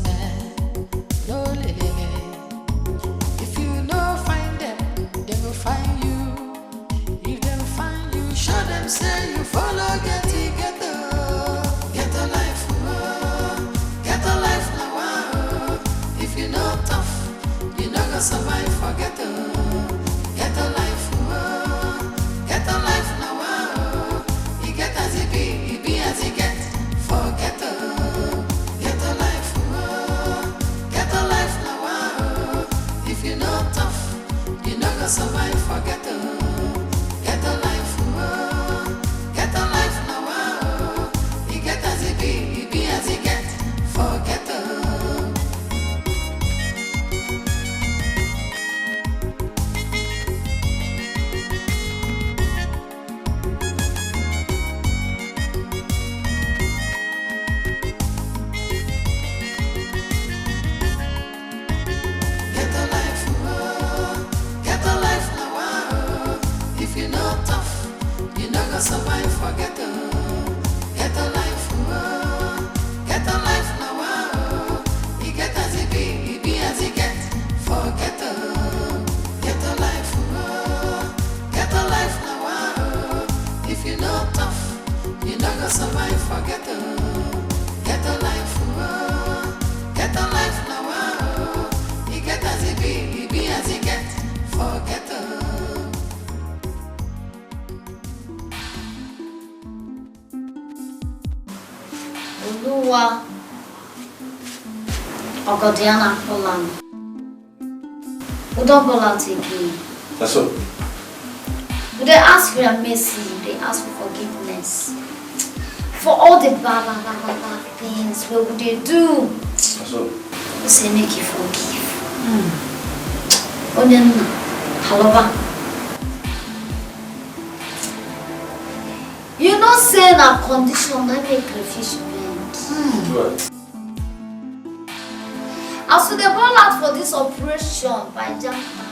man, no lele. If you no find them, they will find you. If they find you, show them say you follow ghetto. Ghetto life, ghetto life now. If you know tough, you not gonna survive for ghetto. Ghetto life, ghetto life now. You get as it be as you get for ghetto. Ghetto life now. If you know tough, you not gonna survive for ghetto. Ghetto life now. You get as it be as you get for ghetto. Ghetto life now. If you know tough, you not gonna survive for ghetto. Ghetto life now. You get as it be as you get for ghetto. Ghetto life now. If you know tough, you not gonna survive for ghetto. Ghetto life now. You get as it be as you get for ghetto. Olúwa Ogodiana Poland. We don't go out again. That's all. We they ask for your mercy, they ask for forgiveness. For all the bad things, what would they do? That's all. We say make you forgive. Onion Haloba. You know saying a condition that make refuge bend. As we dey ball out for this operation by Janta,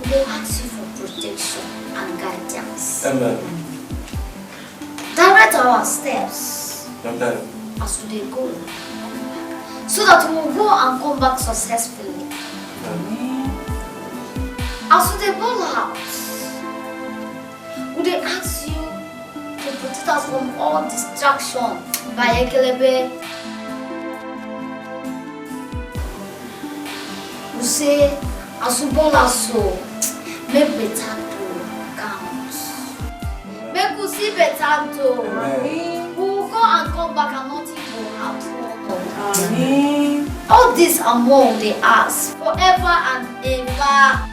they ask you for protection and guidance. Amen. Direct our steps Amen. as we dey go, so that we will go and come back successfully. As we dey ball out, we dey ask you to protect us from all distraction by Ekelebe. We say, Asubola so, make better to count. Make we see better to. We will go and come back and nothing will happen. All this among they ask forever and ever.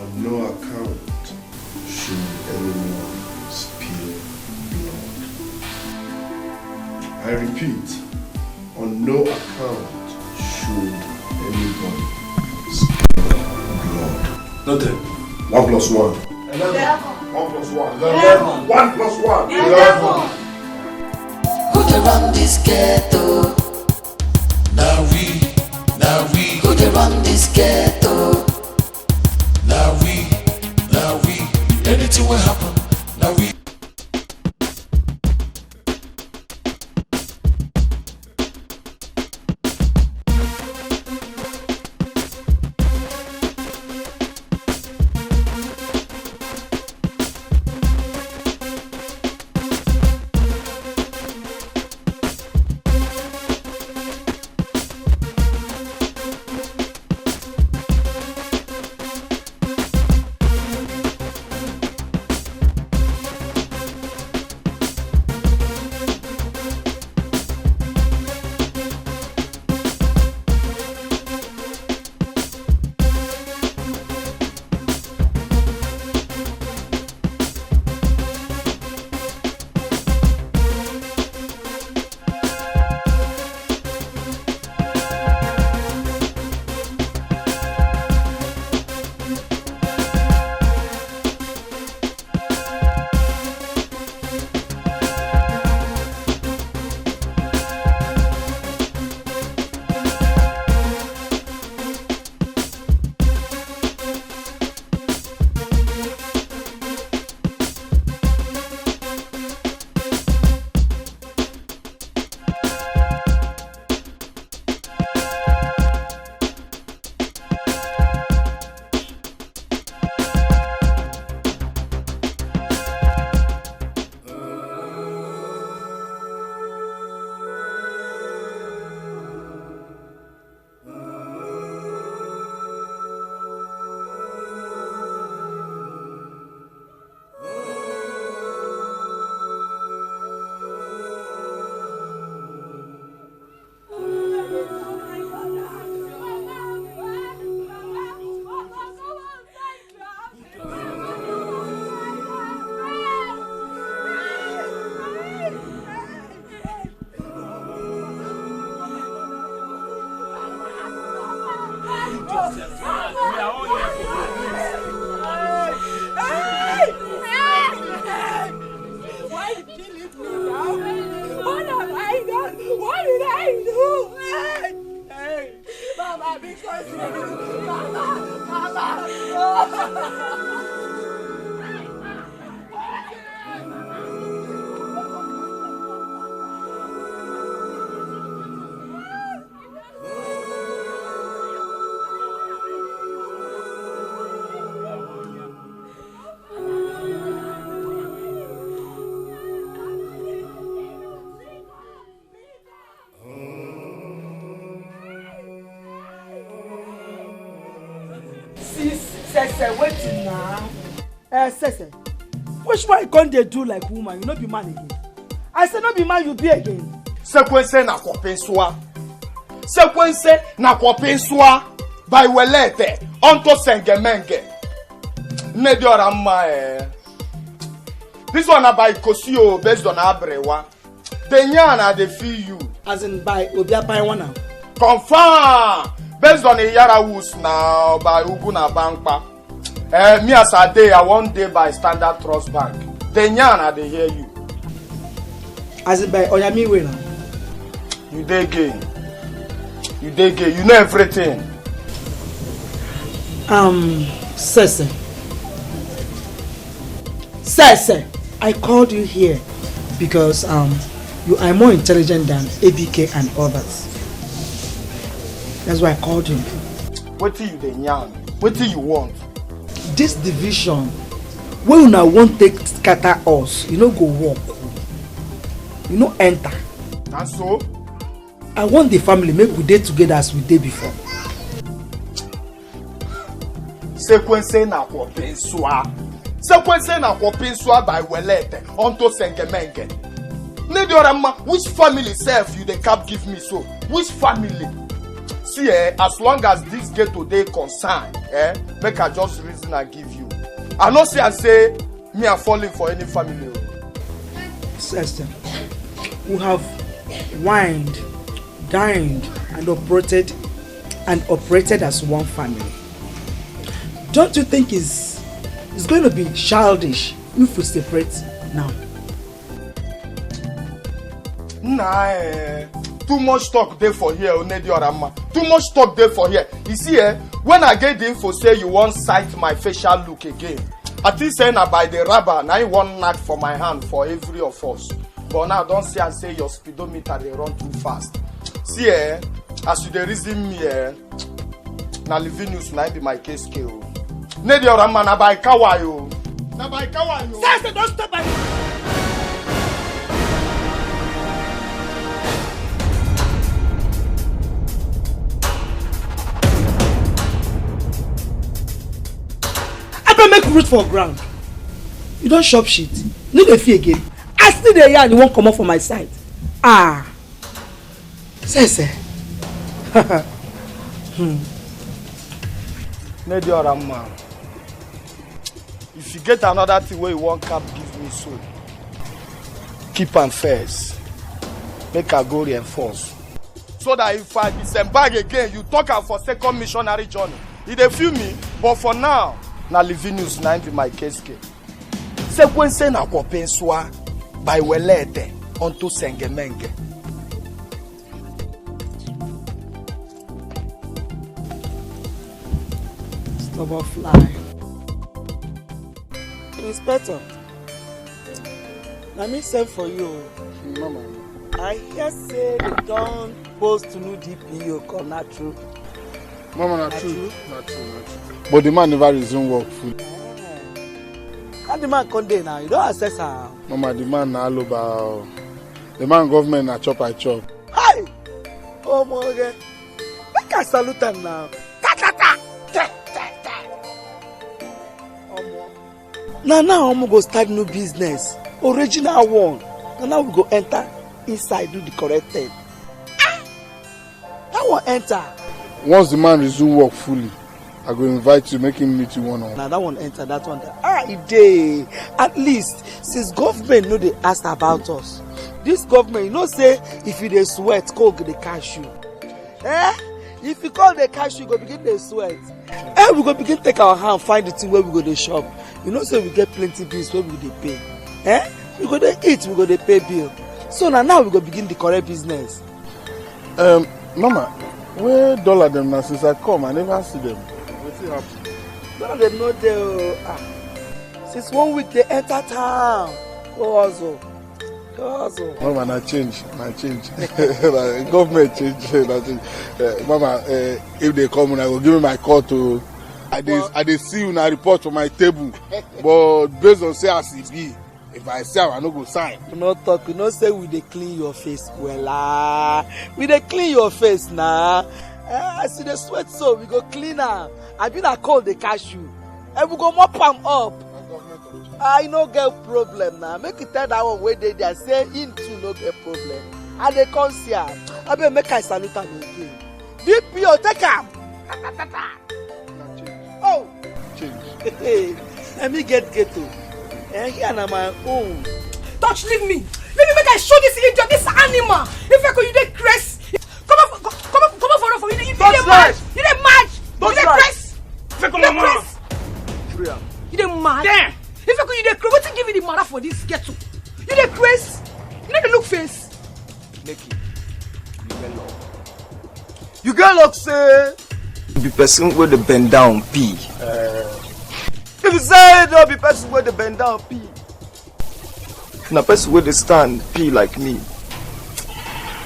On no account should anyone spill blood. I repeat, on no account should anybody spill blood. Nothing. 1 plus 1. 11. 1 plus 1. 11. 1 plus 1. 11. Who dey run this ghetto? Now we. Who dey run this ghetto? Now we. Anything will happen. Now we. Waiting now. Sese, which one you can't they do like woman? You not be man again. I said not be man, you be again. Sekwense na kopenswa. Sekwense na kopenswa. By welete onto sengemenge. Nediora ma This one na by Kosio based on Abrewa. The nyana they feel you. As in by Obia by one now. Confirm. Based on a Yara Woods now by Uguna Bankpa. Me as a day, I one day by Standard Trust Bank. The nyana they hear you. As in by Oyami way now. You dey gay. You dey gay. You know everything. Sese, I called you here because you are more intelligent than ABK and others. That's why I called you. What do you dey yarn? What do you want? This division when una wan take scatter us, you no go walk, you no enter. And so? I want the family make we dey together as we dey before. Sekwense na kwopensua. Sekwense na kwopensua by welete onto sengemenge. Nediorama, which family self you the cap give me so? Which family? See, as long as this get today concerned, make I just reason I give you. I no say I say me are falling for any family. Sister, we have wined, dined, and operated as one family. Don't you think it's going to be childish if we separate now? Nah, too much talk there for here, Onediorama. Too much talk there for here. You see, when I get the info say you won't sight my facial look again, I think say na by the rubber, now you want knock for my hand for every of us. But now don't say and say your speedometer they run too fast. See, as you dey reason me, na living news na be my case scale. Nediorama na by kawayo. Na by kawayo. Say, don't stop by. Make root for ground. You don't shop shit. No dey fear again. I still dey here and you won't come up for my side. Say. Nediorama. If you get another thing where you want cap give me so. Keep am first. Make I go reinforce. So that if I disembark again, you talk am for second missionary journey. You dey feel me? But for now, na living news na be my case case. Sekwense na kwopensua by welete onto sengemenge. Stubborn fly. Inspector, let me send for you. Mama. I hear say they don't post to new DPO come not true. Mama, not true. Not true. But the man never resume work fully. And the man come there now, you don't assess her. Mama, the man na aloba. The man government na chop I chop. Hi! Oh my God. Make I salute him now. Now I'm go start new business. Original one. Now we go enter inside, do the correct thing. That one enter. Once the man resume work fully, I go invite you, make him meet you one on. Now that one enter, that one there. It dey. At least since government know they asked about us. This government, you know, say if you dey sweat, call the cash you. If you call the cash, you go begin the sweat. We go begin take our hand, find the thing where we go to shop. You know, say we get plenty bills where we dey pay. We go to eat, we go to pay bill. So now we go begin the correct business. Mama, where dollar them now? Since I come, I never see them. What's happen? Dollar them not there. Since 1 week they enter town. Go also. Mama, na change. Government change. Mama, if they come, I will give me my call to. I dey see you now report for my table. But based on say as it be, if I say I no go sign. You no talk, you no say we dey clean your face well. We dey clean your face now. As you dey sweat so, we go clean am. I been a call the cashew. And we go mop am up. I no get problem now. Make it tell that one wey dey there say him too no get problem. And they come see am. I better make I salute am again. DPO take am. Oh, change. Let me get ghetto. And here na my own. Touch, leave me. Leave me make I show this idiot, this animal. If I could, you dey craze. Come on for you. You dey mad. You dey mad. You dey craze. You dey mad. Damn. If I could, you dey craze. Wetin give you the matter for this ghetto? You dey craze. You know the look face. Neki, you get luck. You get luck, say. The person with the bend down pee. If you say no be person with the bend down pee, na person with the stand pee like me,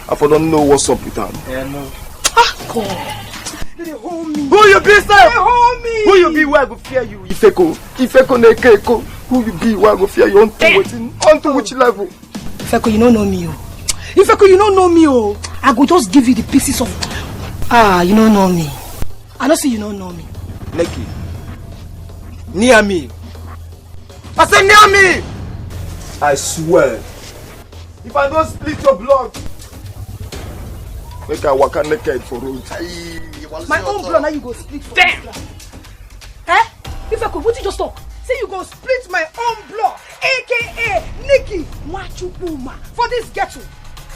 I for don't know what's up with them. Yeah, no. God. They hold me. Who you be, sir? They hold me. Who you be? Where I go fear you? Ifeko nekeko. who you be, why go fear you onto which level? Ifeko, you don't know me, oh. Ifeko, you don't know me, oh. I go just give you the pieces of... you don't know me. I don't see you don't know me. Neki, near me. I said near me! I swear, if I don't split your blood, make I walk naked for road. My own blood, now you go split for damn! Eh? Ifeko, what you just talk? Say you go split my own blood, aka Nikki Mwachupuma, for this ghetto.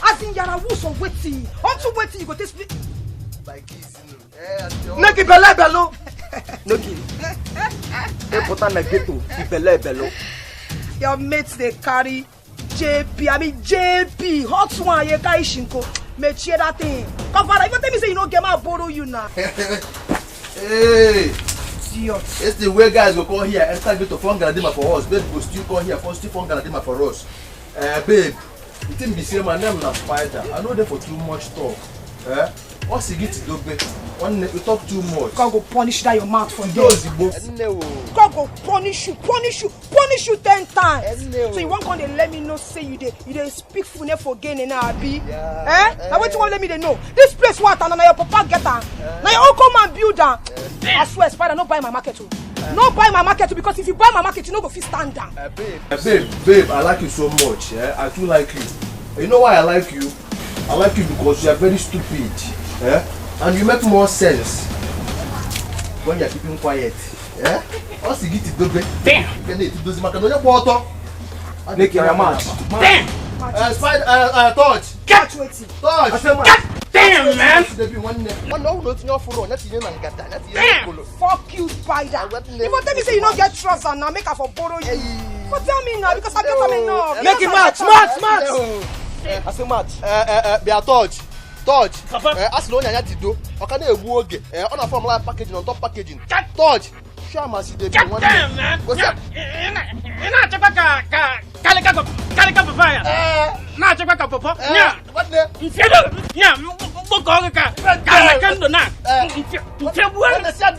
As in Yarawus or Wetty. Unto Wetty, you go this split. Nikki Bele Bello! Nikki, important na ghetto, Bele Bello. Your mates they carry JP, hot one, you carry Shinko. Make sure that thing. Come father, even tell me say you don't get my borrow you now. Hey! It's the way guys will come here and start to phone Galadima for us. Babe will still come here for still phone Galadima for us. Babe, you think be say my name na spider. I know them for too much talk. What's it get to do? We talk too much. God go punish that your mouth for those. God go punish you 10 times. So you won't come and let me know say you dey speak for gain and abi. Now what you want let me know? This place what and now your papa get am. Now you all come and build am. I swear spider no buy my market too. No buy my market too because if you buy my market you no go fit stand down. Babe, I like you so much. I too like you. You know why I like you? I like you because you are very stupid. And you make more sense when you are keeping quiet. What's the get to do? Damn! Can it do the macaroni water? Make your match. Damn! Spider, touch! Catch waiting! Touch! Damn, man! Damn! Fuck you, spider! If you tell me say you don't get trust and now make her for borrow you. But tell me now because I get them enough. Make it match! I say match. Be a touch. As long as you do, I can't work. On a form like packaging on top packaging. Touch. Show me see the one. Damn, man. What's up? Ina chapa kalika papaya. Na chapa papa. Nya. What the? Infedo. Nya. Boko ka kando na. Infedo. Set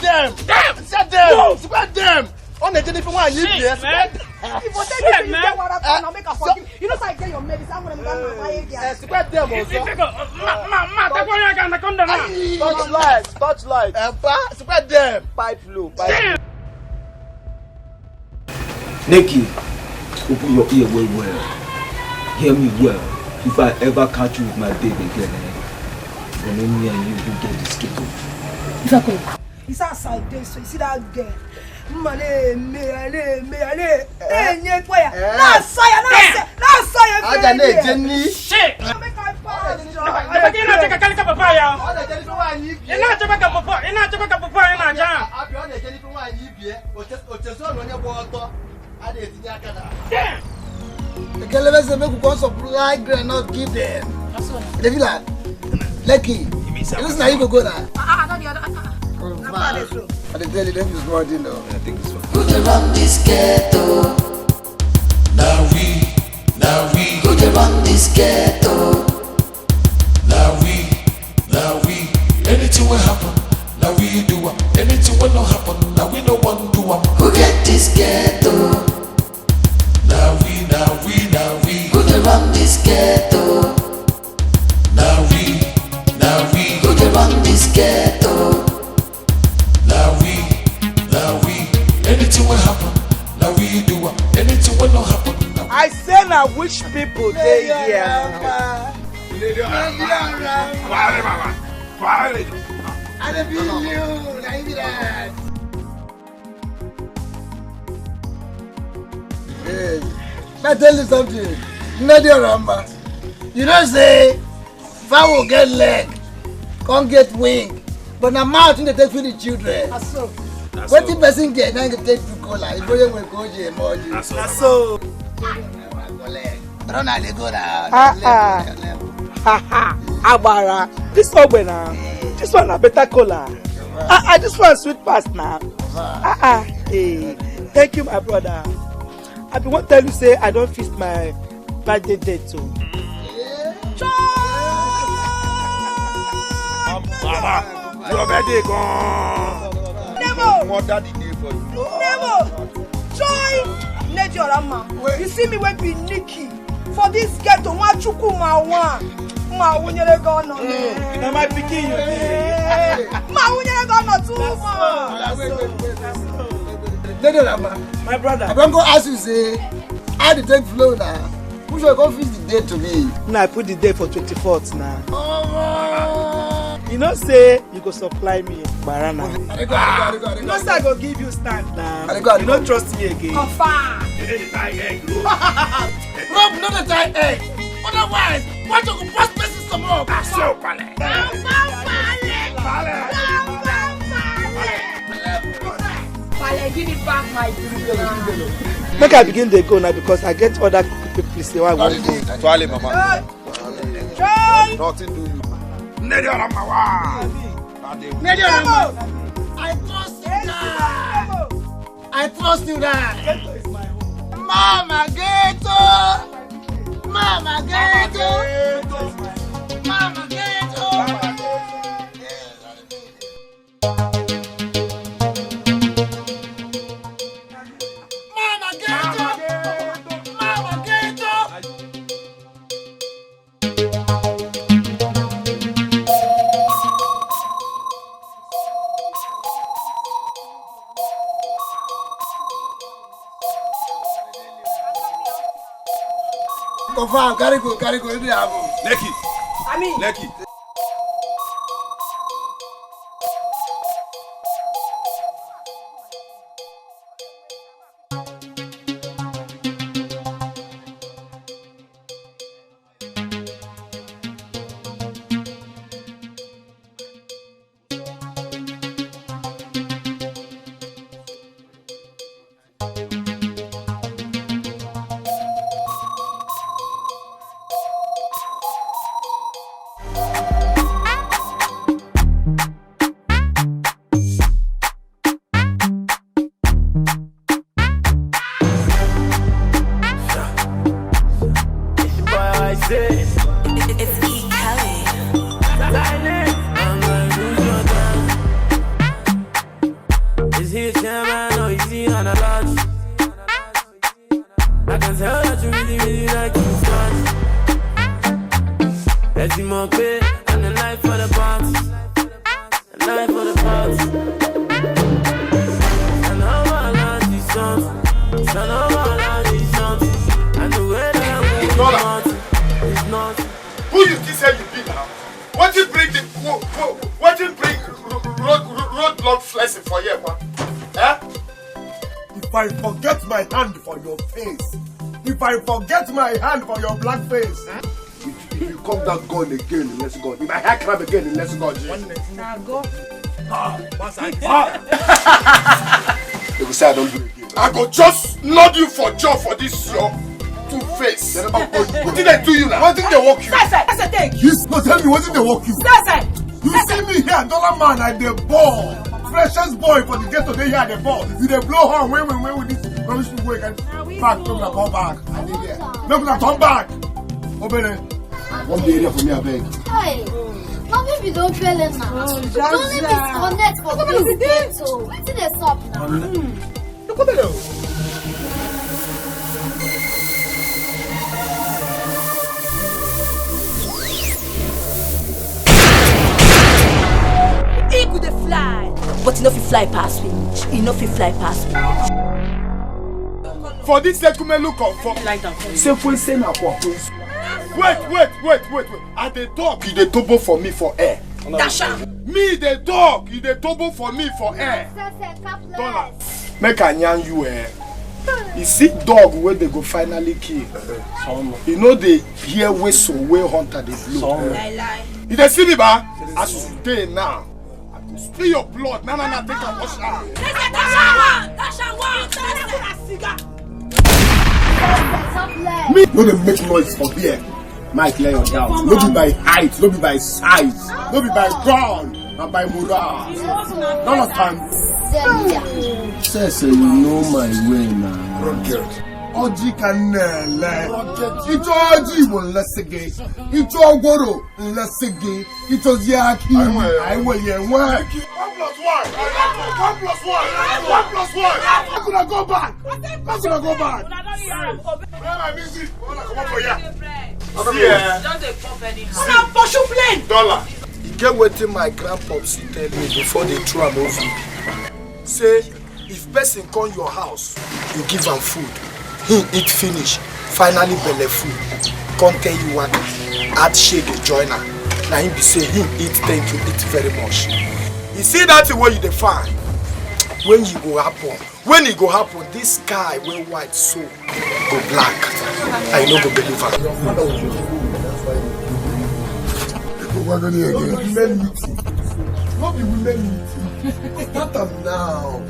them. Spread them. On the Jennifer one you here. If you tell me you get what I now make her forgive. You know so I get your medicine I'm gonna buy my again. Spread them also. Ma take one again na kando na. Touchlight. Spread them. Pipe low. Nikki, open your ear well. Hear me well. If I ever catch you with my baby again, then me and you will get this kid. Ifeko, it's outside there, so you see that girl. Mane, me, Jenny. Shit. The Kelebe say make we come supply granite give them. They feel like lucky. Listen, how you go now? I tell you, them is more than no. I think it's fine. Who dey run this ghetto? Now we. Who dey run this ghetto? Now we. Anything will happen. Now we do am. Anything will not happen. Now we no one do am. Who get this ghetto? Now we. Who dey run this ghetto? Now we. Who dey run this ghetto? Now we. Anything will happen. Now we do am. Anything will not happen. Now I say now which people they here. I don't feel you. I feel that. Hey, I tell you something. Nadia Ramba. You don't say fowl get leg, can't get wing, but now mouth they take for the children. What the person get now they take to cola. If you will go to emoji. That's so. Run out the go now. Abara. This one now. This one a better cola. This one sweet past now. Hey, thank you, my brother. I be want tell you say I don't feast my birthday date too. Mama, your birthday gone. Never. More daddy day for you. Never. Joy. Lady Orama. You see me when be Nikki. For this ghetto, Machuku Ma wunyere go no. Na my pikin you. Ma wunyere go no too much. Lady Orama, my brother. I don't go ask you say how the take flow now. Who should go fix the date to me? Now I put the date for 24th now. You know say you go supply me banana. You know say I go give you stand now. You don't trust me again. Confirm. Rob not a tie egg. Otherwise, what you go post places some more? So pale. Pale, give it back my drink. Make I begin to go now because I get other people say I want to go. Twale, mama. Nothing do you. Lady Orama. Lady Orama. I trust you now. I trust you now. Mama Ghetto. Mama Ghetto. Mama Ghetto. Confirm, carry go, you dey have. Lekki. Ami. Lekki. Forget my hand for your black face. If you come that gun again in Let's Go, if I hack crab again in Let's Go, Go. They will say I don't do it again. I go just nod you for jaw for this your two face. What did they do you now? What did they walk you? You no tell me what did they walk you? You see me here, dollar man at the ball. Freshest boy for the ghetto, they here at the ball. You they blow horn when with this rubbish people can back, no gonna come back. I did there. No gonna come back. Open it. One day area for me, I beg. Hey, now maybe don't fail him now. Don't let me connect for this game, so wait till they stop now. Look at that. He could fly, but he no fit fly past me. He no fit fly past me. For this secument look up for Wait. I dey talk, you dey tobo for me for air. Dasha. Me dey talk, you dey tobo for me for air. Dollar. Make I yarn you You see dog where they go finally kill. You know they hear whistle where hunter they blow. You dey see me ba? As you stay now. Spill your blood. Nah, take a wash out. Me no dey make noise for here. Mike, lay your down. No be by height, no be by size, no be by gun, but by morale. Don't understand. Say, you know my way now. Run, girl. Oji kanele. Ito oji mo lesege. Ito ogoro lesege. Ito ziaki. I will ye one. 1 + 1. 1 + 1. 1 + 1. I'm gonna go back. I'm gonna go back. Where am I busy? Come on for here. Dollar. You get wetin my grandpops tell me before they throw am over. Say, if person come your house, you give am food. He eat finish, finally belle full. Come tell you what, add shade join am. Na him be say him eat thank you, eat very much. You see that thing wey you dey find? When you go happen, this sky wey white so go black. I no go believe am. We're going to women meeting. Not the women meeting. Start them now.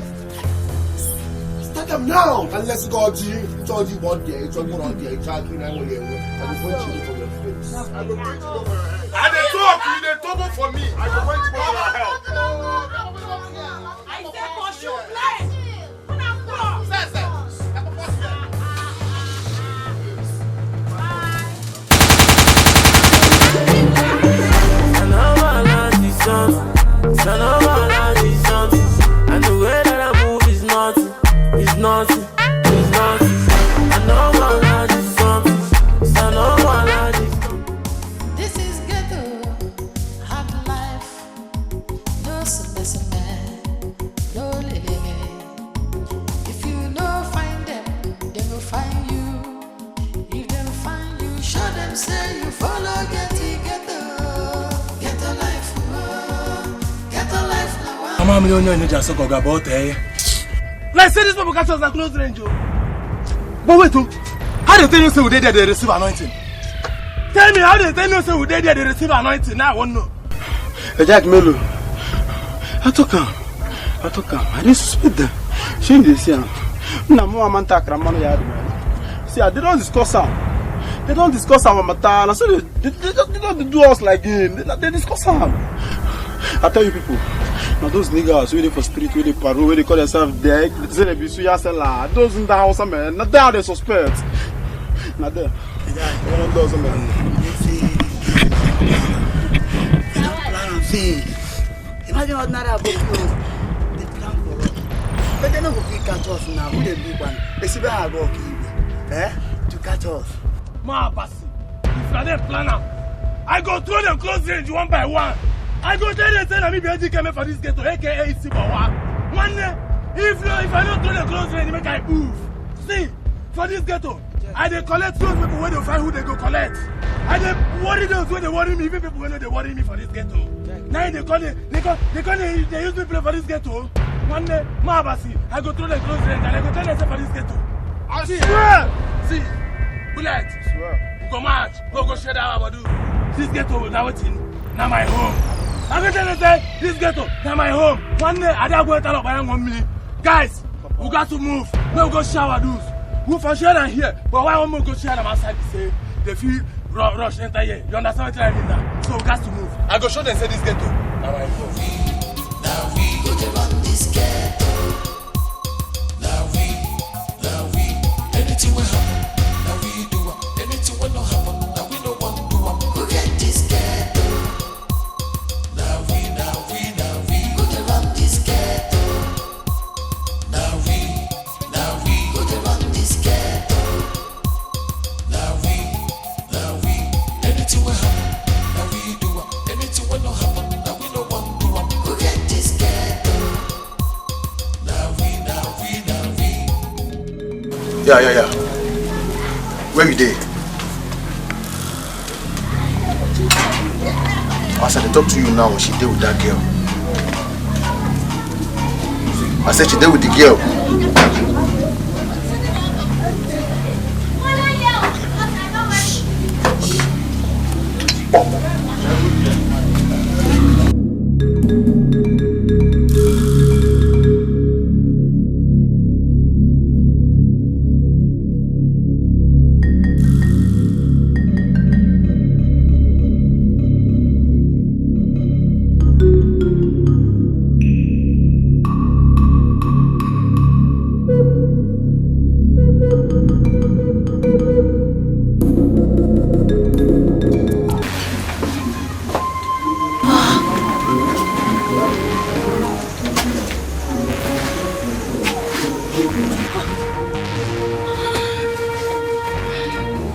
Start them now. And let's go to you. Told you one day. It's all one day. It's all clean. I will hear you. I will point you for your face. I will point you over your head. And they talk. They talk for me. I will point you over your head. I said for you play. And the way that I move is nothing. It's nothing. It's nothing. I know my life is something. I know my life is something. This is ghetto, hard life. No man, no lele. If you don't find them, they will find you. If they find you, show them say you follow ghetto. Ghetto life, ghetto life now. I'm a million just so go about eh. Like say this people catch us at close range. But wait, how they tell you say we dey there they receive anointing? Tell me how they tell you say we dey there they receive anointing? Now I want to know. Jack Melo, I talk him. I didn't suspect them. She didn't see him. No more man talk man yard. See, they don't discuss her. They don't discuss our matter. So they don't do us like him. They discuss her. I tell you people, now those niggas waiting for street, waiting for parole, where they call themselves there, say they be suya seller. Those in the house, man, not there they suspect. Not there. One of those men. See, imagine what Nara about close. They plan for us. But they don't go catch us now. Who they do one? They see where I go, to catch us. Ma Bassi, if you don't plan out, I go through them close range one by one. I go tell them say na me be came for this ghetto, aka Sibawa. One day, if I don't throw the close range, make I move. See, for this ghetto, I dey collect those people when they find who they go collect. I dey worry those when they worry me, even people when they worry me for this ghetto. Now they use me play for this ghetto. One day, Ma Bassi, I go through the close range and I go tell them say for this ghetto. I swear. See, bullet. Swear. Go march, go share that Abadu. This ghetto, now what's in? Now my home. I'm going to say, this ghetto, now my home. One day, I don't go to tell up by 1 million. Guys, we got to move. We go shower those. We for share them here. But why won't we go share them outside? Say, they feel rush enter here. You understand what I mean now? So we got to move. I go show them say this ghetto. Now my home. Now we go to run this ghetto. Now we. Anything will happen. Now we do it. Anything will not happen. Now we don't want to do it. Go get this ghetto. Now we go to run this ghetto. Now we go to run this ghetto. Now we anything will happen. Now we do it. Anything will not happen. Now we don't want to do it. Go get this ghetto. Now we. Yeah. Where you dey? As I talk to you now, she dey with that girl. I said she dey with the girl.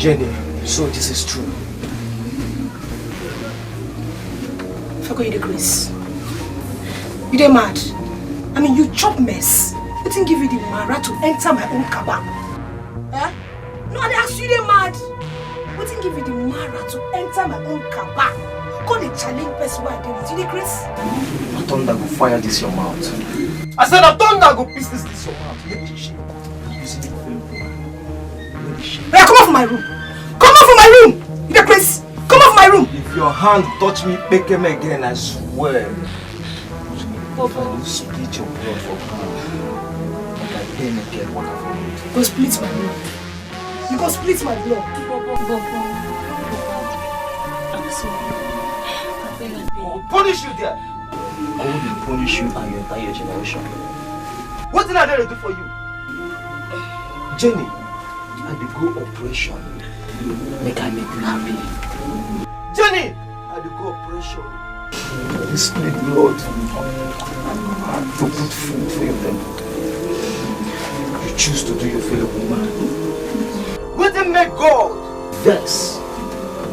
Jenny, so this is true. Fuck you, the grace. You dey mad? I mean, you chop mess. It didn't give you the mara to enter my own cabin. Eh? No, I asked you, dey mad. What didn't give you the mara to enter my own cabin? Call the challenge person why I did it. You dey grace? I thunder go fire this your mouth. I said I thunder go piece this your mouth. Let me shake. Hey, come off my room! Come off my room! You dey grace? Come off my room! If your hand touch me, pick him again, I swear. If I will split your blood for good. Like I pain again, what have you? Go split my blood. You go split my blood. I'm sorry. I will punish you there. I will punish you and your entire generation. What did I do for you? Jenny, I did go operation. Make I make you happy. Jenny, I did go operation. You split blood. To put food for your temple. You choose to do your fellow woman. Will they make God vex?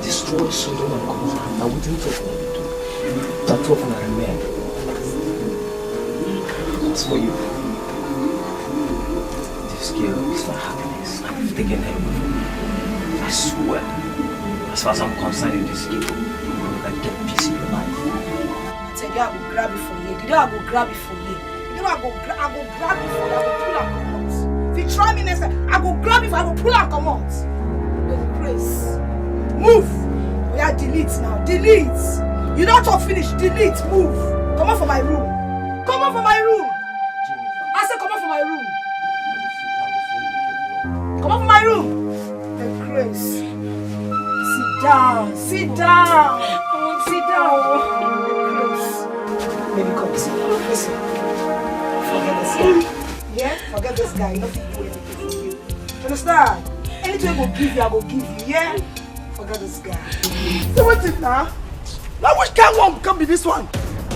Destroy Sodom and Gomorrah. Now we didn't talk about it. That talk on our men. As for you, this girl is my happiness. I've taken her away from me. I swear, as far as I'm concerned in this evil, I get peace in your life. I tell you, I will grab it for you. The day I will grab it for you. The day I will grab it for you. I will pull and come out. If you try me next time, I will grab it. I will pull and come out. Your grace. Move. We are delete now. Delete. You don't talk finish. Delete. Move. Come out from my room. Come out from my room. I said come out from my room. Come out from my room. Your grace. Sit down. Sit down. Sit down. Maybe come sit down. Listen. Forget this guy. Yeah? Forget this guy. Nothing do anything for you. You understand? Anything I will give you, I will give you. Yeah? Forget this guy. So what's it now? Now which kind one can be this one?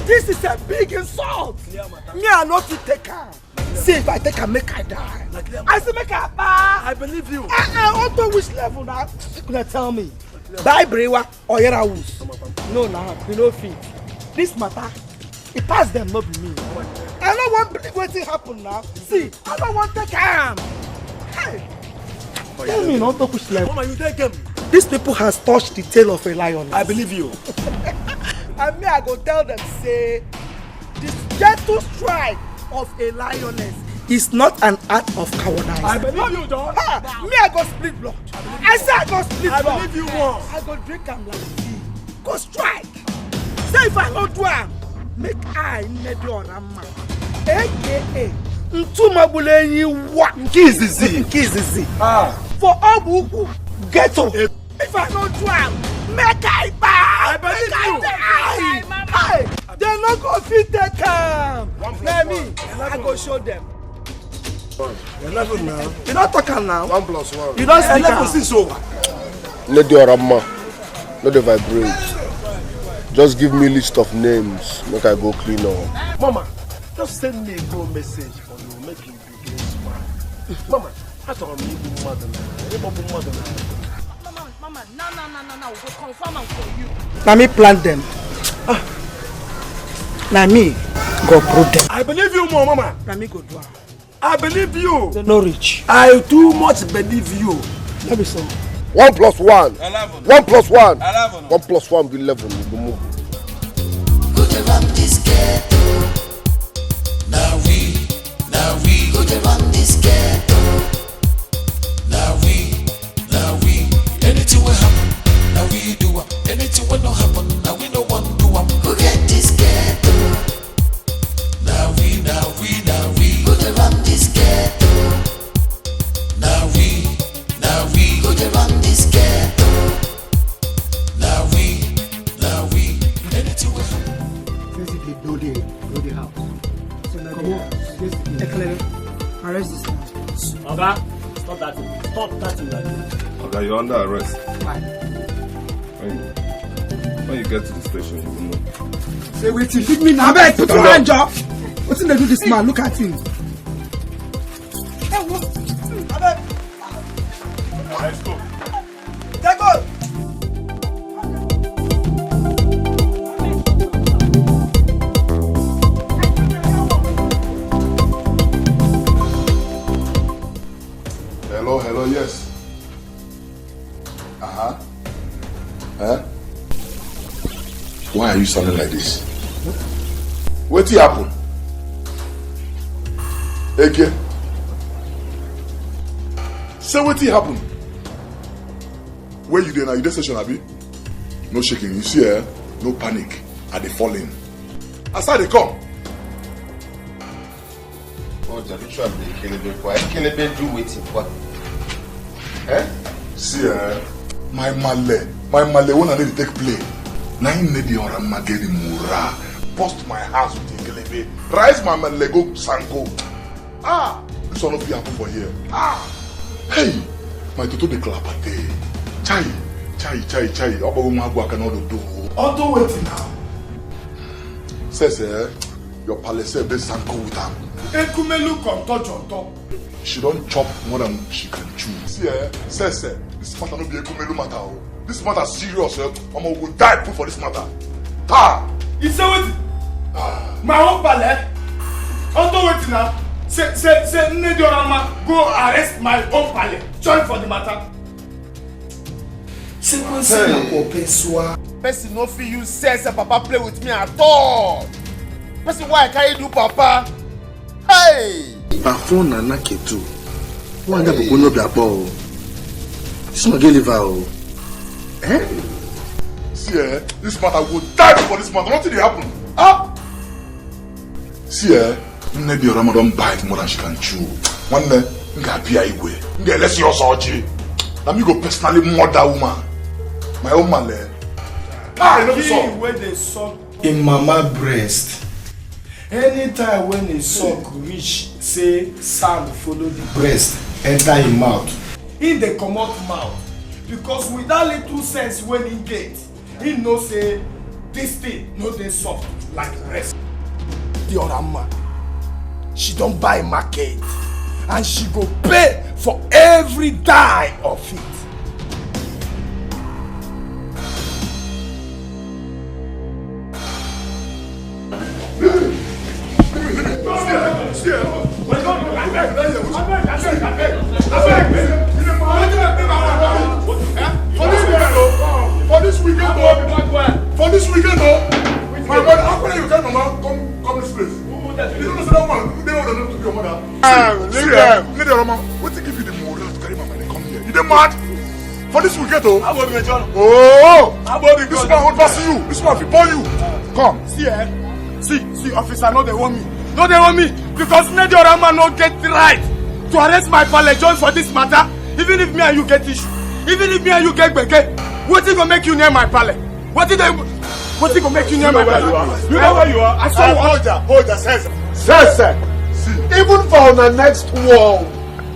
This is a big insult. Me, I not to take her. See if I take her, make her die. I say make her die. I believe you. Onto which level now? You gonna tell me? Buy Brewa or Yerawus? No, now we no fit. This matter, it pass them, not be me. I don't want to believe what's happen now. See, I don't want to take him. Hey, tell me not to push level. Mama, you take him. These people has touched the tail of a lion. I believe you. And me, I go tell them, say, this gentle strike of a lioness is not an act of cowardice. I believe you, dog. Me, I go split blood. I say I go split blood. I believe you won't. I go drink am like tea. Go strike. Say if I don't do am, make I nedo or Rama. AKA Ntumabulenyi wa. Nkizizi. For Obuku, ghetto. If I don't do am, make I buy. I believe you. Hey, they not go fit take am. Let me. I go show them. 11 now. You don't talk now. 1 plus 1. You don't speak 11 6 over. Let your Rama. Not the vibrate. Just give me list of names. Make I go clean up. Mama, just send me a go message for you. Make you begin smile. Mama, I told me you mother now. Mama, no. We'll confirm am for you. Now me plant them. Now me go prove them. I believe you more, Mama. Now me go do am. I believe you. They no rich. I too much believe you. Let me see. 1 plus 1. 11. 1 plus 1. 11. 1 plus 1 be 11. We move. Go to run this ghetto. Now we go to run this ghetto. Now we. Anything will happen. Now we do it. Anything will not happen. Now we no one do it. Go get this ghetto. Now we go to run this ghetto. Now we go to run this ghetto. Now we. Anything will happen. Basically, no the house. So now come on. Arrest this man. Oga, stop that thing. Stop that thing like that. Okay, you're under arrest. Why? When you get to the station, you will know. Say wait till leave me now. Abeg, put your hand up. What's in they do this man? Look at him. Hey, what? Abeg. Let's go. you sounding like this? What happened? Again? Say what happened? Where you there now? You there station, Abi? No shaking. You see, no panic. Are they falling? As I they come. Oh, the ritual they Kelebe. Why Kelebe do waiting for? See, my male when I need to take play. Now you need the Oramagedi Mura. Bust my house with the Kelebe. Rise my male go Sanko. This will not be happen for here. Hey, my toto de clapate. Chai. Oba umagwa cannot do. Auto waiting now. Says, your palace be Sanko with her. Ekumelu come touch on top. She don't chop more than she can chew. See, says, this matter no be Ekumelu matter. This matter serious. Mama will die proof for this matter. You say what? My own palace. Auto waiting now. Say, Nediorama, go arrest my own palace. Join for the matter. Say, person no fit use sense papa play with me at all. Person why I carry do papa? Hey! Bafo nana ketu. Wanda bugo no bia bo. This no get liver. See, this matter will die for this matter. Nothing dey happen. See, maybe your Ramadan bite more than she can chew. One day, nga be igwe. Nga let's your surgery. Now me go personally murder woman. My own man there. You know the song. When they suck in mama breast. Anytime when they suck reach, say Sam follow the breast, enter him mouth. In the come out mouth. Because with that little sense when he get, he know say this thing no dey soft like breast. The other man, she don't buy market and she go pay for every dime of it. For this weekend, my mother, how can you tell mama come this place? You don't know that one. They don't know to be your mother. Leave them. What to give you the moral to carry my money come here? You dey mad? For this weekend, this man won't pass you. This man will burn you. Come. See, officer, no they want me. No they want me because Nediorama no get the right to arrest my palace join for this matter. Even if me and you get issue, even if me and you get beke, what is gonna make you near my palace? What is gonna make you near my palace? You know where you are? I saw hold your sense. See, even for the next world,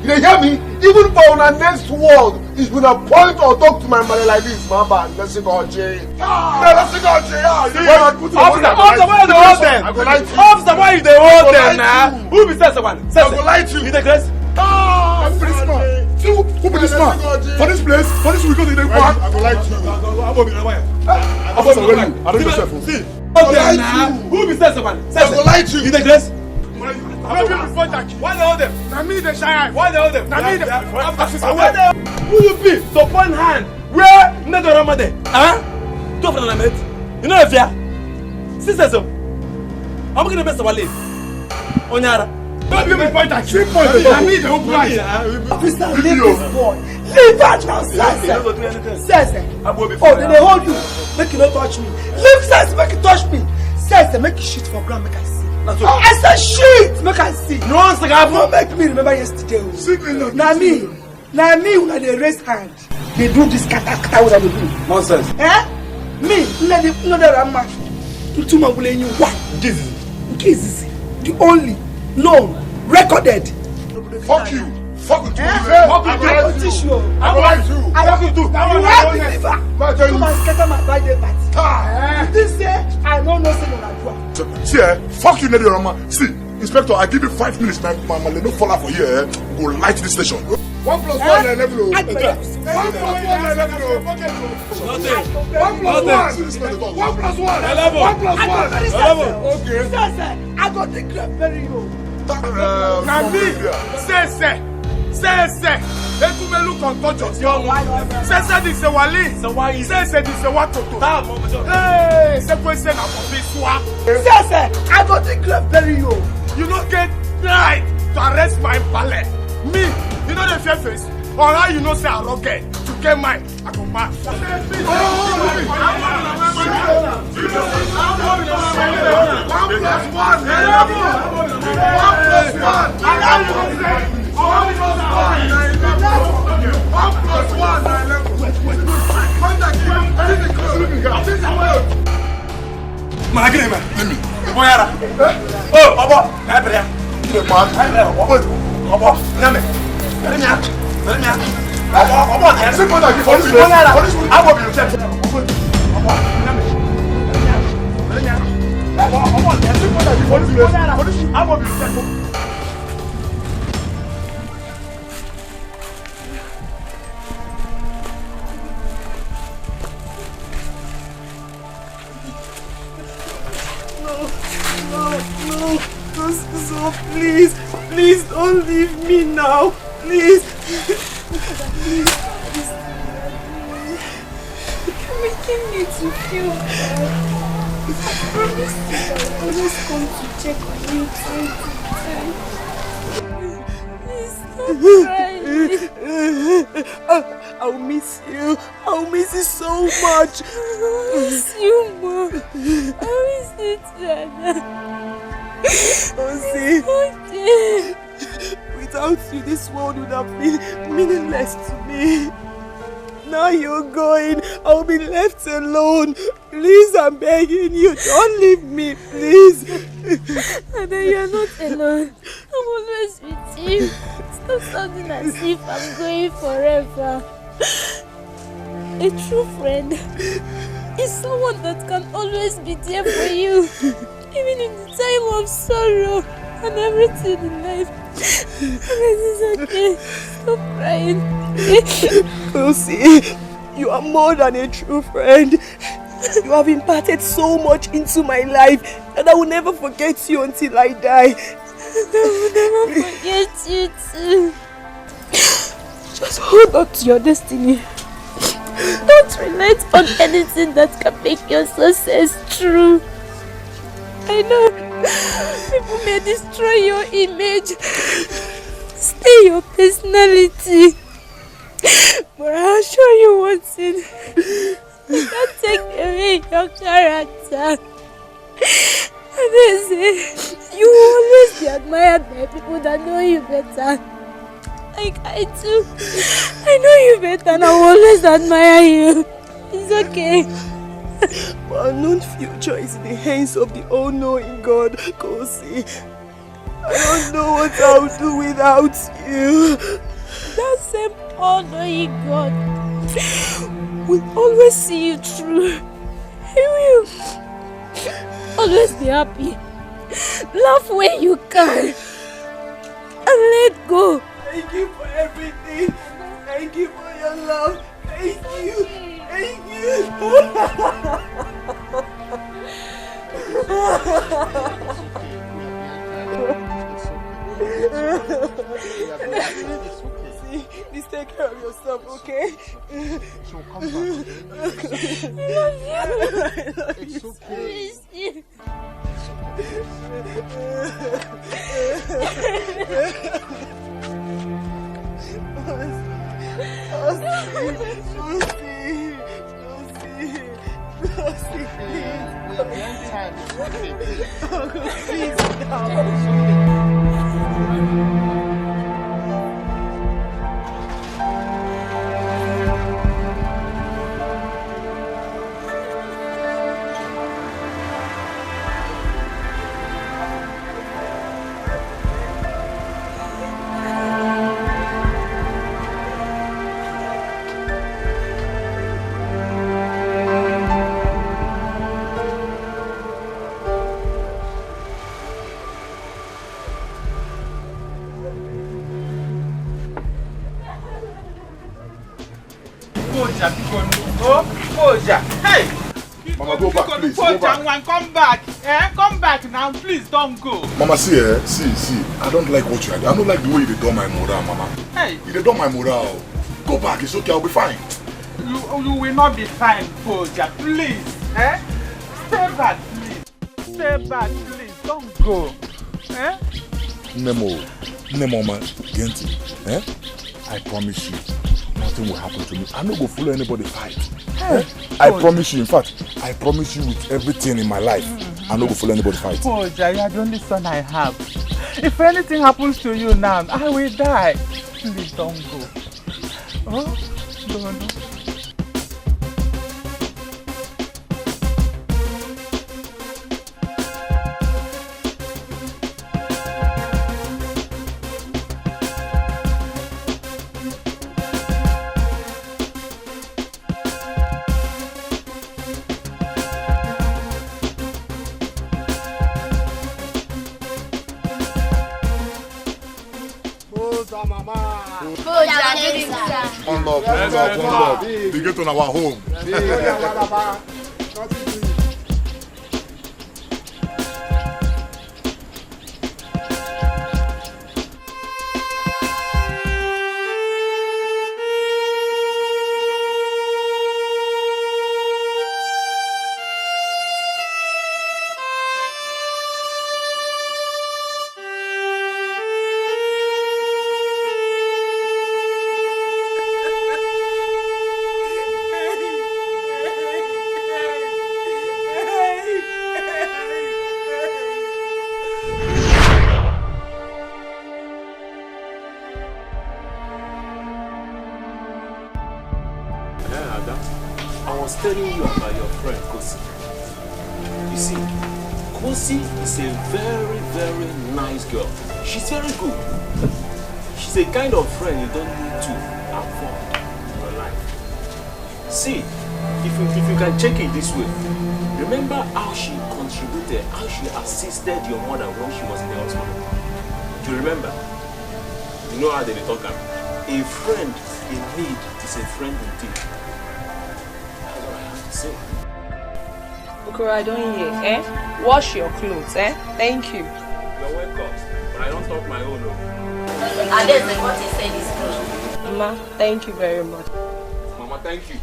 you hear me? Even for the next world, it's been a point or talk to my mother like this, Mama. Let's go jail. Let's go jail. Officer, why they hold them? Officer, why they hold them now? Who be says someone? I go lie to you. You the grace? Who be this man? For this place, for this weekend, they work. I go lie to you. I don't yourself. See, who be says someone? I go lie to you. You the grace? Why they hold them? Now me the shy. Why they hold them? Now me the officer. Who you be? To point hand. Where Nediorama there? Two from the mate. You know if ya? Sister, so I'm gonna best of our life. Onyara. Don't give me point at you. I need the whole price. Officer, leave this boy. Leave that now, Sese. Oh, they hold you. Make you not touch me. Leave Sese, make you touch me. Sese, make you shit for ground, make I see. I said shit, make I see. No one's like no make me remember yesterday. Now me when they raise hand, they do this kata what they do. Nonsense. Me, no the Rama. To my you one. Jesus. The only known, recorded. Fuck you. Fuck you. I want to. You have to deliver. Come and scatter my birthday party. You didn't say I don't know say no. See, fuck you, Nediorama. See, Inspector, I give you 5 minutes. My no fall out for here. Go light to the station. 1 + 1 level. 1 + 1 level. 1 + 1. Okay. I got the grab very low. Nami, say. Ekumelu contour c'est dit c'est Wali. C'est dit c'est Watoto. Hey, c'est quoi c'est na soir. I go to club bury you. You don't get right to arrest my pallet. Me, you know the fair face. Or how you know say I don't get to get mine. I come back. Oh, Baba, Abra. Baba, Name. No, so please don't leave me now, please. You're making me to feel bad. I promise I'll always come to check on you time to time. Please stop crying. I'll miss you. I'll miss you so much. I miss you more. I miss you, Jana. See, without you, this world would have been meaningless to me. Now you're going, I'll be left alone. Please, I'm begging you, don't leave me, please. And then you're not alone. I'm always with you. Stop sounding as if I'm going forever. A true friend is someone that can always be there for you, even in the time of sorrow and everything in life. It's okay. Stop crying. Lucy, you are more than a true friend. You have imparted so much into my life that I will never forget you until I die. I will never forget you too. Just hold on to your destiny. Don't rely on anything that can make your success true. I know people may destroy your image, stay your personality, but I'll show you one thing. You can't take away your character. And they say you will always be admired by people that know you better. Like I do. I know you better and I will always admire you. It's okay. My unknown future is in the hands of the all-knowing God, Kosi. I don't know what I'll do without you. That same all-knowing God will always see you through. He will always be happy. Laugh when you can. And let go. Thank you for everything. Thank you for your love. Thank you. Thank you. See, please take care of yourself, okay? She'll come back. I love you. It's okay. Hey! Mama, go back, please. Go back. Come back. Come back now, please don't go. Mama, see, see. I don't like what you are doing. I don't like the way you done my morale, Mama. Hey. You done my morale. Go back, it's okay, I'll be fine. You will not be fine, Poja. Please. Stay back, please. Stay back, please. Don't go. Nemo, man, Genti. I promise you, nothing will happen to me. I'm not going to follow anybody fight. I promise you, in fact, I promise you with everything in my life, I'm not going to follow anybody fight. Poja, you are the only son I have. If anything happens to you now, I will die. Please don't go. Oh, don't. One love. We get on our home. Telling you about your friend Kosi. You see, Kosi is a very, very nice girl. She's very good. She's a kind of friend you don't need to avoid in your life. See, if you can check it this way, remember how she contributed, how she assisted your mother when she was in the hospital. Do you remember? You know how they talk about a friend in need is a friend indeed. Okoro, I don't hear, Wash your clothes, Thank you. You're welcome, but I don't talk my own. What he said is true. Mama, thank you very much. Mama, thank you.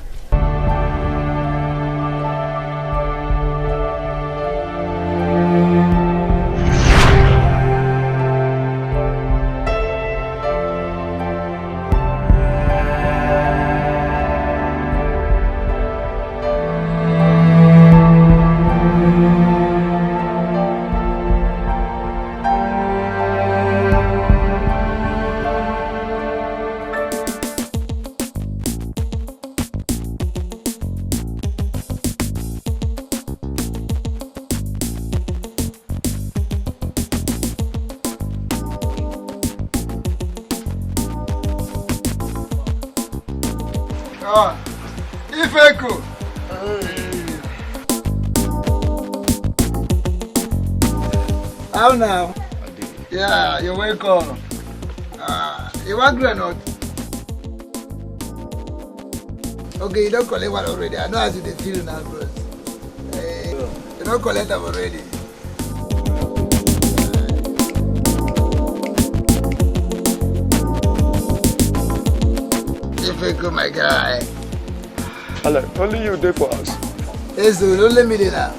Ifeku. How now? Yeah, you're welcome. You want granite? Okay, you don't collect one already. I know how you feel now, bro. You don't collect them already. Ifeku, my guy. Hello, only you there for us. Yes, so don't let me do that.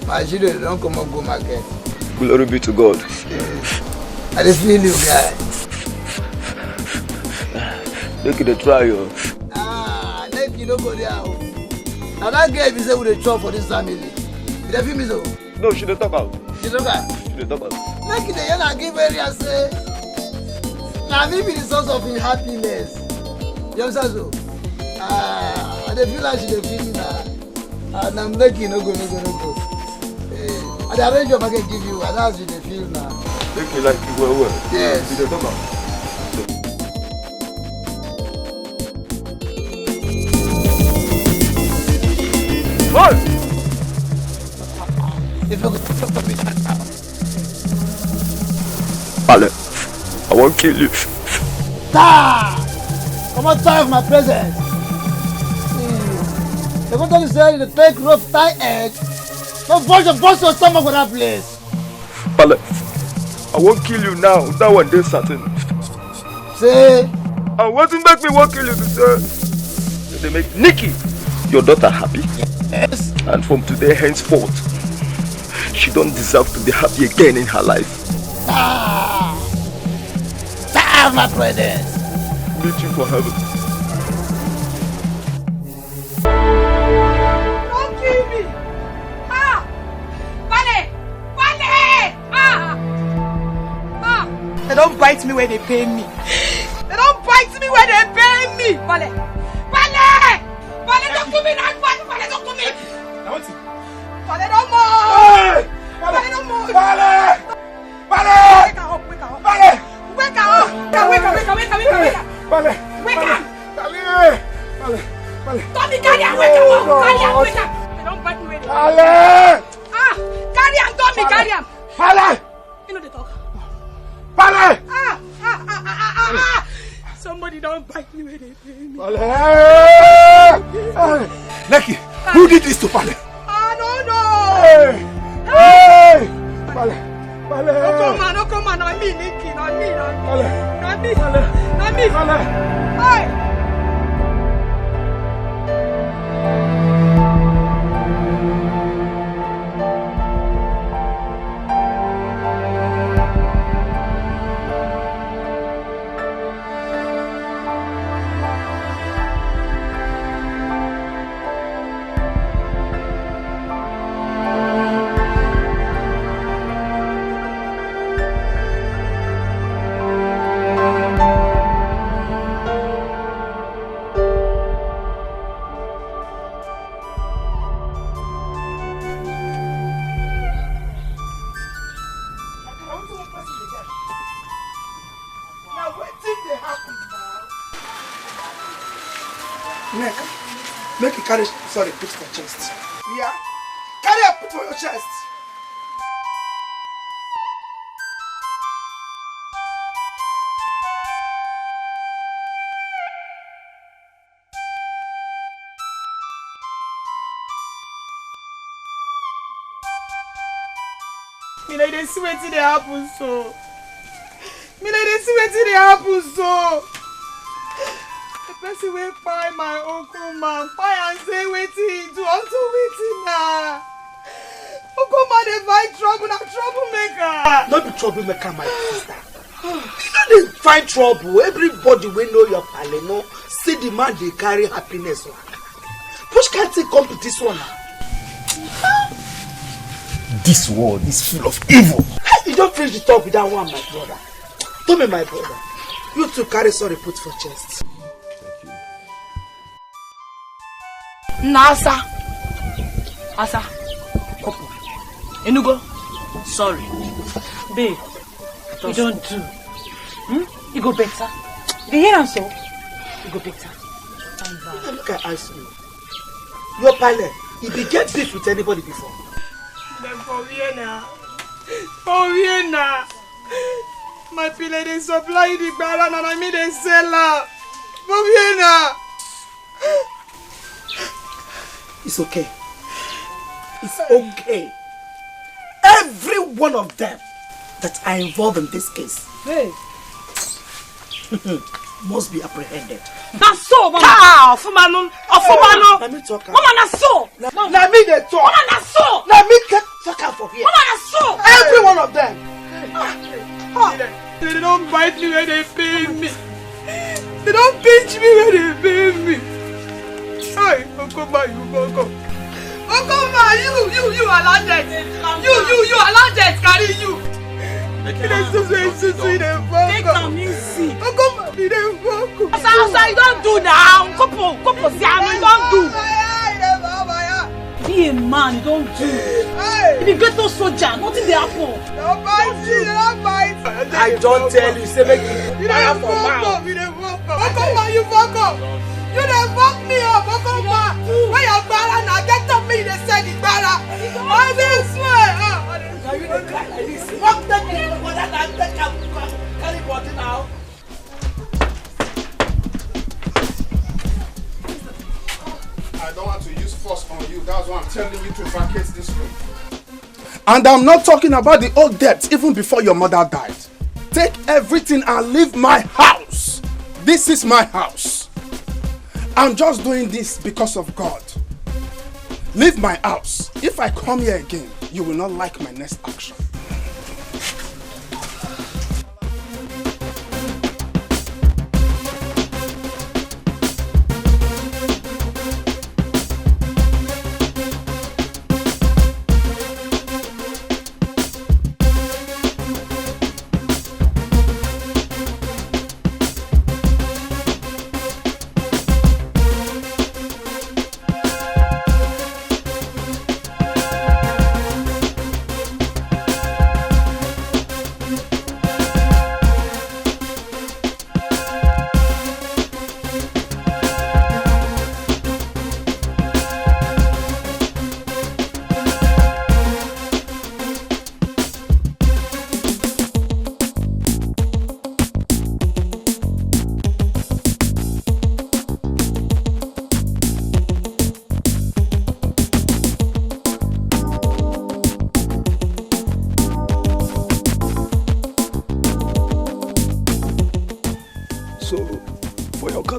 My children don't come up go market. Glory be to God. I just feel you, guy. Look at the trial. Let you don't go there. Now that girl be say with a chop for this family. Did you feel me so? No, she don't talk out. She don't talk out? She don't talk out. Like the yana give area say. Now me be the source of her happiness. You understand so? I feel like she feel me now. And I'm lucky no go. I arrange your market give you and that's what they feel now. Make me like you well. Yes. You don't talk out. Ale, I won't kill you. Come on, time of my presence. The person is saying the take rope tie egg. Don't bust your stomach for that place. Pale, I won't kill you now. That one day certain. Say. And what will make me won't kill you to say? They make Nikki, your daughter, happy. Yes. And from today henceforth, she don't deserve to be happy again in her life. Ah, my brothers. Meet you for heaven. Don't kill me! Ah! Vale! Ah! They don't bite me where they pay me. They don't bite me where they pay me! Vale! Don't kill me now! Vale, don't kill me! Vale, don't move! Vale, don't move! Wake up! Wake up! Tommy, carry on! Wake up! They don't bite me where they pay me. Ah! Carry on, Tommy, carry on! You know the talk. Somebody don't bite me where they pay me. Lucky, who did this to Pale? I don't know. Hey! Pale! No come on, not me, Nicky, not me. Hey! Make it carry, sorry, put for chest. Yeah? Carry a put for your chest. Me like they see wetin dey happen so. The person wey kpai my uncle man kpai and say wetin he do unto wetin na. Uncle man dey find trouble, na troublemaker. No be troublemaker, my sister. You no dey find trouble. Everybody wey know your pale no say the man dey carry happiness. Push can't take come to this one. This world is full of evil. You don't finish the talk with that one, my brother. Tell me, my brother. You two carry sorry put for chest. Nasa. Asa. Kopo. Enugo. Sorry. Babe. You don't do. You go better. You hear am so? You go better. Look at ask you. Your pilot, he be get beef with anybody before. For Vienna. My pillar they supply the barrel and I mean they sell her. For Vienna. It's okay. It's okay. Every one of them that are involved in this case must be apprehended. That's so, Mama. Cow, Fumano. Let me talk. Mama, that's so. Let me they talk. Mama, that's so. Let me talk out for here. Mama, that's so. Every one of them. They don't bite me when they pay me. They don't pinch me when they pay me. Hey, Okoma, you go. Okoma, you are landed. You are landed. Carry you. Take them easy. Okoma, you don't go. Asa, you don't do now. Kopo, you don't do. Be a man, you don't do. You be ghetto soldier, nothing dey happen. Don't bite. I don't tell you, say make you fire for mouth. You dey fuck up. Okoma, you fuck up. You dey fuck me up, Okoma. When your brother now get up me, they say the brother. I dey swear. Now you dey cry like this. Fuck that nigga, but that carry body now. I don't want to use force. telling you to vacate this room. And I'm not talking about the old debts even before your mother died. Take everything and leave my house. This is my house. I'm just doing this because of God. Leave my house. If I come here again, you will not like my next action.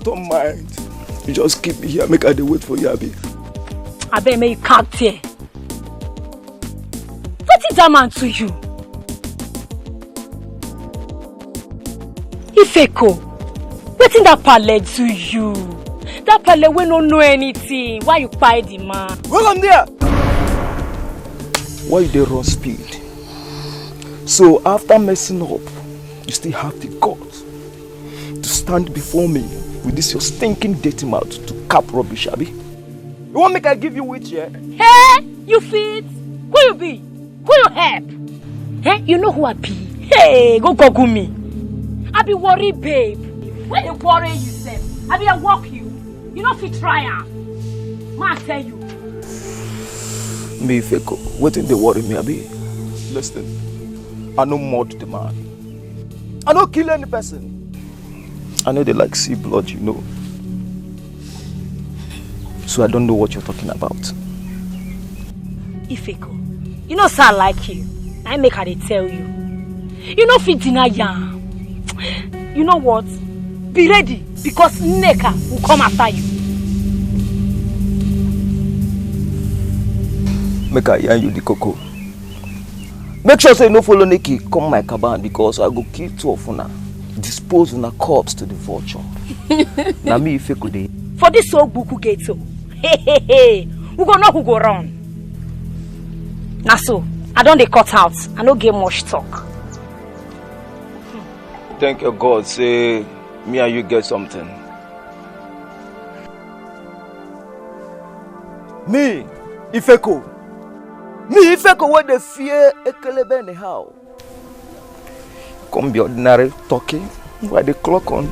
Don't mind. You just keep me here, make I wait for you, Abi. I bet me you can't here. What is that man to you? Ifeko, what is that pallet to you? That pallet we don't know anything. Why you buy the man? Hold on there! Why you dey run speed? So after messing up, you still have the guts to stand before me with this your stinking dirty mouth to cap rubbish, Abi? You want make I give you which, yeah? Hey, you fit? Who you be? Who you help? Hey, you know who I be? Hey, go me. I be worried, babe. When you worry yourself, I be a walk you. You know fit try am. Ma tell you. Me Feko, what did they worry me, Abi? Listen, I no murder the man. I no kill any person. I know they like see blood, you know. So I don't know what you're talking about. Ifeko, you know sir I like you. I make her they tell you. You know fit deny yam. You know what? Be ready because Neka will come after you. Make I yarn you the cocoa. Make sure say no follow Neki come my cabin because I go kill two of una. Dispose on a corpse to the vulture. Now me if you could. For this old buku gate so. Hey. Who go know who go run? Now so, I don't they cut out. I don't get much talk. Thank your God, say me and you get something. Me, Ifeko. Me, Ifeko, what the fear ekelebe in the house. Come be ordinary talking while the clock on.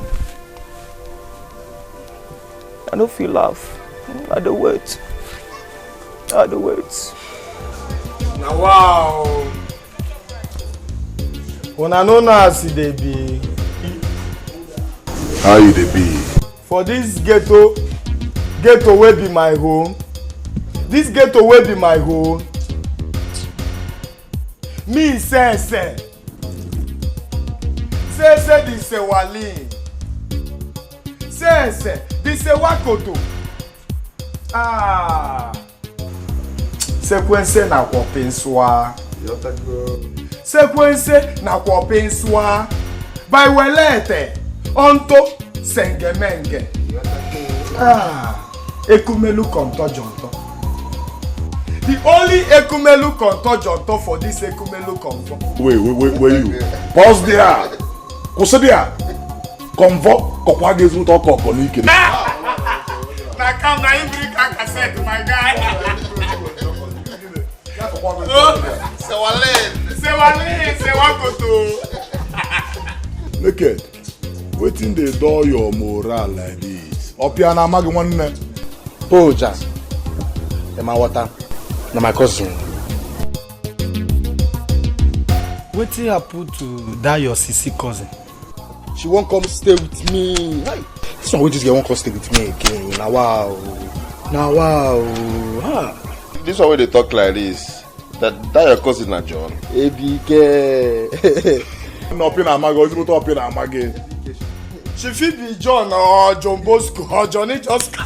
I don't feel laugh. I don't wait. Now wow. When I know now see they be. How you they be? For this ghetto will be my home. This ghetto will be my home. Me say. Say this is Wali. Say this is Wakoto. Sequence na kwa penswa. Sequence na kwa penswa. By welete onto sengemenge. Ekumelu konto jonto. The only Ekumelu konto jonto for this Ekumelu konto. Wait, you. Pause there. Kusadia. Convo kokwa gezu to koko nike. Na come na him bring cassette my guy. Se wakoto. Naked. Waiting the door your moral like this. Opiana magi one. Oh, Jazz. My water. Na my cousin. Wetin happen to that your sissy cousin? She won't come stay with me. Hey. This one wey this girl won't come stay with me again. Now wow. this one where they talk like this. That your cousin na John. ABK. No pin amago, you to pin amage. She fit be John or John Bosco or Johnny just.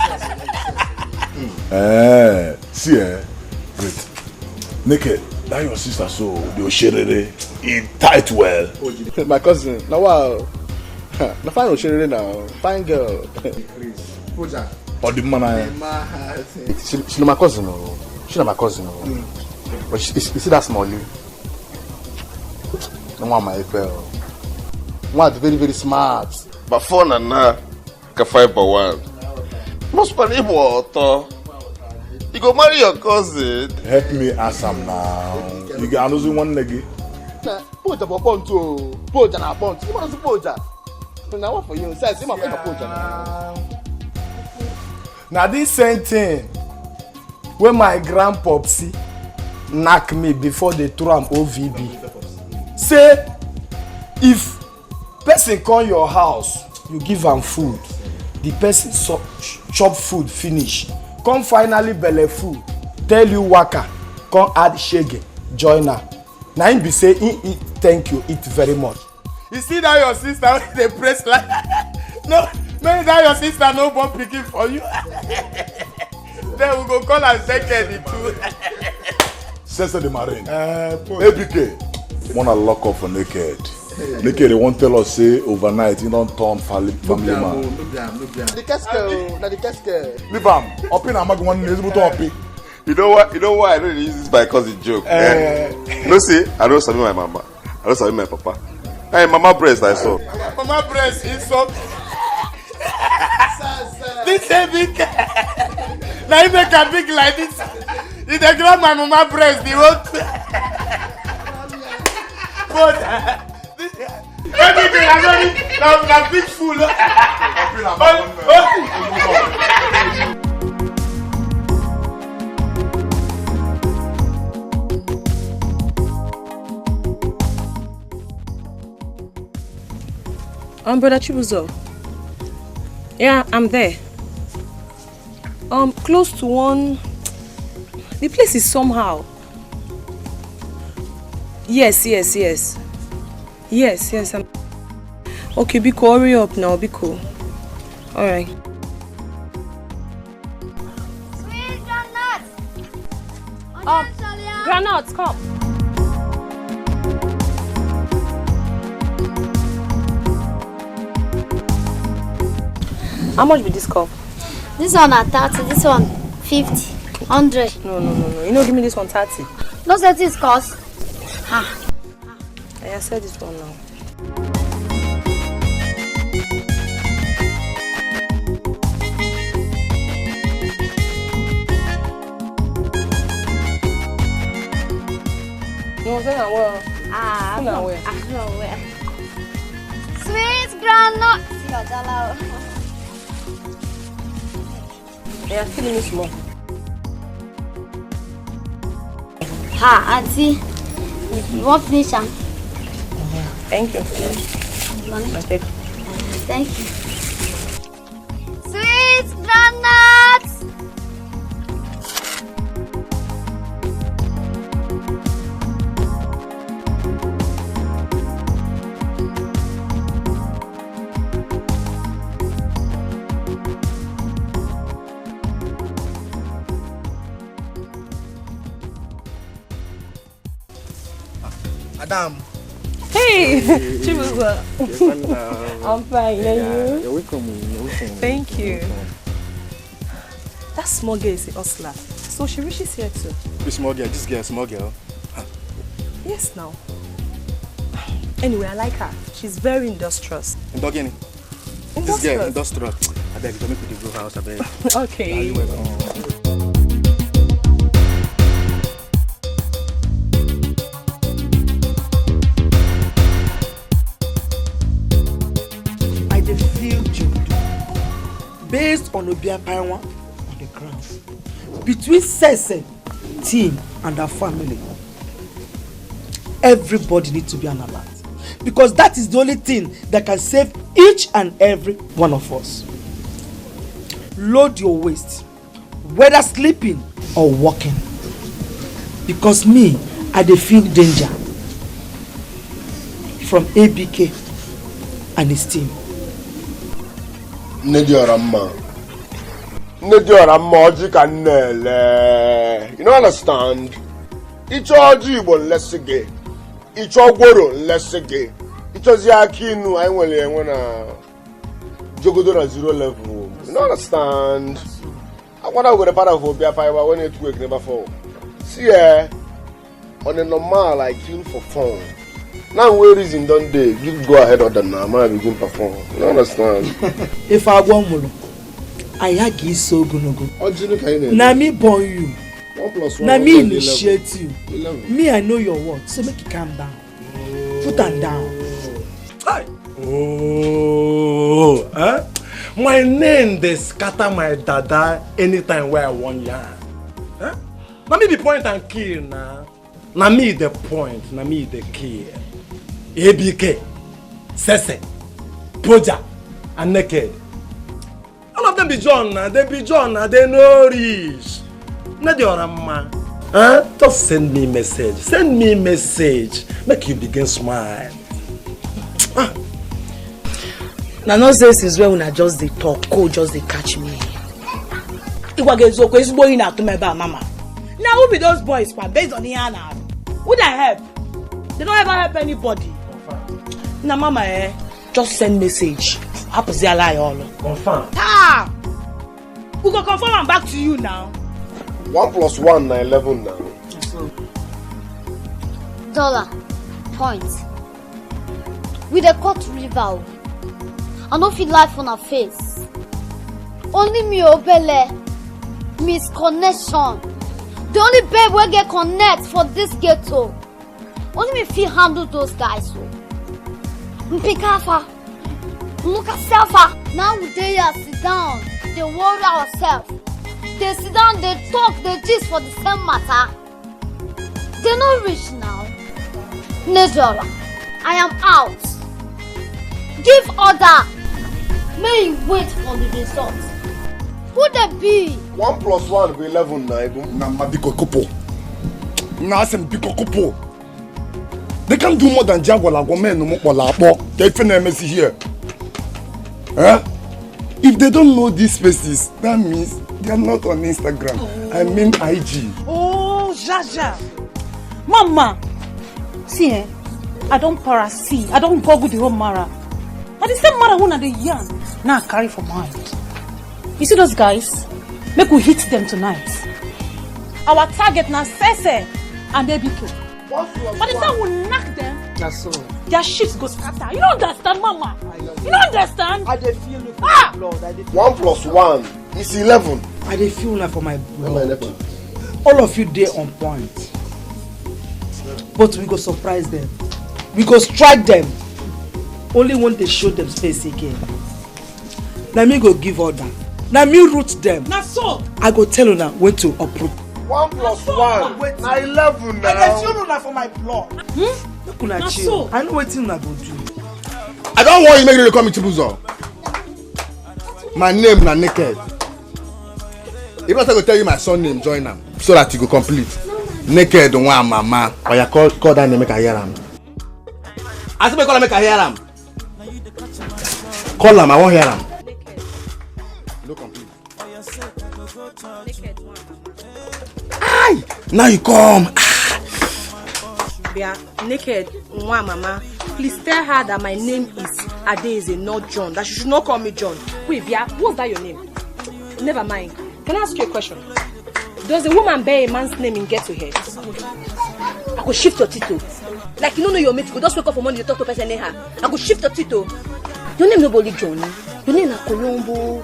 See wait. Naked, that your sister so the Osherere in tight well. My cousin, now wow. Na fine Osherere now, fine girl. Or the man She's my cousin, no. She's not my cousin, no. But you see that Smalley? No one my FL. One very, very smart. But phone and now, can 5/1. Most people you go marry your cousin. Help me ask him now. You got another one leg. Nah, Poja Bopon too. Poja na Pont. You want to Poja? Now what for you? Say, my friend Poja. Now this same thing when my grandpopsy knock me before they throw am OVB. Say if person come your house, you give am food. The person chop food finish. Come finally belle food. Tell you waka. Come add shege. Join her. Now him be say eat thank you, eat very much. You see that your sister they press like no. Maybe that your sister no born pikin for you. Then we go call her second too. Cesar the Marine. ABK. Wanna lock up for Naked. Naked, they won't tell us say overnight you don't turn family man. The casket, na the casket. Leave am. Up in Amag one is able to up. You know what? I don't use this by cousin joke. No see, I don't sabi my mama. I don't sabi my papa. Hey, mama breast I saw. Mama breast is so. This big. Now you make a big like this. If they grab my mama breast, they won't. But everything I got now big fool. Brother Chibuzo. Yeah, I'm there. Close to one. The place is somehow. Yes. Yes. I'm... Okay, Biko, hurry up now, Biko. All right. Sweet granuts. Granuts, come. How much be this cup? This one at 30, this one 50, 100. No. You know, give me this one 30. No 30 is cost. I said this one now. No, say na well. No well. Sweet granite. Yeah, feeling me small. Auntie. You want finish am? Thank you. Thank you. Sweet granuts. Madam. Hey, Chibuzo. I'm fine. Yeah, And you? you're welcome. Thank you. That small girl is a hustler. So she reaches here too. This small girl, this girl, small girl. Yes, now. Anyway, I like her. She's very industrious. Indogeni. This girl, industrial. I beg, don't make me go house, I beg. Okay. You're welcome. Based on Obiampaiwa on the ground. Between Sese, team, and her family, everybody needs to be on alert. Because that is the only thing that can save each and every one of us. Load your waist, whether sleeping or walking. Because me, I dey feel danger from ABK and his team. Nediorama, Ojikanele. You don't understand? It's all Jibo less gay. It's all Goro less gay. It was Yakinu, I wanna Jogodora 0 level. You don't understand? I want to go to part of Obia Fiber when it work never fall. See, on a normal, like kill for fun. Now, where is in done day? You go ahead of the normal and begin perform. You don't understand? If I want more, I hagi so gonna go. Na me born you. 1 + 1. Na me initiate you. 11. Me, I know your work, so make you calm down. Put them down. Oh, huh? My name they scatter my dada anytime where I want yarn. Huh? Na me the point and kill now. Na me the point, na me the kill. ABK, Sese, Poja, and Naked. All of them be John now, they be John now, they know rich. Na the other man. Huh? Just send me message. Send me message. Make you begin smile. Now nonsense is when I just they talk, go just they catch me. It's going out to my mama. Now who be those boys based on the now? Who they help? They don't ever help anybody. Now mama just send message. Happens they lie all. Confirm. Ah! We go confirm and back to you now. 1 + 1 na 11 now. $. With a cut river. I don't feel life on her face. Only me obele. Misconnection. The only babe will get connect for this ghetto. Only me feel handle those guys. Mpikafa. Look at selfa. Now we there sit down. They worry ourselves. They sit down, they talk, they gist for the same matter. They're not rich now. Nejola, I am out. Give order. May you wait for the result. Who they be? 1 + 1 be 11 now. Na mabiko kopo. Na sem biko kopo. They can't do more than Jaguar women no more lapo. They finna messy here. Huh? If they don't know these faces, that means they are not on Instagram. I mean IG. Oh, Jaja. Mama. See, I don't see. I don't go with the whole Mara. But the same Mara one at the young. Now I carry for mind. You see those guys? Make we hit them tonight. Our target now Sese and ABK. But the time we knock them, that's so. Their ships go scatter. You don't understand, Mama. You don't understand? I dey feel you for my blood. 1 + 1 is 11. I dey feel now for my blood. All of you there on point. But we go surprise them. We go strike them. Only when they show them space again. Now me go give order. Now me root them. Now so. I go tell you now when to uproot. 1 + 1. Now 11 now. I dey feel you now for my blood. Look una chill. I know wetin una go do. I don't want you make you come to Buzo. My name na Naked. If I go tell you my son name, join them so that you go complete. Naked one mama. Or you call that name make I hear am. I say call am make I hear am. Call am, I won't hear am. No complete. Aye! Now you come. Yeah, Naked one mama. Please tell her that my name is Adeze, not John. That she should not call me John. Wait, Bia, what's that your name? Never mind. Can I ask you a question? Does a woman bear a man's name in get to her? I could shift your title. Like you don't know your mate, you could just wake up for money, you talk to person anyhow. I could shift your title. Your name nobody John. Your name is Colombo.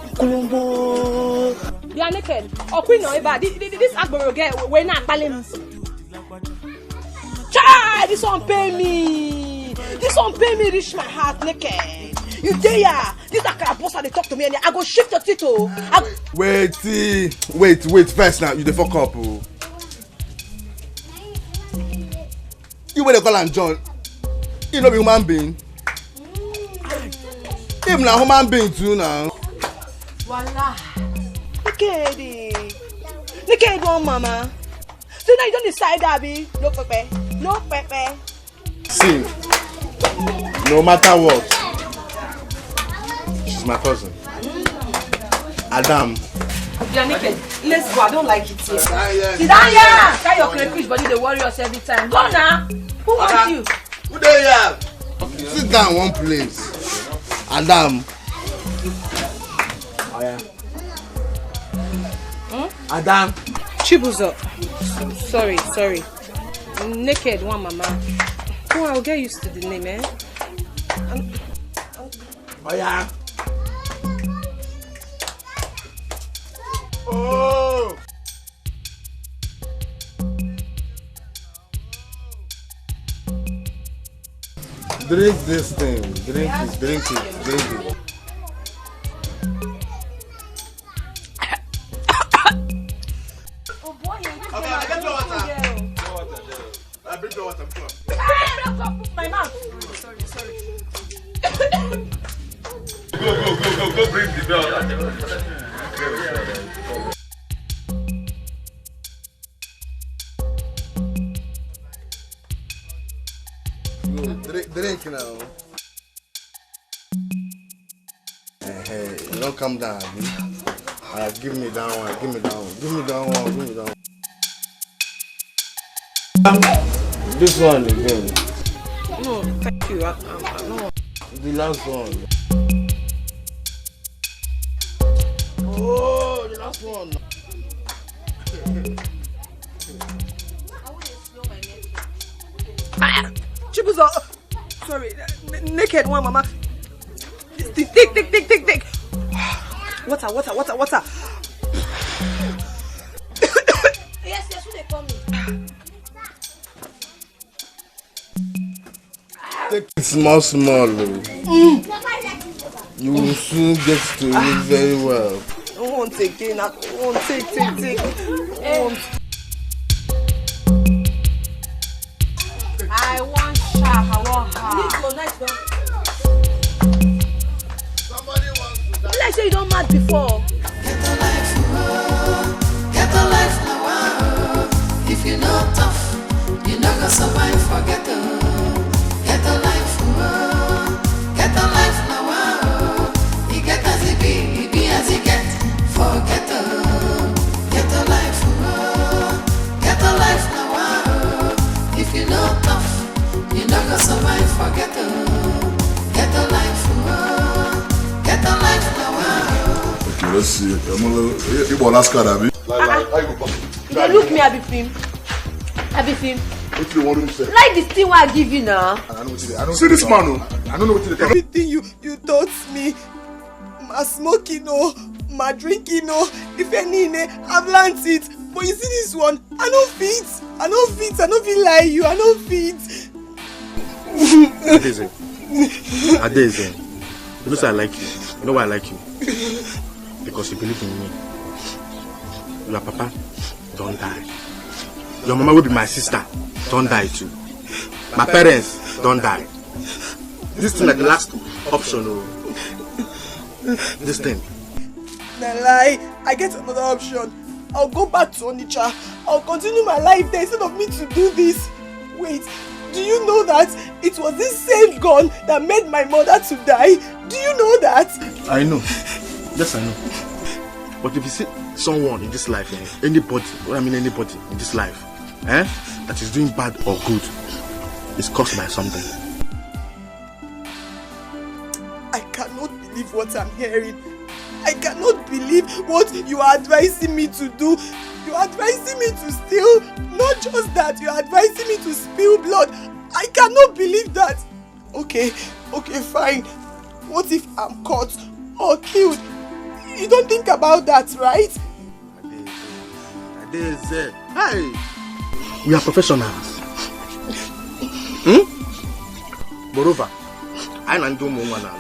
You are Naked. Oh, Queen Noiba, this Agboro girl, we're not calling. Child, this one pay me. This one pay me reach my heart, Naked. You there? This Akara boss they talk to me and I go shift your title. Wait, first now, you the fuck up. Oh. You where they call him John? You know be human being. Him na human being too now. Voila. Naked one mama. So now you don't decide, Abby. No Pepe. No Pepe. See, no matter what, she's my cousin. Adam. You're naked. Let's go. I don't like it here. Sit down here. Carry your crayfish body. They worry us every time. Go now. Who wants you? Who there here? Sit down one place. Adam. Oh yeah. Adam. Chibuzo. Sorry. Naked one, mama. Oh, I'll get used to the name, eh? Oh yeah. Oh. Drink this thing. Drink it. My mouth. Sorry. Go bring the bell. Drink now. Hey, you don't come down. Give me that one. This one again. No, thank you. I no. The last one. Oh, the last one. Chibuzo. Sorry, naked one, mama. Take. Water. Yes, who they call me? Take it small. You will soon get to it very well. I won't take it. I won't take. I want shark. I want her. Like say you don't mad before. Get a life now. If you're not tough, you're not gonna survive. Forget it. Get a life now. You get as it be as you get. Forget it. Get a life now. If you're not tough, you're not gonna survive. Forget it. Get a life now. Okay, let's see. You want last card, Abby? You don't look me, Abby film. What do you want to say? Like this thing what I give you now. I don't see this man. I don't know what to do. Everything you taught me, my smoking, my drinking, if any, I've learned it. But you see this one, I don't fit lie you, I don't fit. Adeze, you know I like you. You know why I like you? Because you believe in me. Your papa don't die. Your mama will be my sister. Don't die too. My parents don't die. This thing is the last option. This thing. Nah lie, I get another option. I'll go back to Onitsha. I'll continue my life there instead of me to do this. Wait, do you know that it was this same gun that made my mother to die? Do you know that? I know. Yes, I know. But if you see someone in this life, anybody in this life, that is doing bad or good, is caused by something. I cannot believe what I'm hearing. I cannot believe what you are advising me to do. You are advising me to steal. Not just that, you are advising me to spill blood. I cannot believe that. Okay, fine. What if I'm caught or killed? You don't think about that, right? Hey, we are professionals. Moreover, I don't do more now.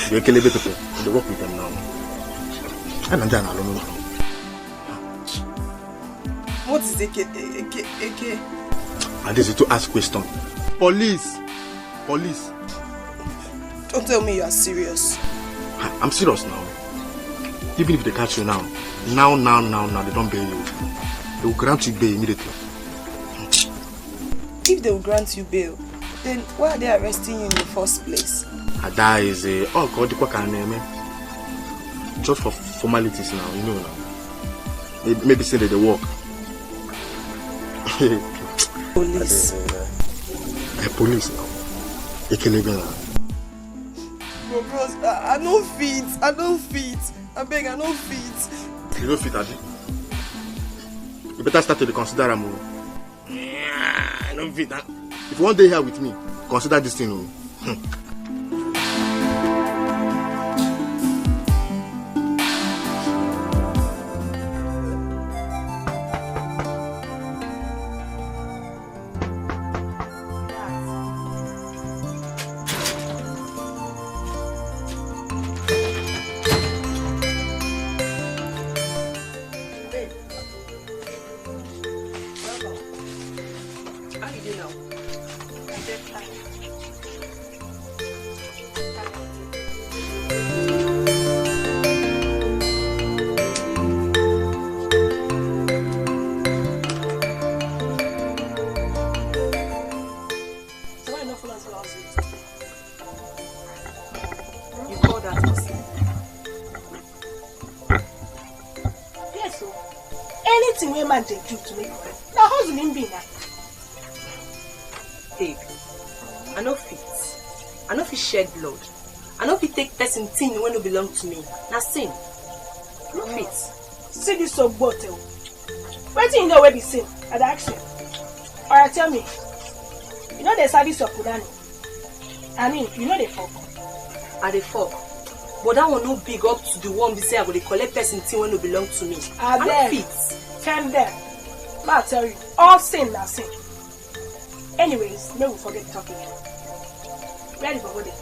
They kill people. They work with them now. I don't know. What is AK? And this is to ask question. Police. Don't tell me you are serious. I'm serious now. Even if they catch you now, they don't bail you. they will grant you bail immediately. If they will grant you bail, then why are they arresting you in the first place? That is oh God, just for formalities now, you know now. Maybe say that they work. Police. Police now. Bros, I no fit. I beg, I no fit. You no fit, Adi? You better start to consider a move. I no fit. If you want to stay here with me, consider this thing. They do to me. Now how's the name be now? Babe, I know fit shed blood. I know fit take person thing when it belong to me. Now sin. No fit. See this so bottle. Where do you know where be sin? I'd ask you. Alright, tell me. You know the service of Kudani? I mean, you know the fuck. The fuck. But that one no big up to the one we say I go to collect person thing when it belong to me. I know fit. Tell them. I'll tell you, all sin now sin. Anyways, no, we forget talking. Where is Bobo there?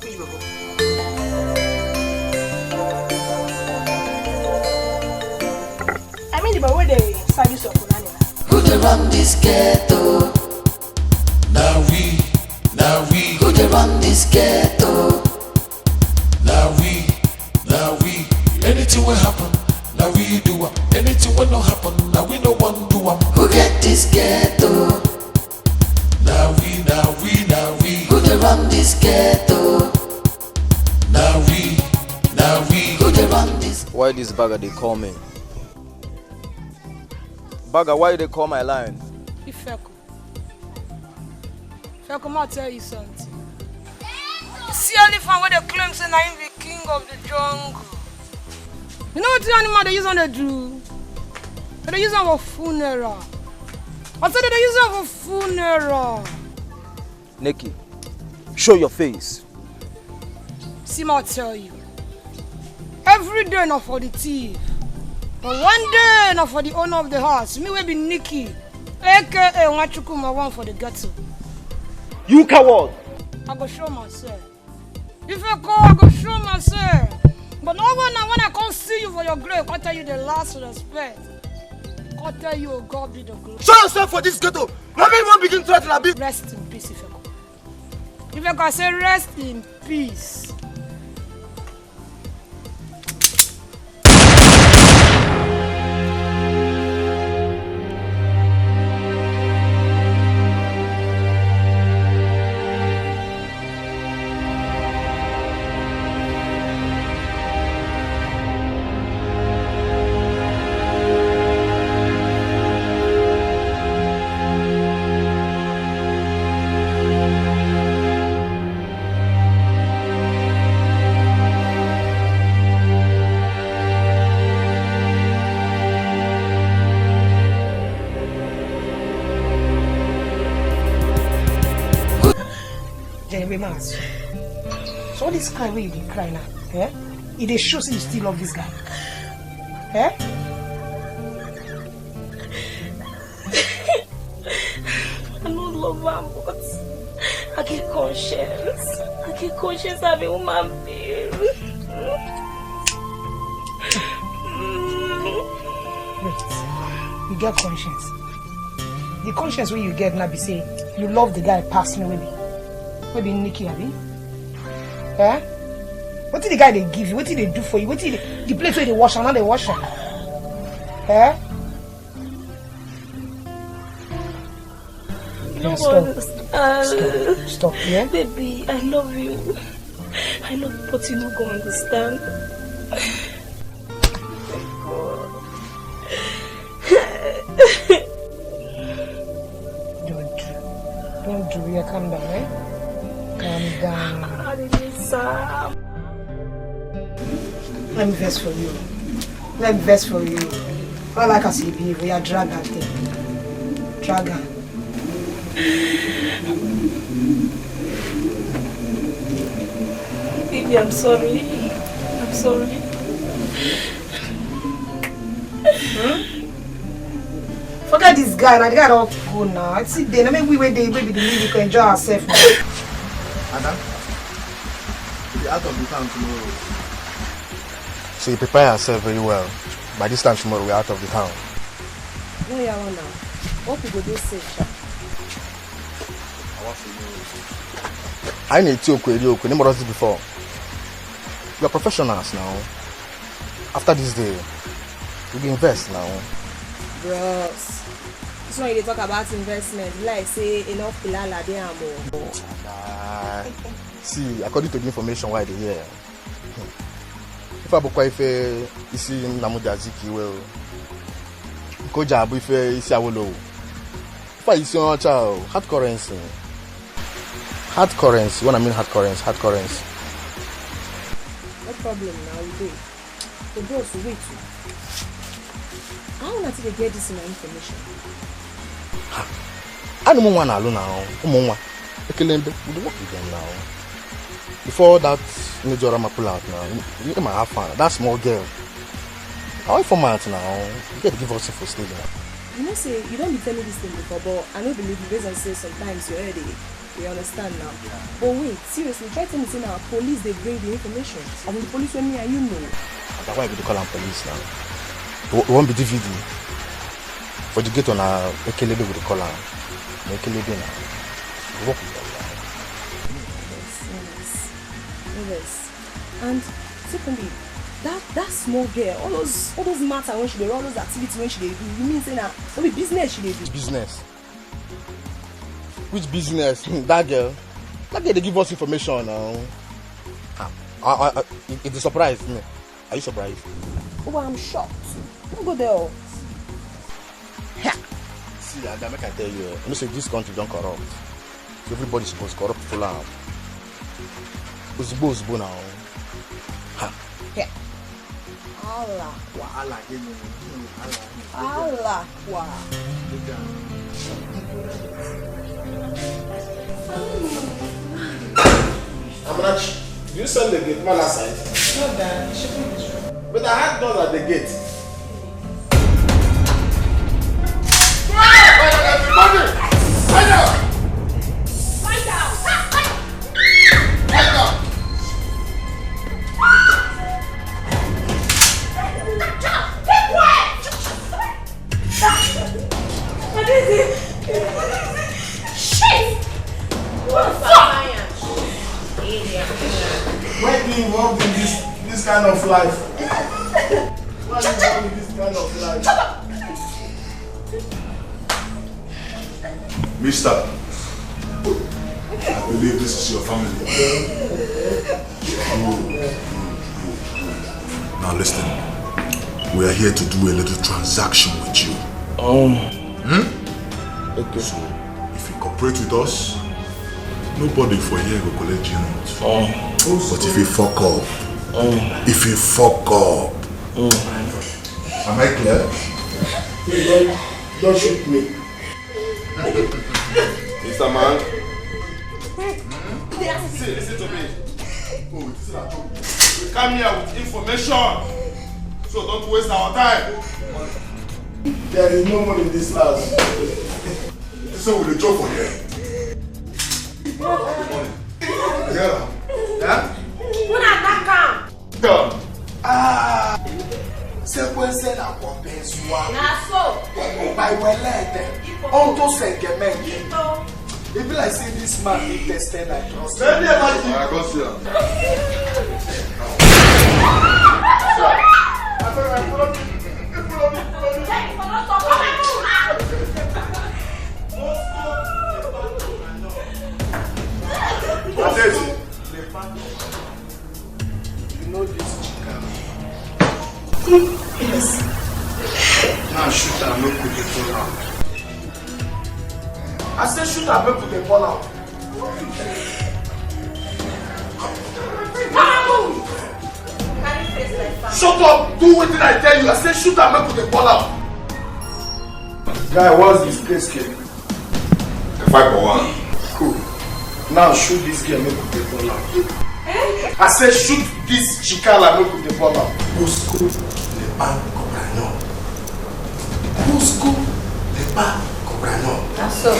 Which Bobo? I mean the Bobo there, service of Punani. Who they run this ghetto? Now we. Who they run this ghetto? Now we. Anything will happen. Now we do it. Anything will not happen. Now we no one do it. Who get this ghetto? Now we. Who they run this ghetto? Now we. Who they run this? Why this bagger they call me? Bagger, why they call my line? Ifeko, I'll tell you something. See elephant where they claim say I'm the king of the jungle. You know what the animal they use on the do? They use on for funeral. I said they use on for funeral. Nikki, show your face. See, I'll tell you. Every day not for the thief. But one day not for the owner of the house. Me will be Nikki. AKA Wachukuma one for the ghetto. You coward! I go show myself. If I call, I go show myself. But no one when I can't see you for your grave, I'll tell you the last respect. I'll tell you, God be the glory. Show yourself for this ghetto. Let me even begin to try to rest in peace, Ifeko. Ifeko, I say rest in peace. So all this cry where you dey cry now, eh? It shows you still love this guy. Eh? I don't love him, but I get conscience of a woman being. Wait, you get conscience. The conscience where you get now be say you love the guy past me, maybe Nikki, abi? Eh? What did the guy they give you? What did they do for you? What did the place where they wash and now they wash her? Eh? don't stop. understand. Stop, yeah? Baby, I love you. I love you, but you don't go understand. Don't do it. Calm down, eh? Calm down. Let me verse for you. Let me verse for you. Not like I see you, we are drag her thing. Drag her. Baby, I'm sorry. I'm sorry. Forget this guy, now the guy don't go now. I see then, I mean we wait there, baby, the lady can enjoy herself now. Adam, we'll be out of the town tomorrow. So you prepare yourself very well. By this time tomorrow, we're out of the town. No, you are now. What people do say, Sha? I need to okay, never done this before. We are professionals now. After this day, we invest now. Bros, this one you talk about investment, like say enough pilala there and more. See, according to the information why they here. If I book ife isi namuja ziki well. Koja abu ife isi awolo. If I isi on chao hard currency. Hard currency. What I mean hard currency. Hard currency. No problem now, we do it. The bros will wait too. I want to get this in my information. I don't want to alone now. We work with them now. Before that Nigerian pull out now, you might have fun. That small girl. How format now? You get to give us a for stage now. You know, say you don't be telling this thing before, but I don't believe you based on say sometimes you already we understand now. But wait, seriously, try to say now police they bring the information. I mean the police when me and you know. That's why we call them police now. It won't be DVD. For the gate on a Ekelebe with the collar. Ekelebe now. Work with them now. Yes. And secondly, that small girl, all those matter when she do, all those activities when she do, you mean say now, no be business she do. Business. Which business? That girl. That girl they give us information now. It's a surprise. Are you surprised? Oh, I'm shocked. Don't go there. See, I can tell you, you know, say this country don't corrupt. So everybody's supposed to corrupt full out. Uzbo now. Ha. Yeah. Allah. Allah. Amrach, do you send the gate man aside? No, Dad. But I had doors at the gate. Everybody! Lie down! Lie down! Lie down! Keep quiet! What is it? Shit! What the fuck? Why are you involved in this kind of life? Why are you involved in this kind of life? Mister, I believe this is your family. Now listen, we are here to do a little transaction with you. Okay. So, if you cooperate with us, nobody for here will collect you not. But if you fuck up, am I clear? Don't shoot me. Mr. Man. Listen to me. Oh, this is a joke. We come here with information. So don't waste our time. There is no money in this house. This one with a joke for here. Yeah. Yeah? When I come. Come. Sequence na compenswa. Na so. By welete. Onto segment. If I see this man be tested, I trust him. I got you. say shoot her make we dey fall out. Shut up! Do what did I tell you? I said shoot her make we dey fall out. Guy, what's this place game? 5 for 1. Cool. Now shoot this girl make we dey fall out. I said shoot this chikala make we dey fall out. Bosco Lepa Cobrano. Bosco Lepa Cobrano. That's so.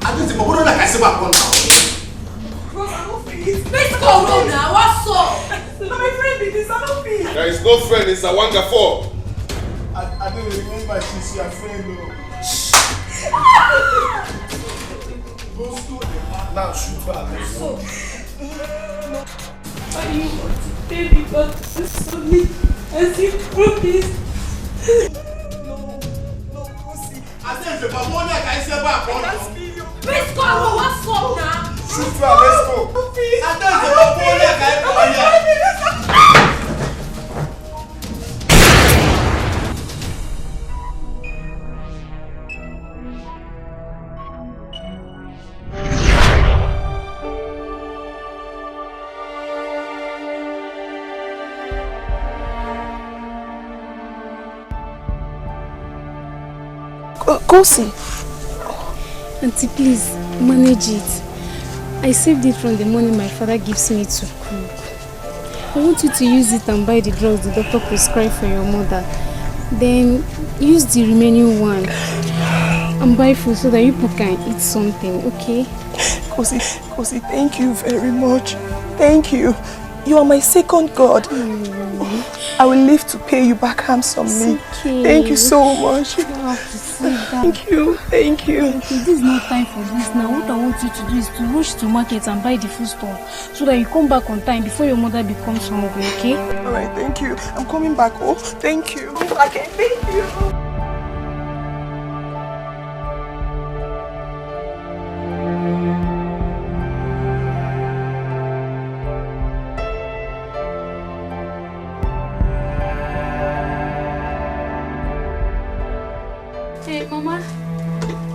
I don't think we're like I said back on now. Bro, I don't feel it. Let's go now. What's up? No, my friend did this. I don't feel it. There is no friend in Zawanga 4. I don't remember she's your friend though. Bosco Lepa. Now shoot her. Let's go. Why do you want to pay me back to Sonny as you promised? No, Kosi. I said the money I say back on. Let's go. What's up now? Shoot her, let's go. I said the money I say. Kosi. Auntie, please, manage it. I saved it from the money my father gives me to cook. I want you to use it and buy the drugs the doctor prescribed for your mother. Then use the remaining one and buy food so that you people can eat something, okay? Kosi, thank you very much. Thank you. You are my second God. I will live to pay you back handsomely. Okay. Thank you so much. You don't have to say that. Thank you. Okay, this is not time for this now. What I want you to do is to rush to market and buy the food stuff so that you come back on time before your mother becomes hungry, okay? Alright, thank you. I'm coming back. Oh, thank you. Okay, thank you. Hey, Mama.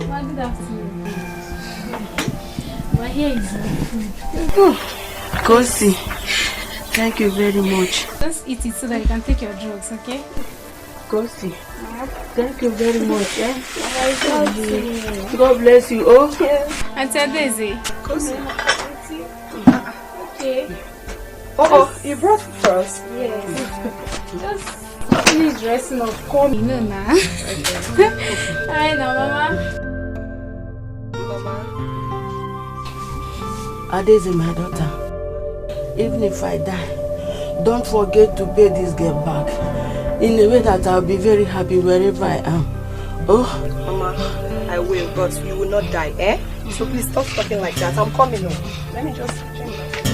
Good afternoon. My hair is food. Kosi, thank you very much. Just eat it so that you can take your drugs, okay? Kosi, thank you very much. God bless you. Oh, Auntie Daisy. Kosi. Okay. Oh, you brought food first? Yes. Just finish dressing up. Come in now. Hi now, Mama. Adeze, my daughter, even if I die, don't forget to pay this girl back in a way that I'll be very happy wherever I am. Oh, Mama, I will, but you will not die, eh? So please stop talking like that. I'm coming home. Let me just change that.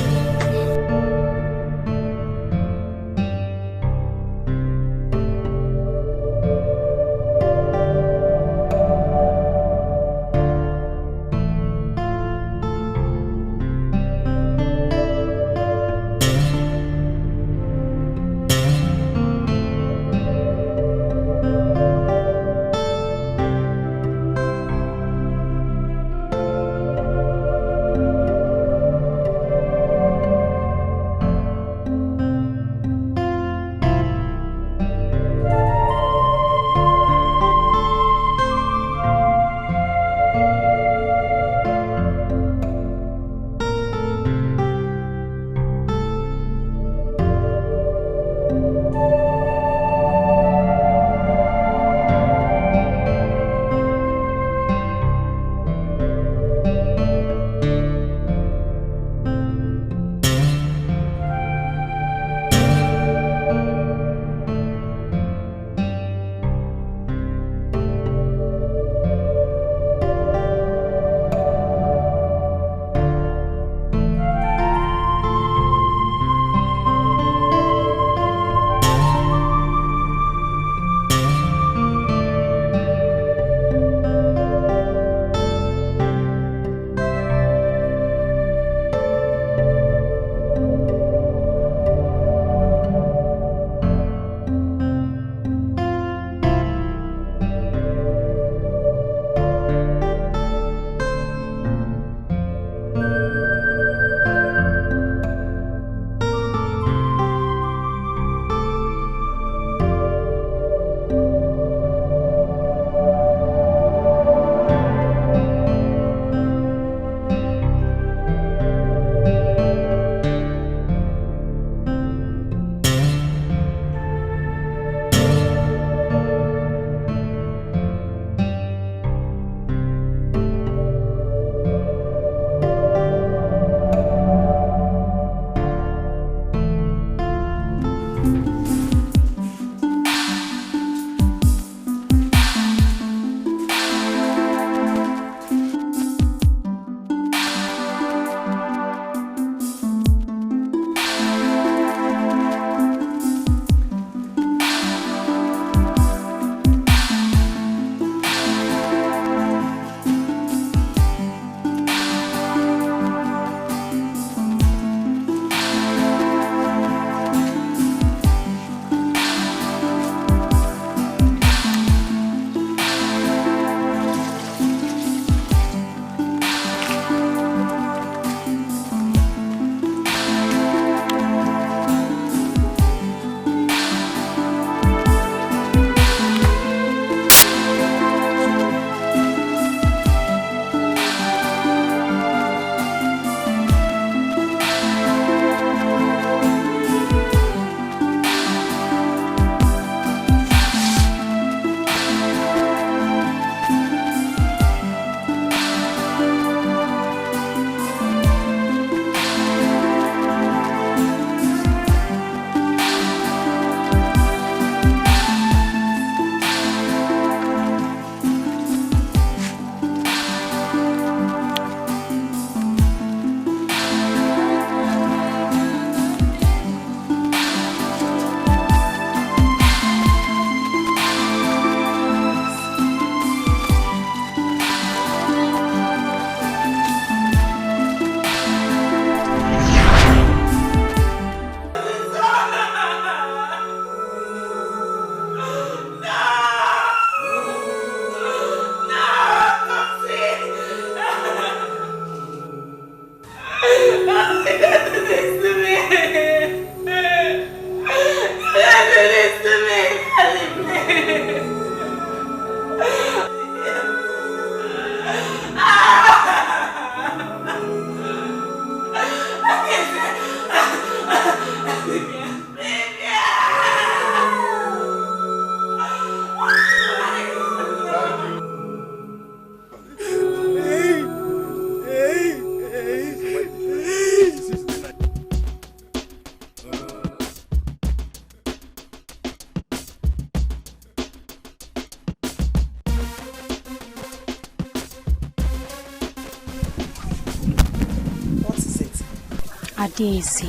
Adesi.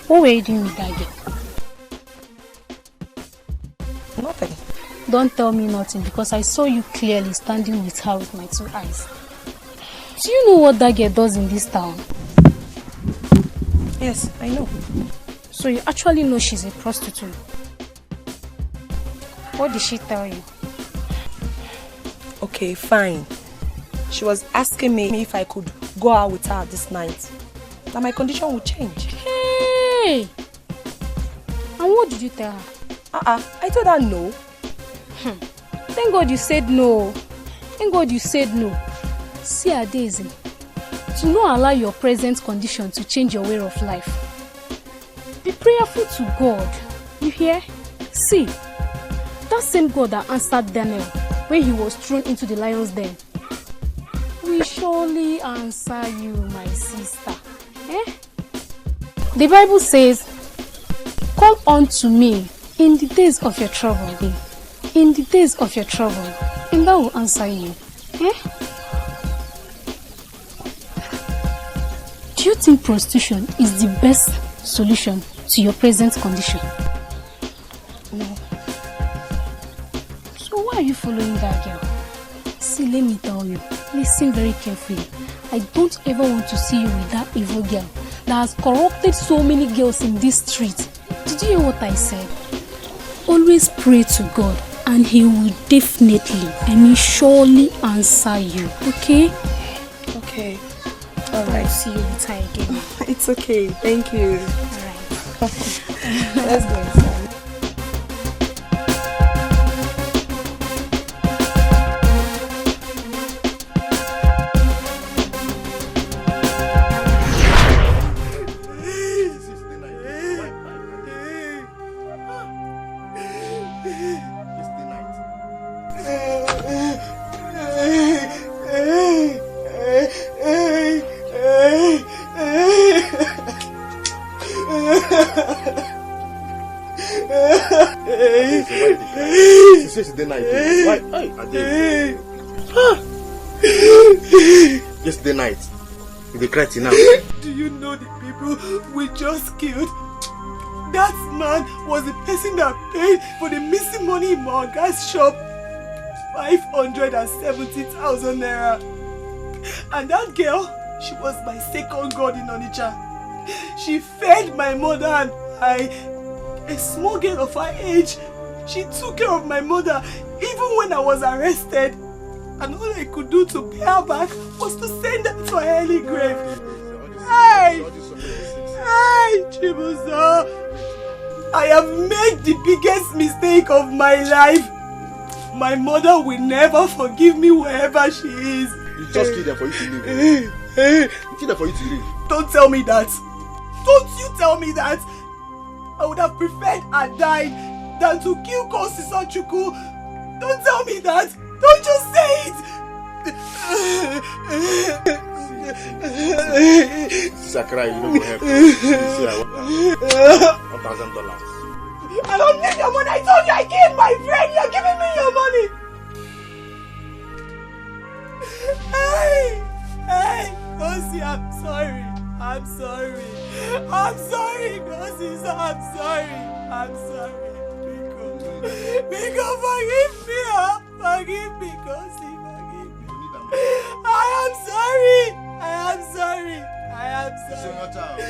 What were you doing with that girl? Nothing. Don't tell me nothing because I saw you clearly standing with her with my 2 eyes. Do you know what that girl does in this town? Yes, I know. So you actually know she's a prostitute. What did she tell you? Okay, fine. She was asking me if I could go out with her this night. That my condition would change. Hey! And what did you tell her? I told her no. Thank God you said no. Thank God you said no. See, Adesi, do not allow your present condition to change your way of life. Be prayerful to God. You hear? See, that same God that answered Daniel when he was thrown into the lion's den will surely answer you, my sister. The Bible says, "Call unto me in the days of your trouble, in the days of your trouble, and that will answer you." Do you think prostitution is the best solution to your present condition? No. So why are you following that girl? See, let me tell you, listen very carefully. I don't ever want to see you with that evil girl that has corrupted so many girls in this street. Did you hear what I said? Always pray to God and He will definitely, surely answer you, okay? Okay. Alright. See you later again. It's okay. Thank you. Alright. Let's go inside. Yesterday night, you cried now. Do you know the people we just killed? That man was the person that paid for the missing money in my guy's shop. 570,000 naira. And that girl, she was my second god in Onitsha. She fed my mother and a small girl of her age. She took care of my mother even when I was arrested. And all I could do to pay her back was to send her to her early grave. Hey! Hey, Chibuzo! I have made the biggest mistake of my life. My mother will never forgive me wherever she is. You just killed her for you to live. You killed her for you to live. Don't tell me that. Don't you tell me that. I would have preferred I died than to kill Kosi Sochuku. Don't tell me that. Don't just say it. Sakra, you don't go help. See, I want $1,000. I don't need your money. I told you I killed my friend. You're giving me your money. Hey, Kosi, I'm sorry. I'm sorry. I'm sorry, Kosi. I'm sorry. I'm sorry. Biko, forgive me. Forgive me, Kosi. Forgive me. I am sorry. I am sorry. I am sorry.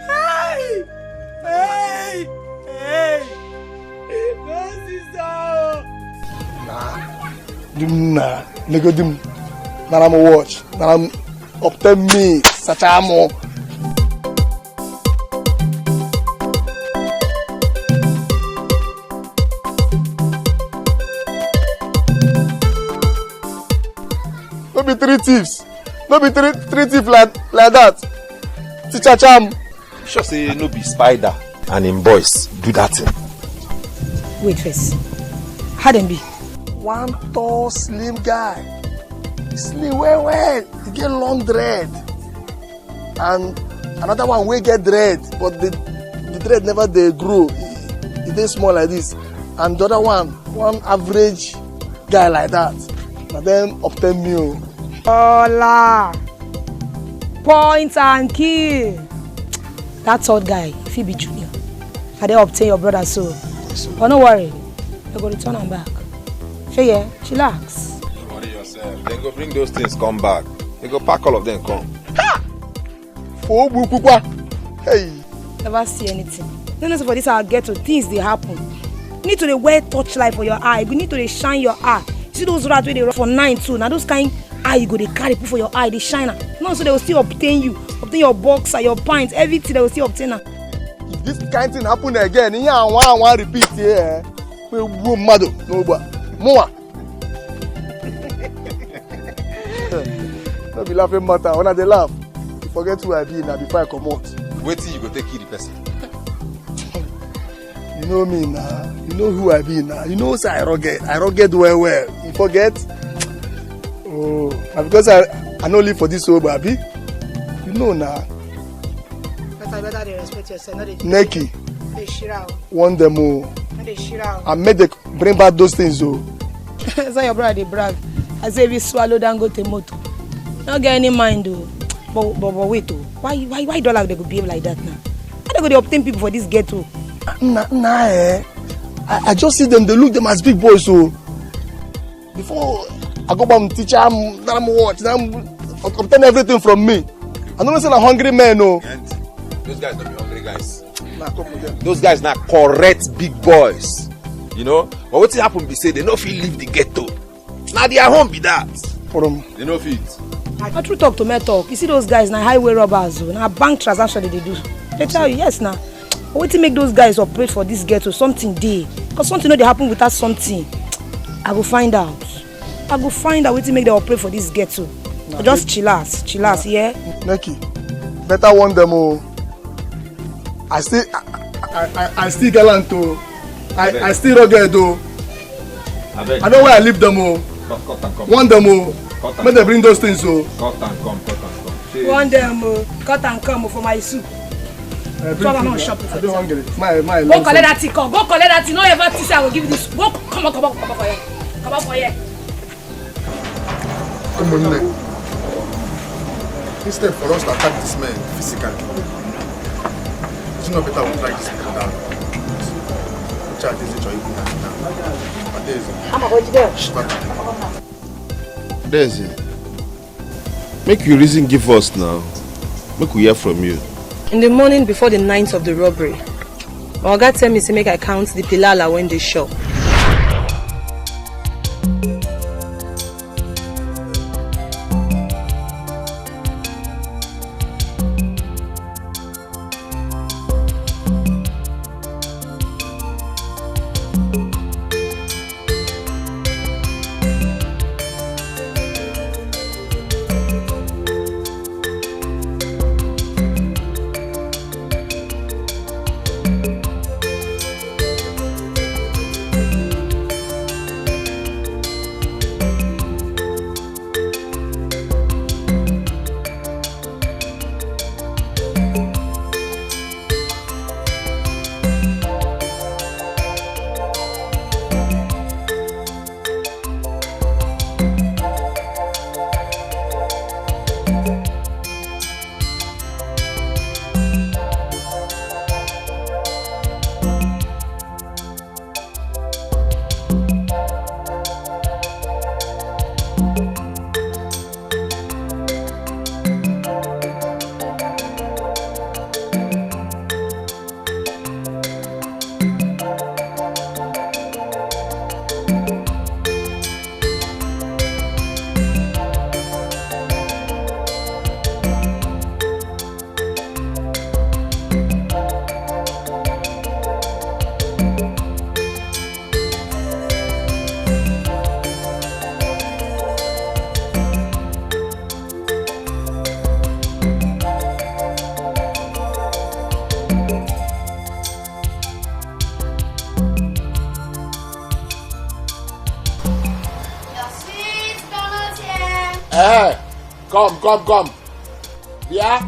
Hey! Hey! Hey! Kosi, Nah, nigga, dim. Now I'm a watch. Now I'm up to me. Such a more. No be three thieves. No be three thieves like that. Teacher Cham. Sure say no be Spider and him boys do that thing. Wait first. How them be? One tall, slim guy. Slim well. He get long dread. And another one will get dread, but the dread never they grow. He dey small like this. And the other one average guy like that. Na them obtain me. Hola. Point and kill. That third guy, if he be junior, I dey obtain your brother so. But no worry, you go return him back. Shey, chillax. Don't worry yourself. Then go bring those things, come back. They go pack all of them, come. Ha! For Bukukwa. Hey. Never see anything. No, for this our ghetto, things they happen. You need to dey wear torchlight for your eye. You need to dey shine your eye. You see those rats where they run for 9 too. Now those kind eye you go they carry put for your eye, they shine. No, so they will still obtain you, obtain your boxer, your pints, everything they will still obtain. If this kind thing happen again, you want repeat here. We will mad no but more. Don't be laughing matter. When they laugh, you forget who I be now before I come out. Wait till you go take kill the person. You know me now. You know who I be now. You know say I rugged well. You forget? Oh, because I no live for this old baby. You know now. Better they respect yourself. Not Neki. They shirao. One demo. They shirao. I made they bring back those things though. That's how your brother they brag. I say if you swallow down go to moto. Not get any mind though. But wait though. Why dollar they could behave like that now? How they go to obtain people for this ghetto? I just see them, they look them as big boys so before I go back and teach them watch them obtain everything from me. I don't say a hungry man no. Those guys don't be hungry guys. Those guys not correct big boys. You know? But what happen be say they no feel leave the ghetto. Now their home be that. They no fit. I true talk to me talk. You see those guys now highway robbers, now bank transaction they do. They tell you yes now. What to make those guys operate for this ghetto? Something day. Because something they happen without something. I go find out. What to make them operate for this ghetto. Nah, just chillas, yeah. Neki, better warn them all. I still gallant though. I still rugged though. I know where I leave them all. Warn them all. Make them bring those things so. Cut and come. Warn them cut and come for my soup. I don't want to get it. My go collect that thing. Go collect that thing. No ever say I will give you this. Go come on for here. Come on for here. Come on, man. Instead for us to attack this man physically, it's not better we try this man down. Chat is it or even now. Daisy, make you reason give us now. Make we hear from you. In the morning before the night of the robbery, my oga tell me to make I count the pilala when they shop. Come. Yeah?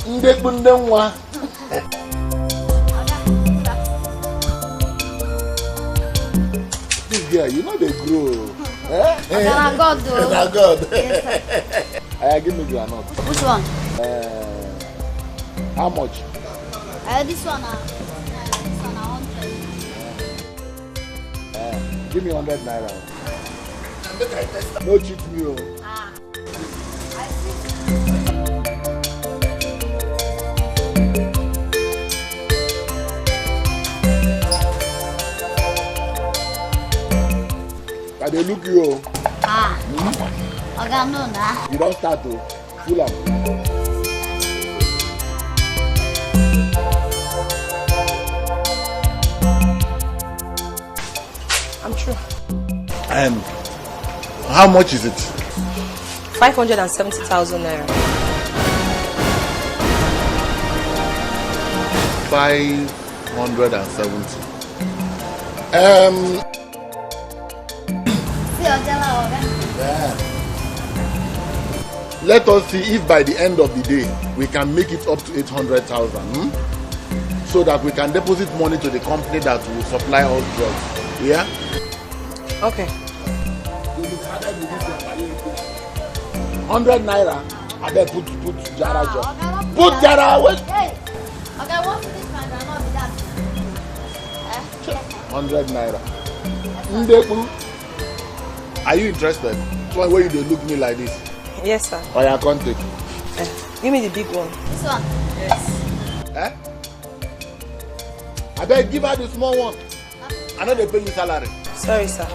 Ndekbunde nwa. This guy, you know they grow. Thank God though. Thank God. Yes, sir. Give me your note. Which one? How much? This one, 100. Give me 100 naira. No cheat me. I dey look you. Okay, no, nah. You don't start to full up. I'm true. How much is it? 570,000 naira. 570. Yeah. Let us see if by the end of the day we can make it up to 800,000, so that we can deposit money to the company that will supply us drugs. Yeah? Okay. 100 naira. I bet put Jara job. Put Jara away. Hey. Okay, what's this man? I'm not with that. 100 naira. Ndepu. Are you interested? Why you dey look me like this? Yes, sir. Or your contact? Give me the big one. This one? Yes. I bet give her the small one. I know they pay you salary. Sorry, sir.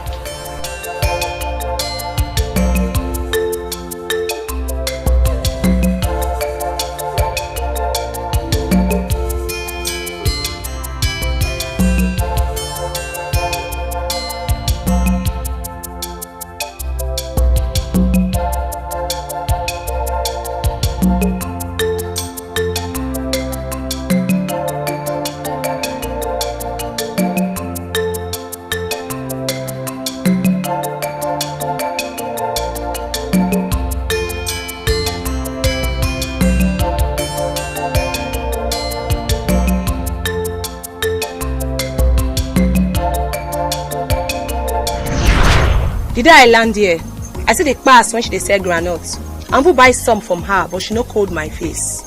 The day I land here, I see the pass when she dey sell groundnuts. I'm going to buy some from her, but she no cold my face.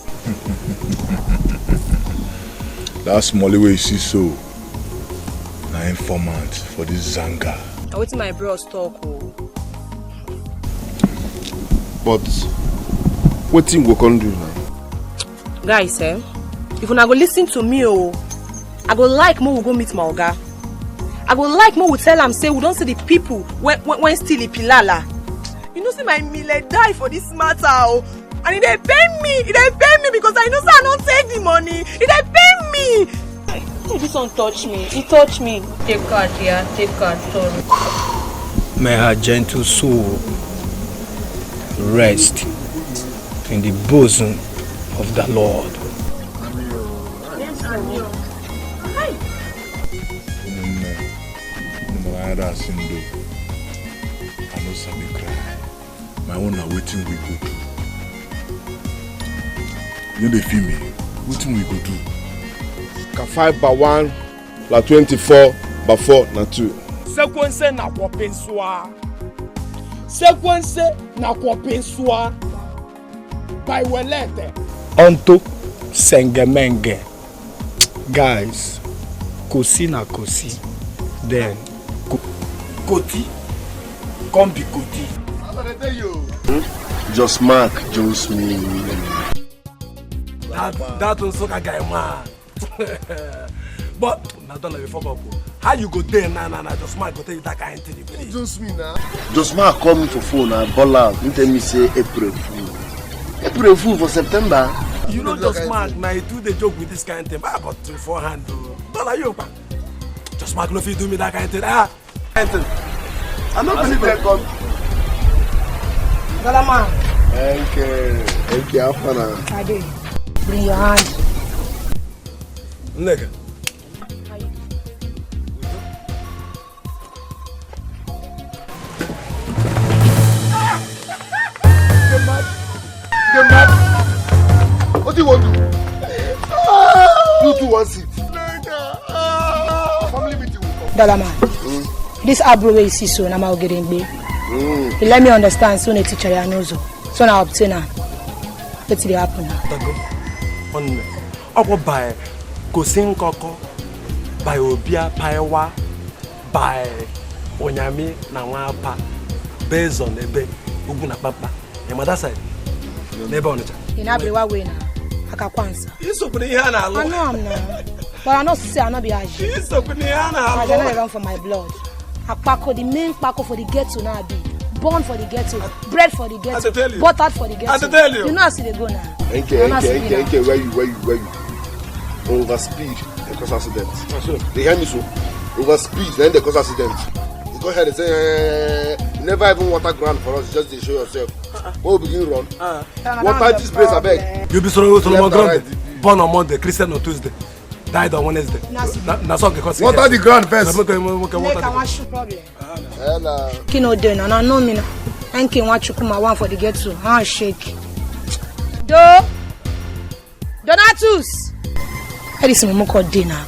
That small way you see so, na informant for this Zanga. I wait till my bros talk. But what thing we can do now? Guys, if una go listen to me, I go like more we go meet my oga. I go like more we tell am say we don't see the people when still Pilala. You know, see my mille die for this matter, and they pay me because I know say I don't take the money. They pay me. This one touch me. He touch me. Take card, yeah. Take card, sorry. May her gentle soul rest in the bosom of the Lord. I know Sabi cry. My own are waiting we go do. You know they feel me. Waiting we go do. Ka 5 by 1, la 24 by 4 na 2. Sekwense na kwapenswa. Sekwense na kwapenswa. By welete. Onto sengemenge. Guys, kosi na kosi. Then Koti, come be Koti. Just Mark, Jones me. That was such a guy, man. But now don't let me forget. How you go there? Nah. Just Mark go tell you that kind of thing. Just me now. Just Mark call me for phone and ball out. You tell me say April Fool. April Fool for September. You know just Mark. Now you do the joke with this kind of thing. But beforehand, don't let you. Just Mark, no fit do me that kind of thing. I'm not believe that God. Galama. Thank you, Afana. Ade, bring your hand. Nigga. Get mad. What do you want to do? You two want sit. Family meeting will come. Galama. This abro wey you see so na ma getting big. He let me understand soon a teacher I know so now obtain her. What's the happen now? On by Kosin Koko, by Obia Paiwa, by Onyami Nawapa, based on the bed, Uguna Papa, and mother side. Never on it. In every way now. Akakwansa. He's open here now. I know I'm not. But I know say I know be Aji. He's open here now. I don't run for my blood. Akpako, the main Kpako for the ghetto now be. Born for the ghetto, bread for the ghetto, buttered for the ghetto. I tell you. You know how they go now. Okay, where you? Overspeed, they cause accident. They hear me so? Overspeed, then they cause accident. You go ahead and say, never even water ground for us, just to show yourself. What will begin run? Water this place, I beg. You be Solomon ground, born on Monday, Christian on Tuesday, died on Wednesday. Water the ground first. Kino den and I know me now. And can watch you come one for the ghetto. Ah, shake. Donatus. I just want to call dinner.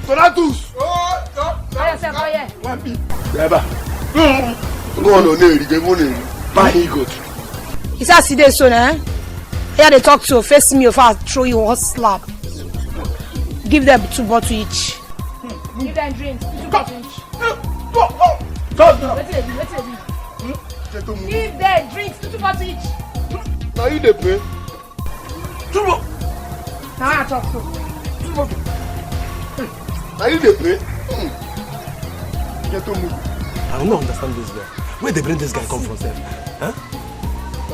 Donatus. One beat. Go on, buy he good. He said, "See this son, eh? Here they talk to face me if I throw you a slap. Give them 2 bottles each. Give them drinks. 2 bottles each. Give them drinks. 2 bottles each. Now you dey pay. Now I talk to. Now you dey pay. I don't understand this guy. Where they bring this guy come from, sir? Huh?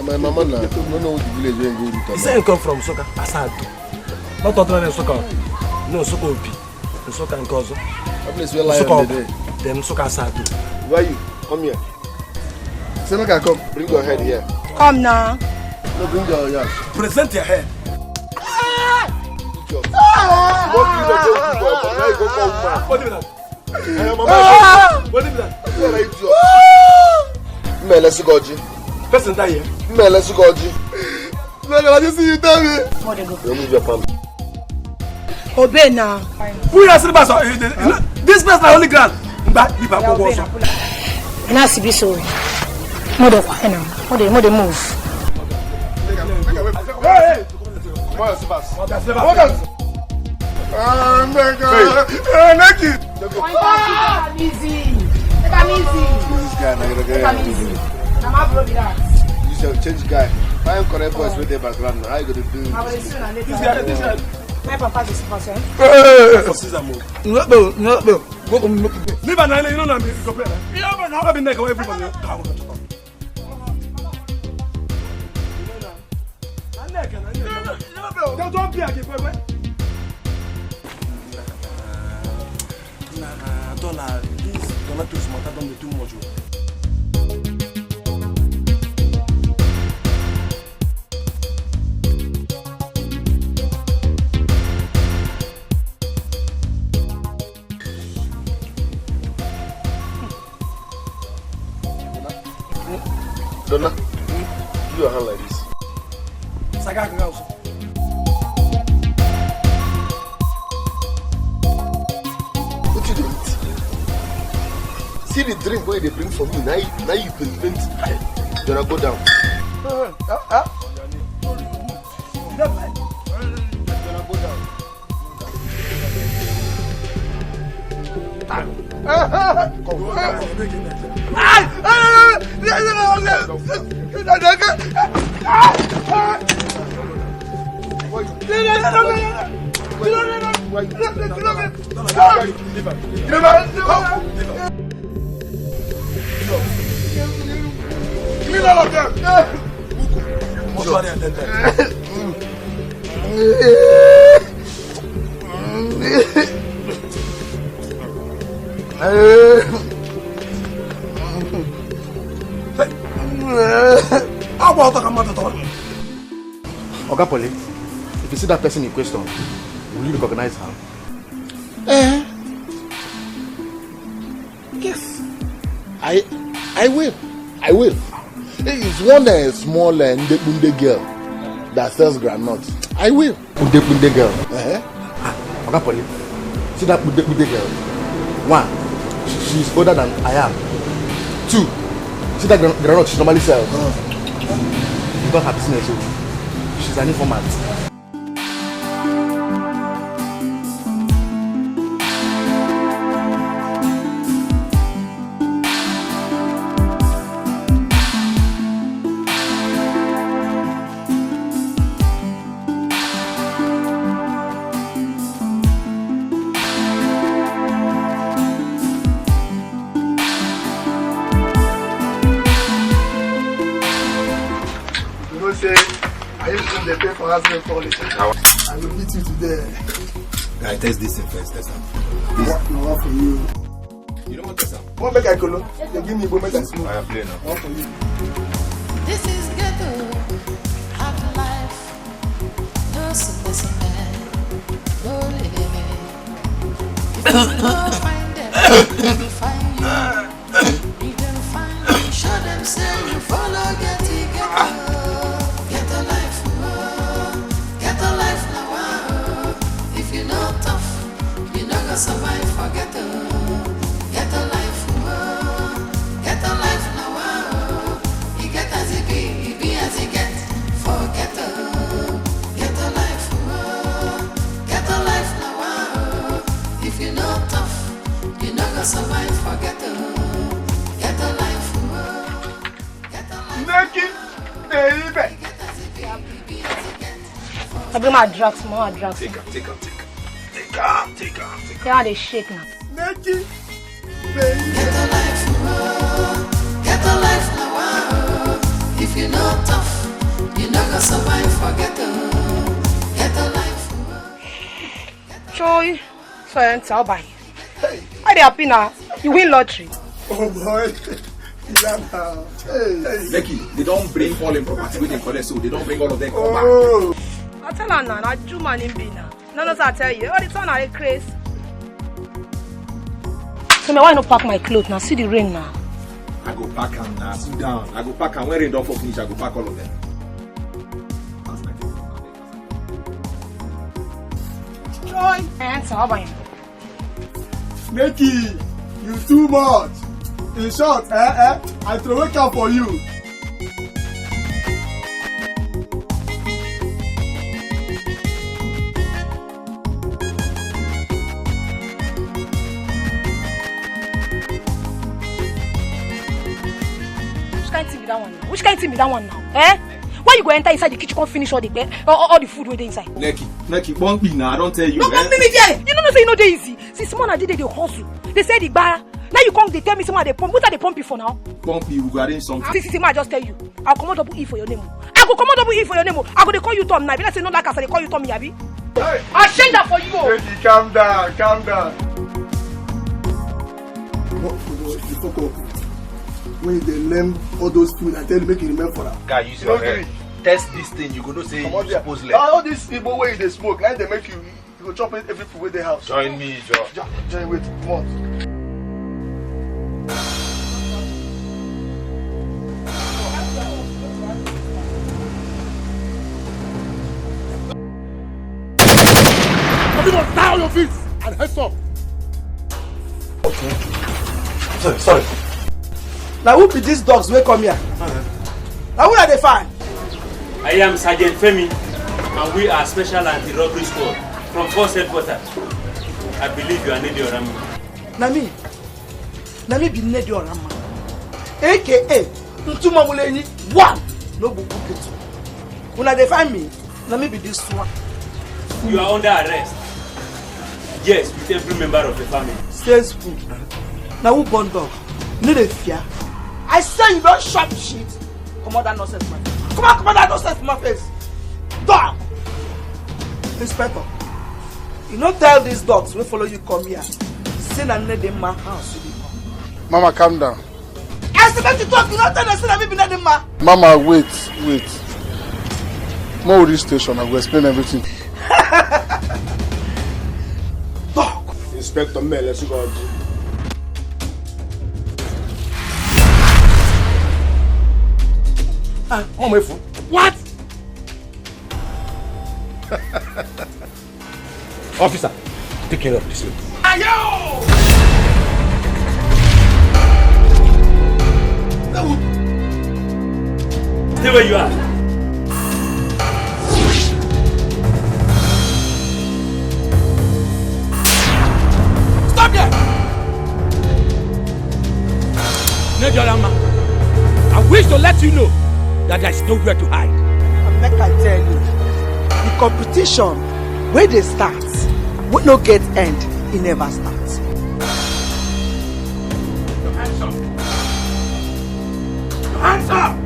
My mama now. I don't know what the village where go with. He said he come from Soka, Asado. Not Otra Soka. No, Soka Opi. Soka and Kozo. That place where lion dey. Them Soka Asado. Where are you? Come here. Say make I come. Bring your head here. Come now. No, bring your yash. Present your head. What do you go for? What do you mean? What is that? Let's go, G. Person die here. Let's go, G. Look, I just see you tell me. Remove your palm. Obey now. Who is this person only grand? Now, see, so. Mother, move. Hey! Naked. Take am easy. This guy, I'm that. You shall change guy. Find correct voice with the background. How you gonna do this guy. My papa is person. No. Leave an island, you know what I mean? You have been everybody. Don't be again, boy. This Donatus matter don't be too much. Donna, do your hand like this. Sagaka also. What you doing? See the drink where they bring for me. Now you prevent. Donna, go down. Donna, go down. Oga Pole, if you see that person in question, will you recognize her? Yes, I will. It's one small Ndekunde girl that sells groundnuts. I will. Ndekunde girl. Oga Pole, see that Ndekunde girl. 1, she's older than I am. 2. See that granite she normally sells? You got her business, so she's an informant. I will beat you today. Guy, test this thing first. Test them. One for you. You don't want to test them? One make I colo. They give me one make I smoke. I am playing now. One for you. This is ghetto, hard life. No sickness in man, no living. If you don't find them, they will find you. You can find them, show them, say you follow, ghetto. Ghetto life, ghetto life now. If you know tough, you know go survive for ghetto. Ghetto life, ghetto life now. You get as it be as you get for ghetto. Ghetto life now. If you know tough, you know go survive for ghetto. Ghetto life, Naked, baby. I bring my drugs, more drugs. Take her. Yeah, they shake now. Naked, Ghetto life now. If you know tough, you know go survive for ghetto. Ghetto life. Joy, so I'll buy. Are they happy now? You win lottery. Oh boy. Becky, they don't bring all in property with them for them, so they don't bring all of them come back. I tell her now, I do man in Bina. No, I tell you, all the time I crazy. So why not pack my clothes now? See the rain now. I go pack them now, sit down. I go pack them when rain don't finish, I go pack all of them. Joy, and so I'll buy. Neki, you too much. In short, I throw a cup for you. Which kind of thing be that one now? Eh? Why you go enter inside the kitchen and finish all the food with inside? Neki, one thing now, I don't tell you. No, me there. You don't know say you know they easy. See, someone I did they hustle. They say the bar. Now you come, they tell me someone they pump. What are they pumping for now? Pumping, we go arrange something. See, I just tell you. I'll come double E for your name. I go come double E for your name. I go they call you Tom now. If I say no like I say they call you Tom Yabi. Hey. I'll change that for you. Neki, calm down. When they learn all those food, I tell you make you remember for that. Guy, you see okay. Test this thing, you go know say you suppose learn. All this Igbo way they smoke, like they make you go chop it every food with their house. Join me, Joe. Join wait, come on. Everyone down your feet and heads up. Okay. Sorry. Now who be these dogs wey come here? Now who are they find? I am Sergeant Femi and we are special anti-robbery squad from Force Headquarters. I believe you are Nedi Orama. Nami be Nedi Orama. AKA Ntuma Muleni 1. No buku ketu. When they find me, Nami be this one. You are under arrest. Yes, with every member of the family. Says food. Now who born dog? No dey fear. I say you don't shop shit. Come on, that nonsense, man. Come on, that nonsense in my face. Dog! Inspector, you don't tell these dogs we follow you come here. Say that need in my house. Mama, calm down. I said to talk, you don't tell them say that we be not in my. Mama, wait. More this station, I will explain everything. Dog! Inspector Mel, let's go. What? Officer, take care of this. Ayo! where you are. Stop there! Nigerian, I wish to let you know that there is nowhere to hide. And make I tell you, the competition where they start, will no get end, it never starts. Hands up!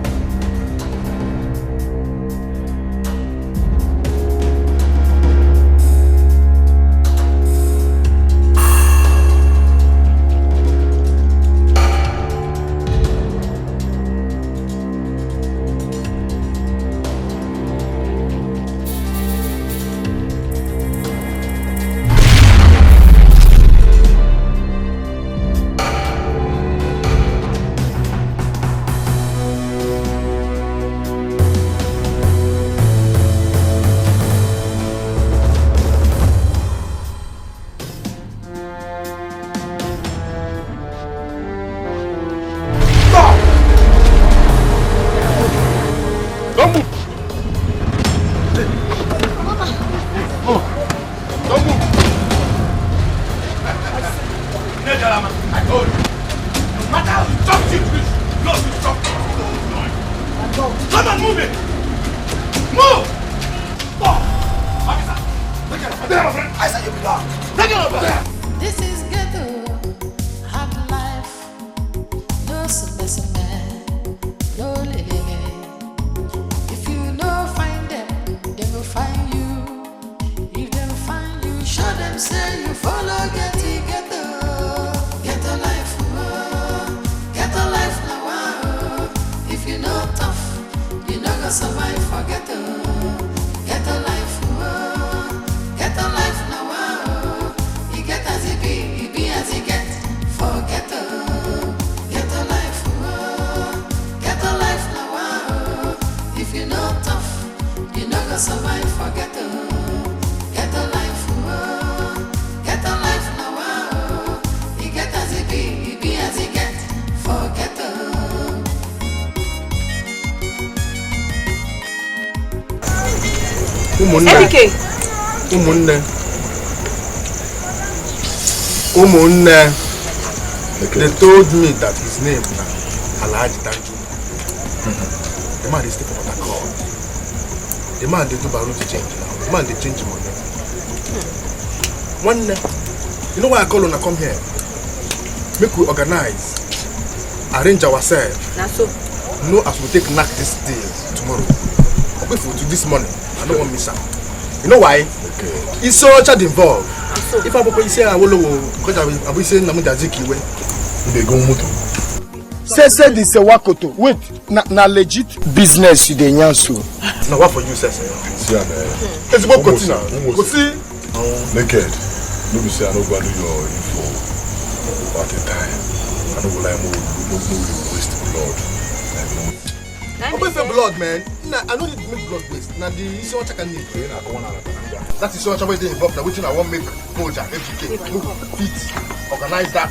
This is ghetto, hard life, no submissive man, no lily. If you no find them, they will find you. If they find you, show them say you follow ghetto. Ghetto life, oh, ghetto life now, oh. If you know tough, you no go survive for ghetto. Ghetto life, oh, ghetto life now, oh. You get as it be as it get for ghetto. Ghetto life, oh, ghetto life now, oh. If you know tough, you no go survive for ghetto. Ghetto life, oh, ghetto life now, oh. You get as it be as it get for ghetto. Umunne, they told me that his name is Alhaji Danju. The man is still for that call. The man they do Baruti change now. The man they change money. One, you know why I call on to come here? Make we organize, arrange ourselves. Know as we take knock this deal tomorrow. Okay, for this morning, I don't want to miss out. You know why? Okay. It's so much involved. If I say I will because I will say Namu Daziki way. They go moto. Say this wakoto. Wait, na legit business you dey yanso. Now what for you say? See am. It's about continue. Go see. Naked. No be say I no go do your info. At the time, I no go like no waste blood. Open for blood, man. Nah, I don't need to make blood waste. Now the issue I can need. That is so much way they involved. Now which I want make Moja every fit organize that.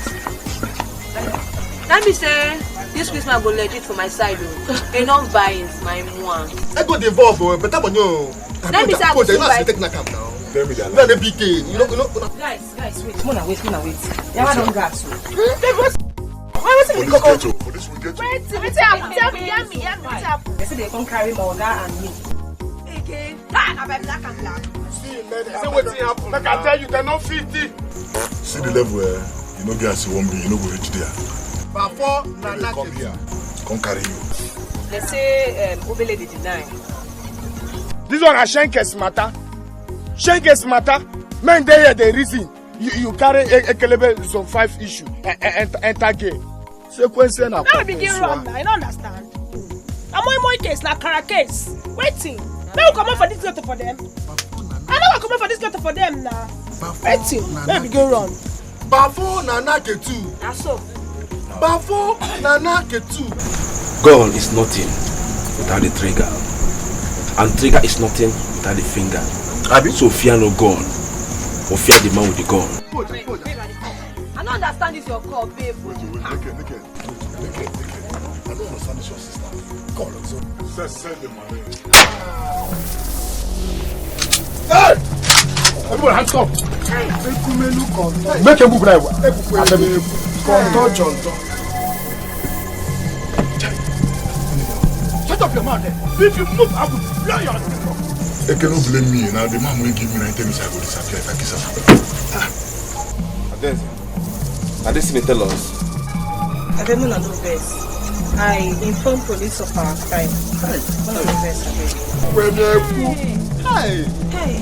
Let me say this Christmas go legit for my side though. Enough buying my one. I go involve, but I'm on you. Let me say I go buy. Take na camp now. Tell me that. Then the BK, you know. Guys, wait. Come on, wait. Yeah, I don't gas. Why was it go? Police will get you. Wait, tell me. They say they come carry my Oga and me. Again. I buy black and black. Say what happen? Like I tell you, they're not 50. See the level where you know gas won't be, you know go reach there. Before Nana come here, come carry you. They say Obele they deny. This one a Shenkes matter. Shenkes matter. Men they here the reason. You carry a Kelebe zone 5 issue enter game. Sequence na. Now we begin run now. I don't understand. My case na Kara case. Waiting. Now we come out for this letter for them. I know I come out for this letter for them now. Waiting. Now we begin run. Bafo Nana Ketu. That's so. Bafo Nana Ketu. Gun is nothing without the trigger, and trigger is nothing without the finger. So fear no gun, or fear the man with the gun. I don't understand this your call, babe. Look. I don't understand this your sister. Send the money. Hey! Everybody hands up. Make a move now. Shut up your mouth. If you move, I will blow your head. They cannot blame me. Now the man will give me 90 minutes. I will disappear if I kiss her. Now this may tell us. I don't know the best. I informed police of our crime. Hey.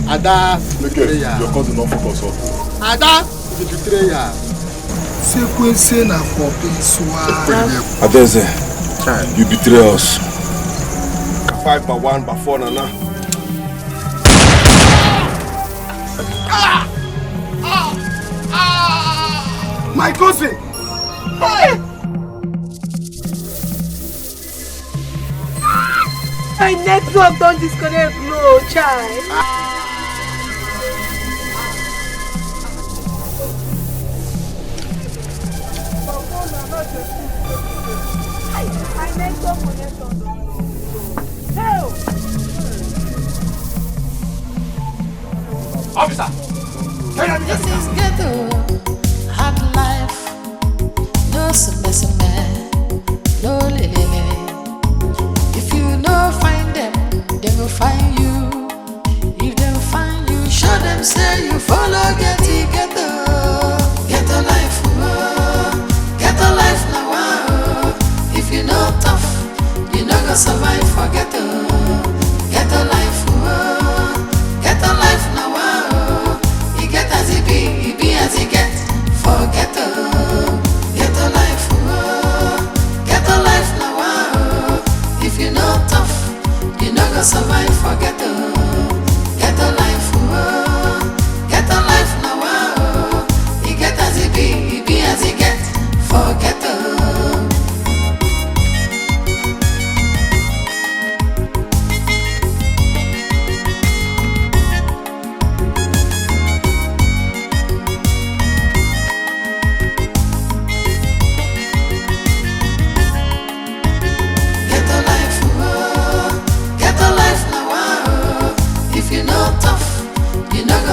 Ada, look at your cousin not focus up. Ada, you betray her. Sequence na for Adeze, you betray us. 5 by 1 by 4 nana. My cousin. Hey. My network don't disconnect, no, child. My network connection. Help! Officer! This is ghetto, hard life. No seme, no lele. If you no find them, they will find you. If they find you, show them say you follow ghetto. Ghetto life, oh. Ghetto life now, oh. If you no tough, you no go survive for ghetto. Ghetto life, oh. Ghetto life now, oh. You get as it be as you get for ghetto. Ghetto life, oh. Ghetto life now, oh. If you no tough, you no go survive for ghetto. Ghetto life, oh. Ghetto life now, oh. You get as it be as you get for ghetto.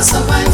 Survive